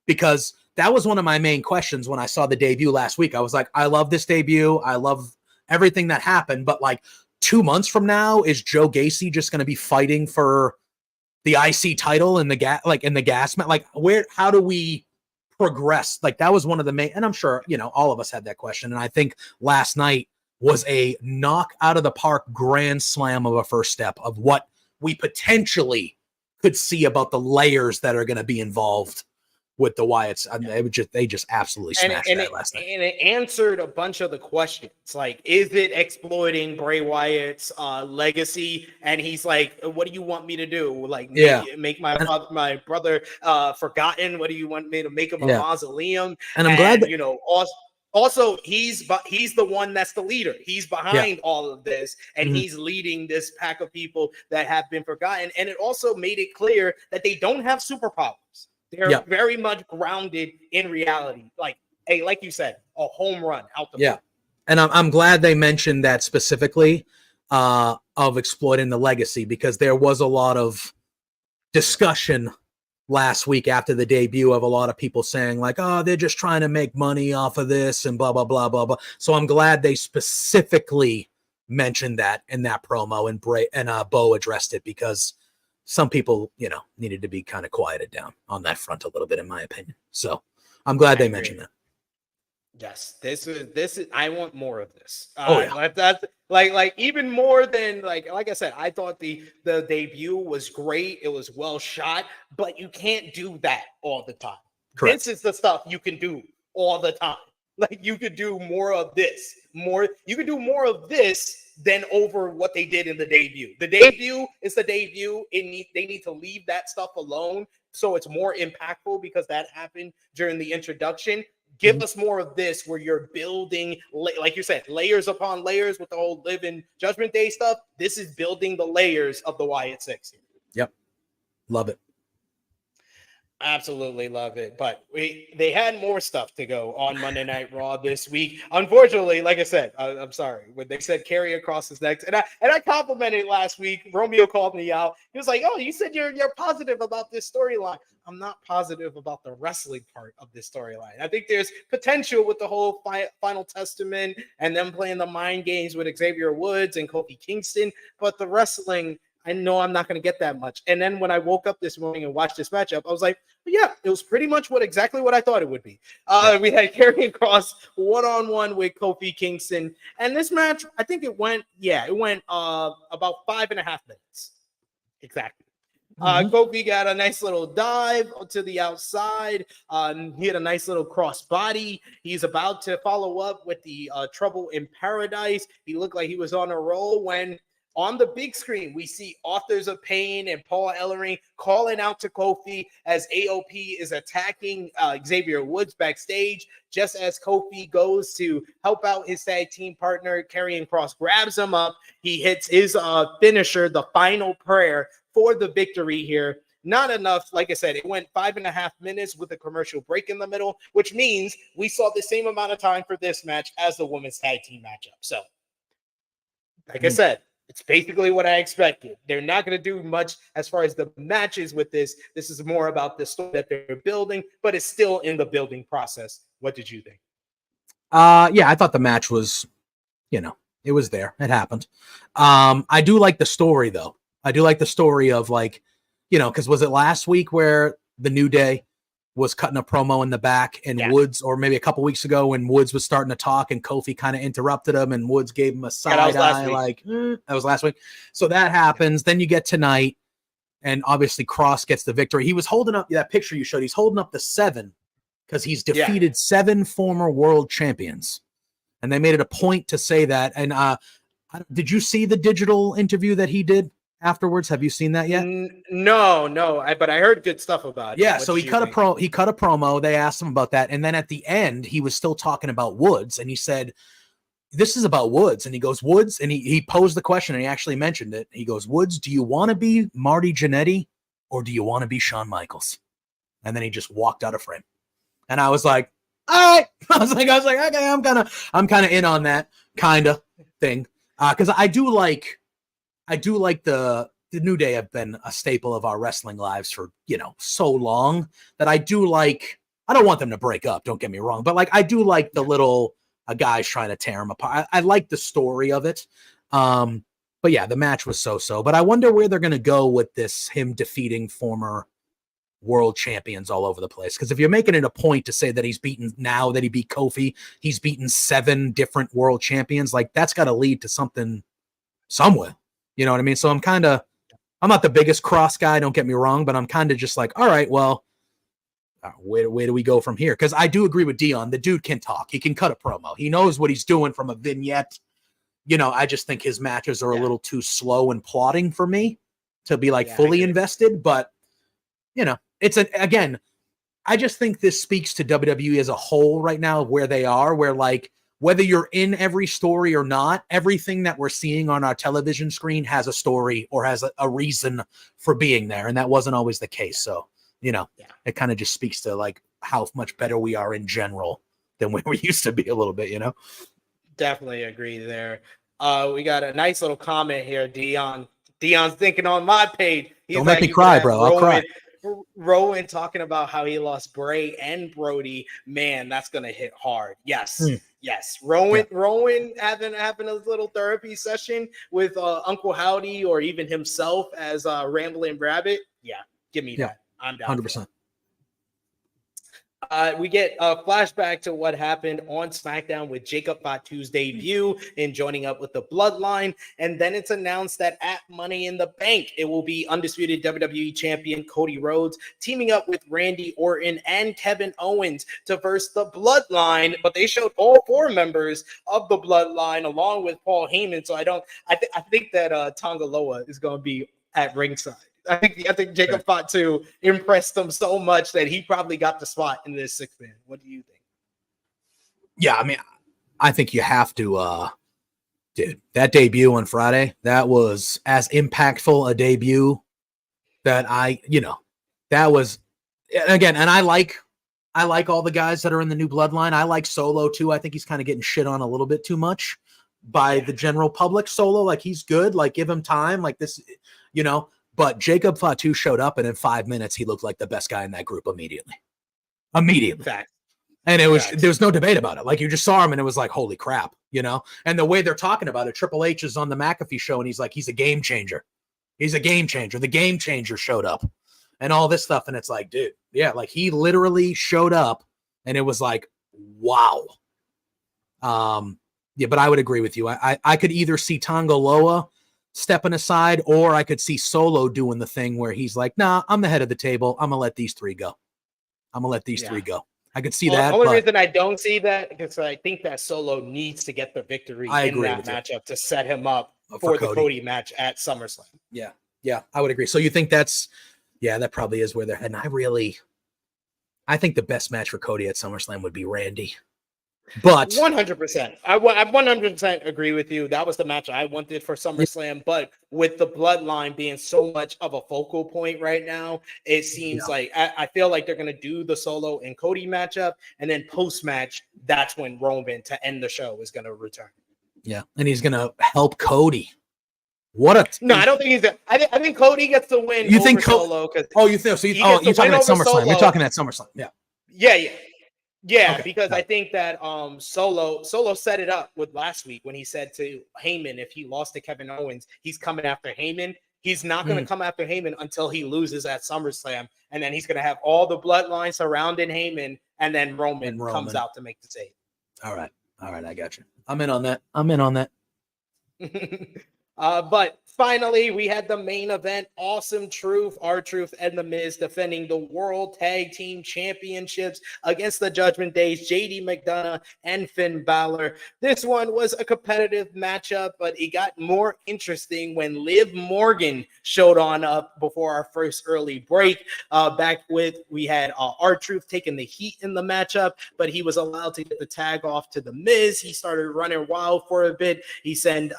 because that was one of my main questions when I saw the debut last week. I was like, I love this debut. I love everything that happened. But like 2 months from now, is Joe Gacy just going to be fighting for the IC title in the gas match? Like, how do we progress? Like, that was one of the main, and I'm sure, all of us had that question. And I think last night was a knock out of the park grand slam of a first step of what we potentially could see about the layers that are going to be involved with the Wyatts. I mean, they just absolutely smashed that last night. And it answered a bunch of the questions. Like, is it exploiting Bray Wyatt's legacy? And he's like, what do you want me to do? Like, make my brother forgotten? What do you want me to make him a mausoleum? And I'm glad that, also, he's the one that's the leader. He's behind all of this, and he's leading this pack of people that have been forgotten. And it also made it clear that they don't have superpowers. They're very much grounded in reality. Like, hey, like you said, a home run out the field. And I'm glad they mentioned that specifically of exploiting the legacy, because there was a lot of discussion last week after the debut of a lot of people saying like, oh, they're just trying to make money off of this and blah, blah, blah, blah, blah. So I'm glad they specifically mentioned that in that promo, and Bo addressed it, because some people, needed to be kind of quieted down on that front a little bit, in my opinion. So I'm glad they mentioned that. Yes, this is. I want more of this. That's like even more than like I said. I thought the debut was great. It was well shot, but you can't do that all the time. Correct. This is the stuff you can do all the time. Like, you could do more of this. You could do more of this than over what they did in the debut. The debut is the debut. They need to leave that stuff alone so it's more impactful, because that happened during the introduction. Give us more of this, where you're building, like you said, layers upon layers with the whole Live in Judgment Day stuff. This is building the layers of the Wyatt Sicks. Yep. Love it. Absolutely love it. But they had more stuff to go on Monday Night Raw this week. Unfortunately, like I said, I'm sorry, when they said Karrion Kross is next, and I complimented last week. Romeo called me out. He was like, "Oh, you said you're positive about this storyline." I'm not positive about the wrestling part of this storyline. I think there's potential with the whole Final Testament and them playing the mind games with Xavier Woods and Kofi Kingston, but the wrestling, I know I'm not going to get that much. And then when I woke up this morning and watched this matchup, I was like, yeah, it was pretty much exactly what I thought it would be. We had Karrion Kross one-on-one with Kofi Kingston. And this match, I think it went about 5.5 minutes. Exactly. Kofi got a nice little dive to the outside. He had a nice little cross body. He's about to follow up with the Trouble in Paradise. He looked like he was on a roll when on the big screen, we see Authors of Pain and Paul Ellering calling out to Kofi as AOP is attacking Xavier Woods backstage. Just as Kofi goes to help out his tag team partner, Karrion Kross grabs him up. He hits his finisher, the final prayer, for the victory here. Not enough. Like I said, it went 5.5 minutes with a commercial break in the middle, which means we saw the same amount of time for this match as the women's tag team matchup. So, like I said, it's basically what I expected. They're not going to do much as far as the matches with this. This is more about the story that they're building, but it's still in the building process. What did you think? Yeah, I thought the match was, It was there. It happened. I do like the story though. I do like the story of like, because was it last week where the New Day was cutting a promo in the back and Woods, or maybe a couple weeks ago when Woods was starting to talk and Kofi kind of interrupted him and Woods gave him a side eye. Like, that was last week. So that happens. Then you get tonight and obviously Cross gets the victory. He was holding up that picture you showed. He's holding up the 7 because he's defeated 7 former world champions. And they made it a point to say that. And did you see the digital interview that he did afterwards? Have you seen that yet? No, but I heard good stuff about it. Yeah, so he cut a promo. They asked him about that, and then at the end, he was still talking about Woods, and he said, "This is about Woods." And he goes, "Woods," and he posed the question, and he actually mentioned it. He goes, "Woods, do you want to be Marty Jannetty, or do you want to be Shawn Michaels?" And then he just walked out of frame, and I was like, "All right." I was like, okay, I'm kind of in on that kind of thing, because I do like the New Day have been a staple of our wrestling lives for, so long that I do like, I don't want them to break up. Don't get me wrong. But like, I do like the little guys trying to tear them apart. I like the story of it. But yeah, the match was so, but I wonder where they're going to go with this, him defeating former world champions all over the place. Because if you're making it a point to say that he's beaten, now that he beat Kofi, he's beaten 7 different world champions, like that's got to lead to something somewhere. You know what I mean? So I'm not the biggest Cross guy, don't get me wrong, but I'm kind of just like, all right, well, where do we go from here? Because I do agree with Dion. The dude can talk. He can cut a promo. He knows what he's doing from a vignette. I just think his matches are a little too slow and plodding for me to be like fully invested. But, again, I just think this speaks to WWE as a whole right now, where they are, where like, whether you're in every story or not, everything that we're seeing on our television screen has a story or has a reason for being there. And that wasn't always the case. So, it kind of just speaks to like how much better we are in general than we used to be a little bit, Definitely agree there. We got a nice little comment here. Dion's thinking on my page. Don't make me cry, bro. I'll cry. Rowan talking about how he lost Bray and Brody. Man, that's gonna hit hard. Yes. Yes. Rowan having a little therapy session with Uncle Howdy or even himself as Rambling Rabbit. Yeah, give me that. I'm down. 100%. We get a flashback to what happened on SmackDown with Jacob Fatu's debut and joining up with the Bloodline. And then it's announced that at Money in the Bank, it will be undisputed WWE champion Cody Rhodes teaming up with Randy Orton and Kevin Owens to verse the Bloodline. But they showed all 4 members of the Bloodline along with Paul Heyman. So I think that Tonga Loa is going to be at ringside. I think Jacob Fatu impressed them so much that he probably got the spot in this 6-man. What do you think? Yeah, I mean, I think you have to, dude, that debut on Friday, that was as impactful a debut that that was, again, and I like all the guys that are in the new Bloodline. I like Solo too. I think he's kind of getting shit on a little bit too much by the general public. Solo, like he's good. Like give him time. Like this, But Jacob Fatu showed up, and in 5 minutes, he looked like the best guy in that group immediately. Fact. And there was no debate about it. Like you just saw him, and it was like, holy crap, And the way they're talking about it, Triple H is on the McAfee show, and he's like, he's a game changer. He's a game changer. The game changer showed up, and all this stuff, and it's like, dude, yeah, like he literally showed up, and it was like, wow. Yeah, but I would agree with you. I could either see Tonga Loa stepping aside, or I could see Solo doing the thing where he's like, nah, I'm the head of the table. I'm going to let these 3 go. I could see that. The only reason I don't see that is because I think that Solo needs to get the victory in that matchup to set him up for the Cody match at SummerSlam. Yeah, I would agree. So you think that probably is where they're heading. I think the best match for Cody at SummerSlam would be Randy. But 100%. I 100% agree with you. That was the match I wanted for SummerSlam. But with the Bloodline being so much of a focal point right now, it seems like I feel like they're going to do the Solo and Cody matchup. And then post-match, that's when Roman, to end the show, is going to return. Yeah, and he's going to help Cody. No, I don't think he's. I think Cody gets the win. You think Solo? Oh, you think so? You're talking at SummerSlam. You're talking at SummerSlam. Yeah. Yeah, Okay, because got I it. think that Solo set it up with last week when he said to Heyman, if he lost to Kevin Owens, he's coming after Heyman. He's not going to come after Heyman until he loses at SummerSlam, and then he's going to have all the bloodline surrounding Heyman, and then Roman comes out to make the save. All right, I got you. I'm in on that. But finally, we had the main event. Awesome Truth, R-Truth, and The Miz defending the World Tag Team Championships against the Judgment Days, JD McDonough and Finn Balor. This one was a competitive matchup, but it got more interesting when Liv Morgan showed on up before our first early break. We had R-Truth taking the heat in the matchup, but he was allowed to get the tag off to The Miz. He started running wild for a bit. He sent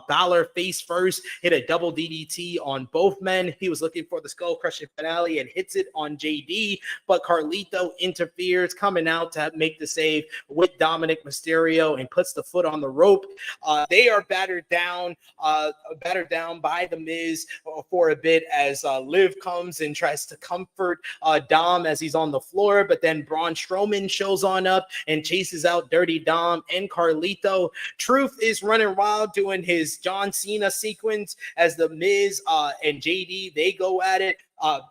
Balor face first, hit a double DDT on both men. He was looking for the skull crushing finale and hits it on JD, but Carlito interferes, coming out to make the save with Dominic Mysterio and puts the foot on the rope. They are battered down by The Miz for a bit as Liv comes and tries to comfort Dom as he's on the floor, but then Braun Strowman shows on up and chases out Dirty Dom and Carlito. Truth is running wild, doing his John Cena sequence as The Miz and JD, they go at it.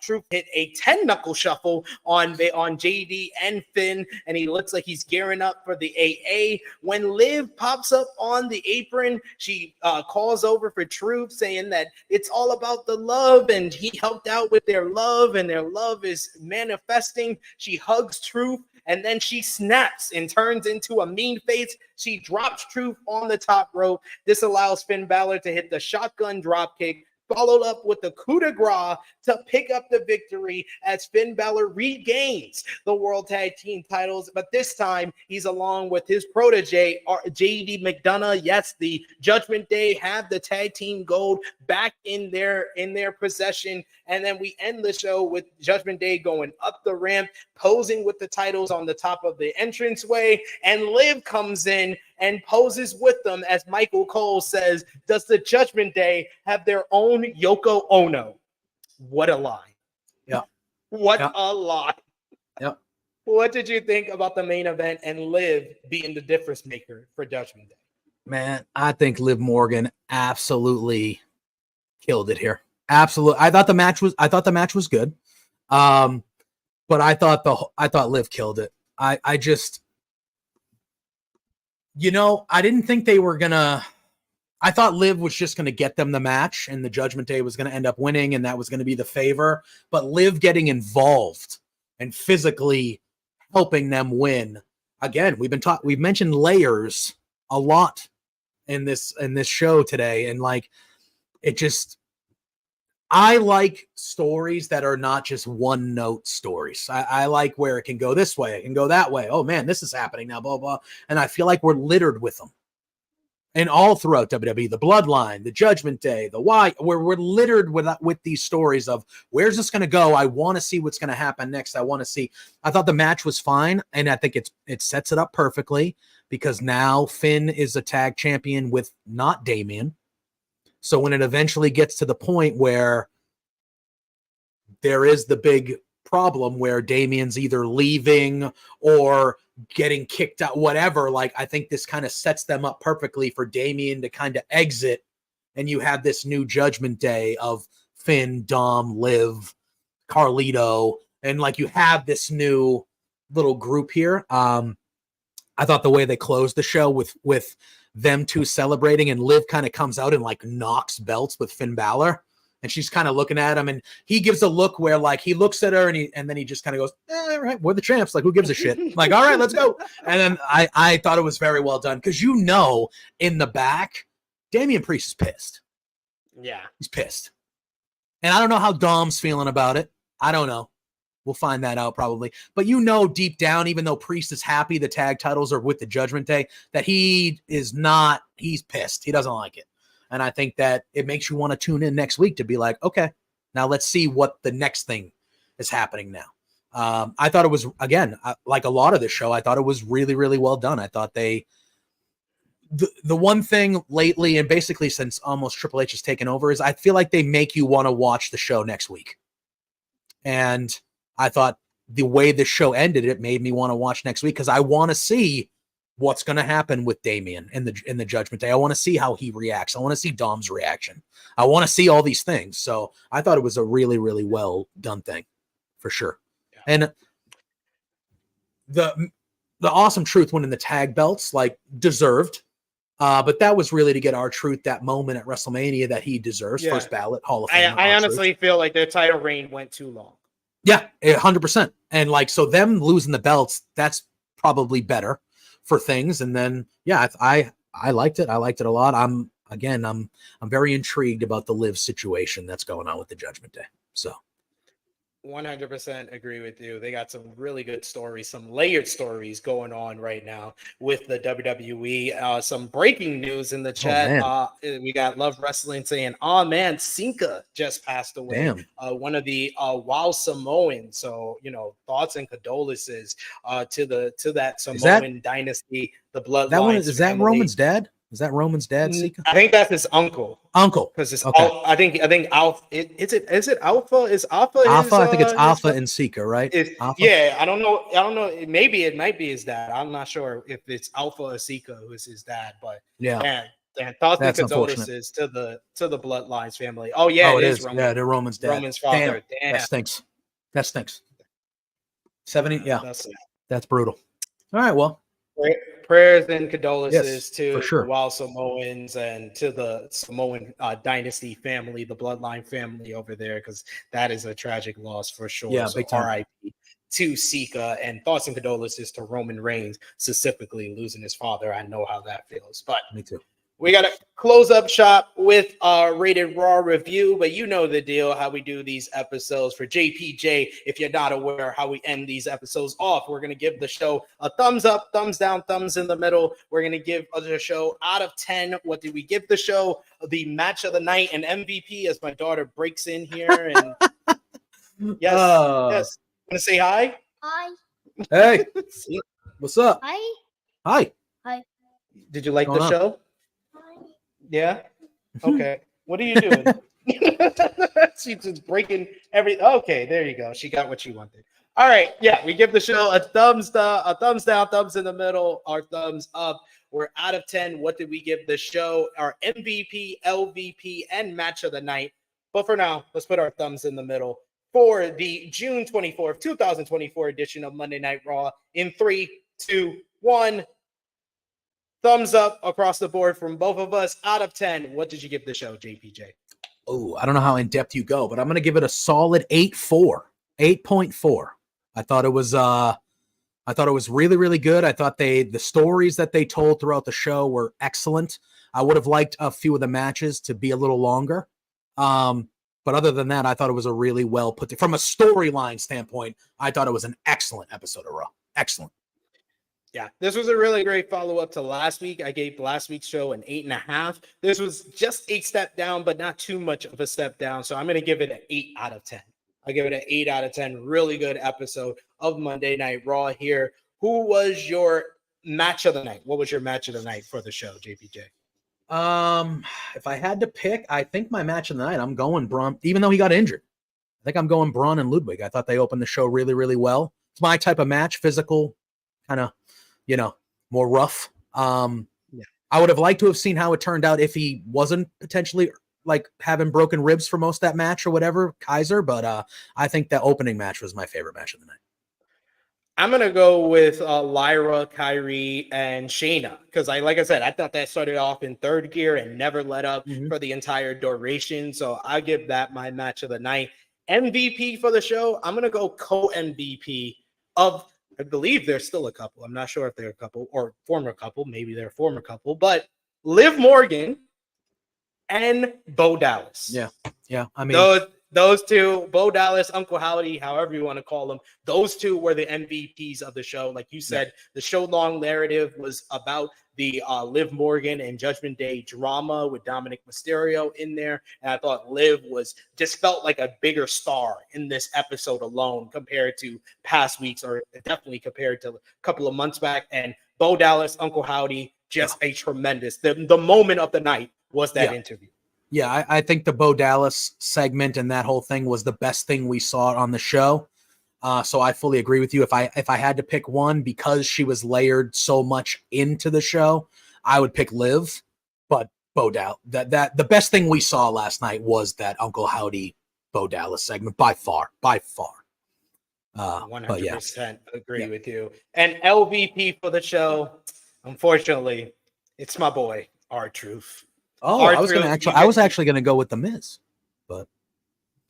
Truth hit a 10 knuckle shuffle on JD and Finn, and he looks like he's gearing up for the AA. When Liv pops up on the apron, she calls over for Truth, saying that it's all about the love, and he helped out with their love, and their love is manifesting. She hugs Truth, and then she snaps and turns into a mean face. She drops Truth on the top rope. This allows Finn Balor to hit the shotgun drop kick, followed up with the coup de grace to pick up the victory as Finn Balor regains the World Tag Team titles. But this time, he's along with his protege, JD McDonough. Yes, the Judgment Day have the tag team gold back in their possession. And then we end the show with Judgment Day going up the ramp, posing with the titles on the top of the entranceway. And Liv comes in and poses with them, as Michael Cole says, does the Judgment Day have their own Yoko Ono? What a lie. Yeah. What a lie. Yep. What did you think about the main event and Liv being the difference maker for Judgment Day? Man, I think Liv Morgan absolutely killed it here. Absolutely. I thought the match was good. But I thought Liv killed it. I just, I didn't think they were gonna. I thought Liv was just going to get them the match and the Judgment Day was going to end up winning and that was going to be the favor. But Liv getting involved and physically helping them win. Again, we've mentioned layers a lot in this show today. And I like stories that are not just one note stories. I like where it can go this way. It can go that way. Oh man, this is happening now, blah, blah. And I feel like we're littered with them. And all throughout WWE, the Bloodline, the Judgment Day, the Why, we're littered with these stories of where's this going to go? I want to see what's going to happen next. I want to see. I thought the match was fine, and I think it sets it up perfectly because now Finn is a tag champion with not Damian. So when it eventually gets to the point where there is the big problem where Damian's either leaving or getting kicked out, whatever, I think this kind of sets them up perfectly for Damian to kind of exit, and you have this new Judgment Day of Finn, Dom, Liv, Carlito, and you have this new little group here. I thought the way they closed the show with them two celebrating, and Liv kind of comes out and knocks belts with Finn Balor. And she's kind of looking at him, and he gives a look where he looks at her and then he just kind of goes, all right, we're the champs. Who gives a shit? All right, let's go. And then I thought it was very well done because in the back, Damian Priest is pissed. Yeah. He's pissed. And I don't know how Dom's feeling about it. I don't know. We'll find that out probably. But deep down, even though Priest is happy the tag titles are with the Judgment Day, that he's pissed. He doesn't like it. And I think that it makes you want to tune in next week to be like, okay, now let's see what the next thing is happening now. I thought it was, again, like a lot of this show, I thought it was really, really well done. I thought the one thing lately, and basically since almost Triple H has taken over, is I feel like they make you want to watch the show next week. And I thought the way the show ended, it made me want to watch next week because I want to see what's going to happen with Damian in the Judgment Day. I want to see how he reacts. I want to see Dom's reaction. I want to see all these things. So I thought it was a really, really well done thing for sure. Yeah. And the Awesome Truth winning the tag belts, like, deserved. But that was really to get R-Truth that moment at WrestleMania that he deserves. First ballot Hall of Fame. I honestly feel like their title reign went too long. Yeah, 100%. And like, so them losing the belts, that's probably better for things. And then, yeah, I liked it. I liked it a lot. I'm very intrigued about the Liv situation that's going on with the Judgment Day. So 100% agree with you. They got some really good stories, some layered stories going on right now with the WWE. Some breaking news in the chat. We got Love Wrestling saying, "Oh man, Sinka just passed away." Damn. One of the Wild Samoans. So, thoughts and condolences to that Samoan dynasty, the bloodline. That one is that Roman's dad? Is that Roman's dad? Sika? I think that's his uncle. Because it's I think Alpha. Is it Alpha? Is Alpha? Alpha. I think it's Alpha and Sika, right? Yeah, I don't know. Maybe it might be his dad. I'm not sure if it's Alpha or Sika who is his dad, but man, thoughts and condolences to the Bloodlines family. Oh yeah, it is Roman. Yeah, they're Roman's dad. Roman's father. Damn. That stinks. 70. Yeah, that's brutal. All right, well. Prayers and condolences to the Wild Samoans and to the Samoan dynasty family, the bloodline family over there, because that is a tragic loss for sure. Yeah, so R.I.P. to Sika, and thoughts and condolences to Roman Reigns, specifically losing his father. I know how that feels. But me too. We got to close up shop with our Rated Raw review, but you know the deal, how we do these episodes. For JPJ, if you're not aware how we end these episodes off, we're going to give the show a thumbs up, thumbs down, thumbs in the middle. We're going to give the show out of 10. What did we give the show? The match of the night and MVP, as my daughter breaks in here. And yes. Want to say hi? Hi. Hey. What's up? Hi. Did you like the show? Yeah. Okay. What are you doing? She's just breaking Okay, there you go. She got what she wanted. All right. Yeah, we give the show a thumbs down, thumbs in the middle, or thumbs up. We're out of 10. What did we give the show? Our MVP, LVP, and match of the night. But for now, let's put our thumbs in the middle for the June 24th, 2024 edition of Monday Night Raw in 3, 2, 1. Thumbs up across the board from both of us. Out of 10, what did you give the show, JPJ? Oh, I don't know how in depth you go, but I'm going to give it a solid 8.4. I thought it was really, really good. I thought the stories that they told throughout the show were excellent. I would have liked a few of the matches to be a little longer. But other than that, I thought it was a really well put from a storyline standpoint. I thought it was an excellent episode of Raw. Excellent. Yeah, this was a really great follow-up to last week. I gave last week's show an 8.5. This was just a step down, but not too much of a step down. So I'm going to give it an 8 out of 10. I'll give it an 8 out of 10. Really good episode of Monday Night Raw here. Who was your match of the night? What was your match of the night for the show, JPJ? If I had to pick, I think my match of the night, I'm going Braun, even though he got injured. I think I'm going Braun and Ludwig. I thought they opened the show really, really well. It's my type of match, physical, kind of, more rough. I would have liked to have seen how it turned out if he wasn't potentially like having broken ribs for most of that match or whatever, Kaiser. But I think that opening match was my favorite match of the night. I'm going to go with Lyra, Kyrie, and Shayna because, like I said, I thought that started off in third gear and never let up for the entire duration. So I give that my match of the night. MVP for the show, I'm going to go co-MVP of, I believe there's still a couple. I'm not sure if they're a couple or former couple. Maybe they're a former couple, but Liv Morgan and Bo Dallas. Yeah. I mean, those two, Bo Dallas, Uncle Howdy, however you want to call them, those two were the MVPs of the show. Like you said, the show long narrative was about the Liv Morgan and Judgment Day drama with Dominic Mysterio in there. And I thought Liv just felt like a bigger star in this episode alone compared to past weeks, or definitely compared to a couple of months back. And Bo Dallas, Uncle Howdy, just a tremendous, the moment of the night was that interview. Yeah, I think the Bo Dallas segment and that whole thing was the best thing we saw on the show. So I fully agree with you. If I had to pick one, because she was layered so much into the show, I would pick Liv. But Bo Dallas, that the best thing we saw last night was that Uncle Howdy Bo Dallas segment by far. 100% agree with you. And LVP for the show, unfortunately, it's my boy R-Truth. Oh, I was actually gonna go with the Miz, but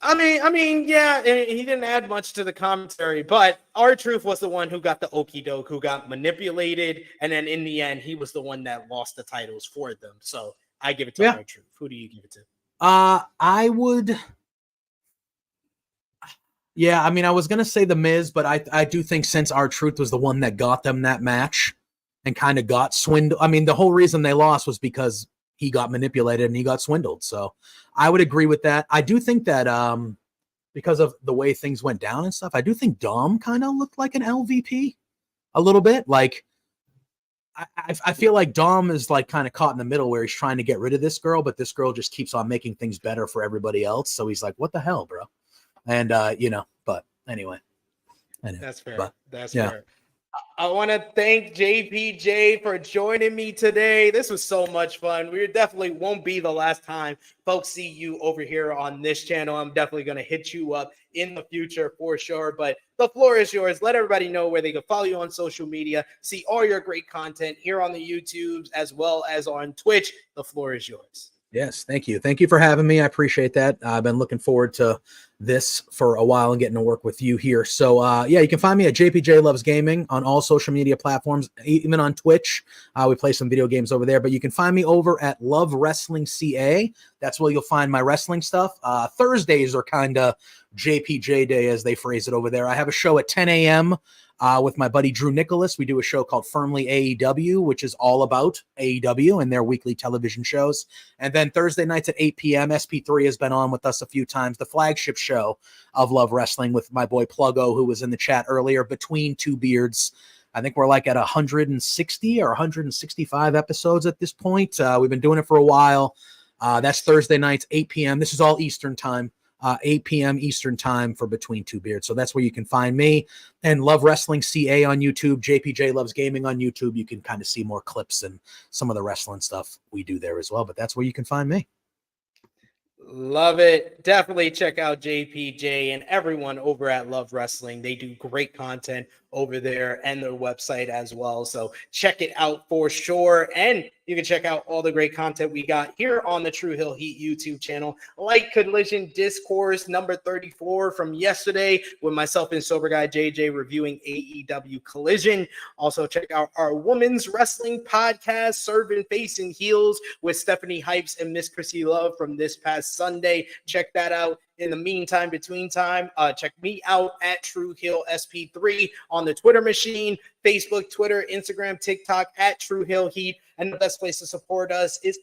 I mean, yeah, and he didn't add much to the commentary, but R-Truth was the one who got the okie doke, who got manipulated, and then in the end, he was the one that lost the titles for them. So I give it to R-Truth. Who do you give it to? I would. Yeah, I mean, I was gonna say the Miz, but I do think since R-Truth was the one that got them that match and kind of got swindled. I mean, the whole reason they lost was because he got manipulated and he got swindled. So I would agree with that. I do think that because of the way things went down and stuff, I do think Dom kind of looked like an LVP a little bit. Like I feel like Dom is like kind of caught in the middle where he's trying to get rid of this girl, but this girl just keeps on making things better for everybody else. So he's like, what the hell, bro? And but anyway. That's fair. That's fair. I want to thank JPJ for joining me today. This was so much fun. We definitely won't be the last time folks see you over here on this channel. I'm definitely going to hit you up in the future for sure. But the floor is yours. Let everybody know where they can follow you on social media, see all your great content here on the YouTubes as well as on Twitch. The floor is yours. Yes, thank you. Thank you for having me. I appreciate that. I've been looking forward to this for a while and getting to work with you here. So, you can find me at JPJ Loves Gaming on all social media platforms, even on Twitch. We play some video games over there, but you can find me over at LoveWrestling CA. That's where you'll find my wrestling stuff. Thursdays are kind of JPJ Day, as they phrase it over there. I have a show at 10 a.m. With my buddy Drew Nicholas. We do a show called Firmly AEW, which is all about AEW and their weekly television shows. And then Thursday nights at 8 p.m., SP3 has been on with us a few times, the flagship show of Love Wrestling with my boy Pluggo, who was in the chat earlier, Between Two Beards. I think we're like at 160 or 165 episodes at this point. We've been doing it for a while. That's Thursday nights, 8 p.m. This is all Eastern time. 8 p.m. Eastern time for Between Two Beards. So that's where you can find me. And Love Wrestling CA on YouTube, JPJ Loves Gaming on YouTube. You can kind of see more clips and some of the wrestling stuff we do there as well. But that's where you can find me. Love it. Definitely check out JPJ and everyone over at Love Wrestling. They do great content over there and their website as well. So check it out for sure. And you can check out all the great content we got here on the True Hill Heat YouTube channel, like Collision Discourse number 34 from yesterday with myself and Sober Guy JJ reviewing AEW Collision. Also check out our women's wrestling podcast, Serving Facing Heels, with Stephanie Hypes and Miss Chrissy Love from this past Sunday. Check that out. In the meantime, check me out at True Hill SP3 on the Twitter machine, Facebook, Twitter, Instagram, TikTok at True Hill Heat. And the best place to support us is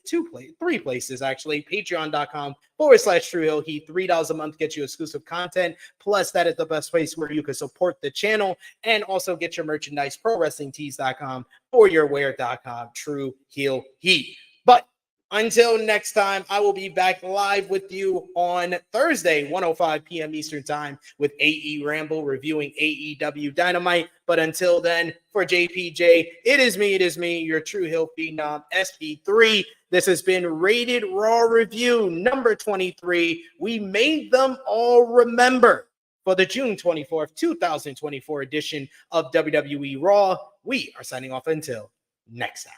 three places, actually. Patreon.com/True Hill Heat. $3 a month gets you exclusive content. Plus, that is the best place where you can support the channel and also get your merchandise, ProWrestlingTees.com or YourWear.com, True Hill Heat. But until next time, I will be back live with you on Thursday, 1:05 p.m. Eastern Time with AE Ramble reviewing AEW Dynamite. But until then, for JPJ, it is me, your True Hill Phenom SP3. This has been Rated Raw Review number 23. We made them all remember for the June 24th, 2024 edition of WWE Raw. We are signing off until next time.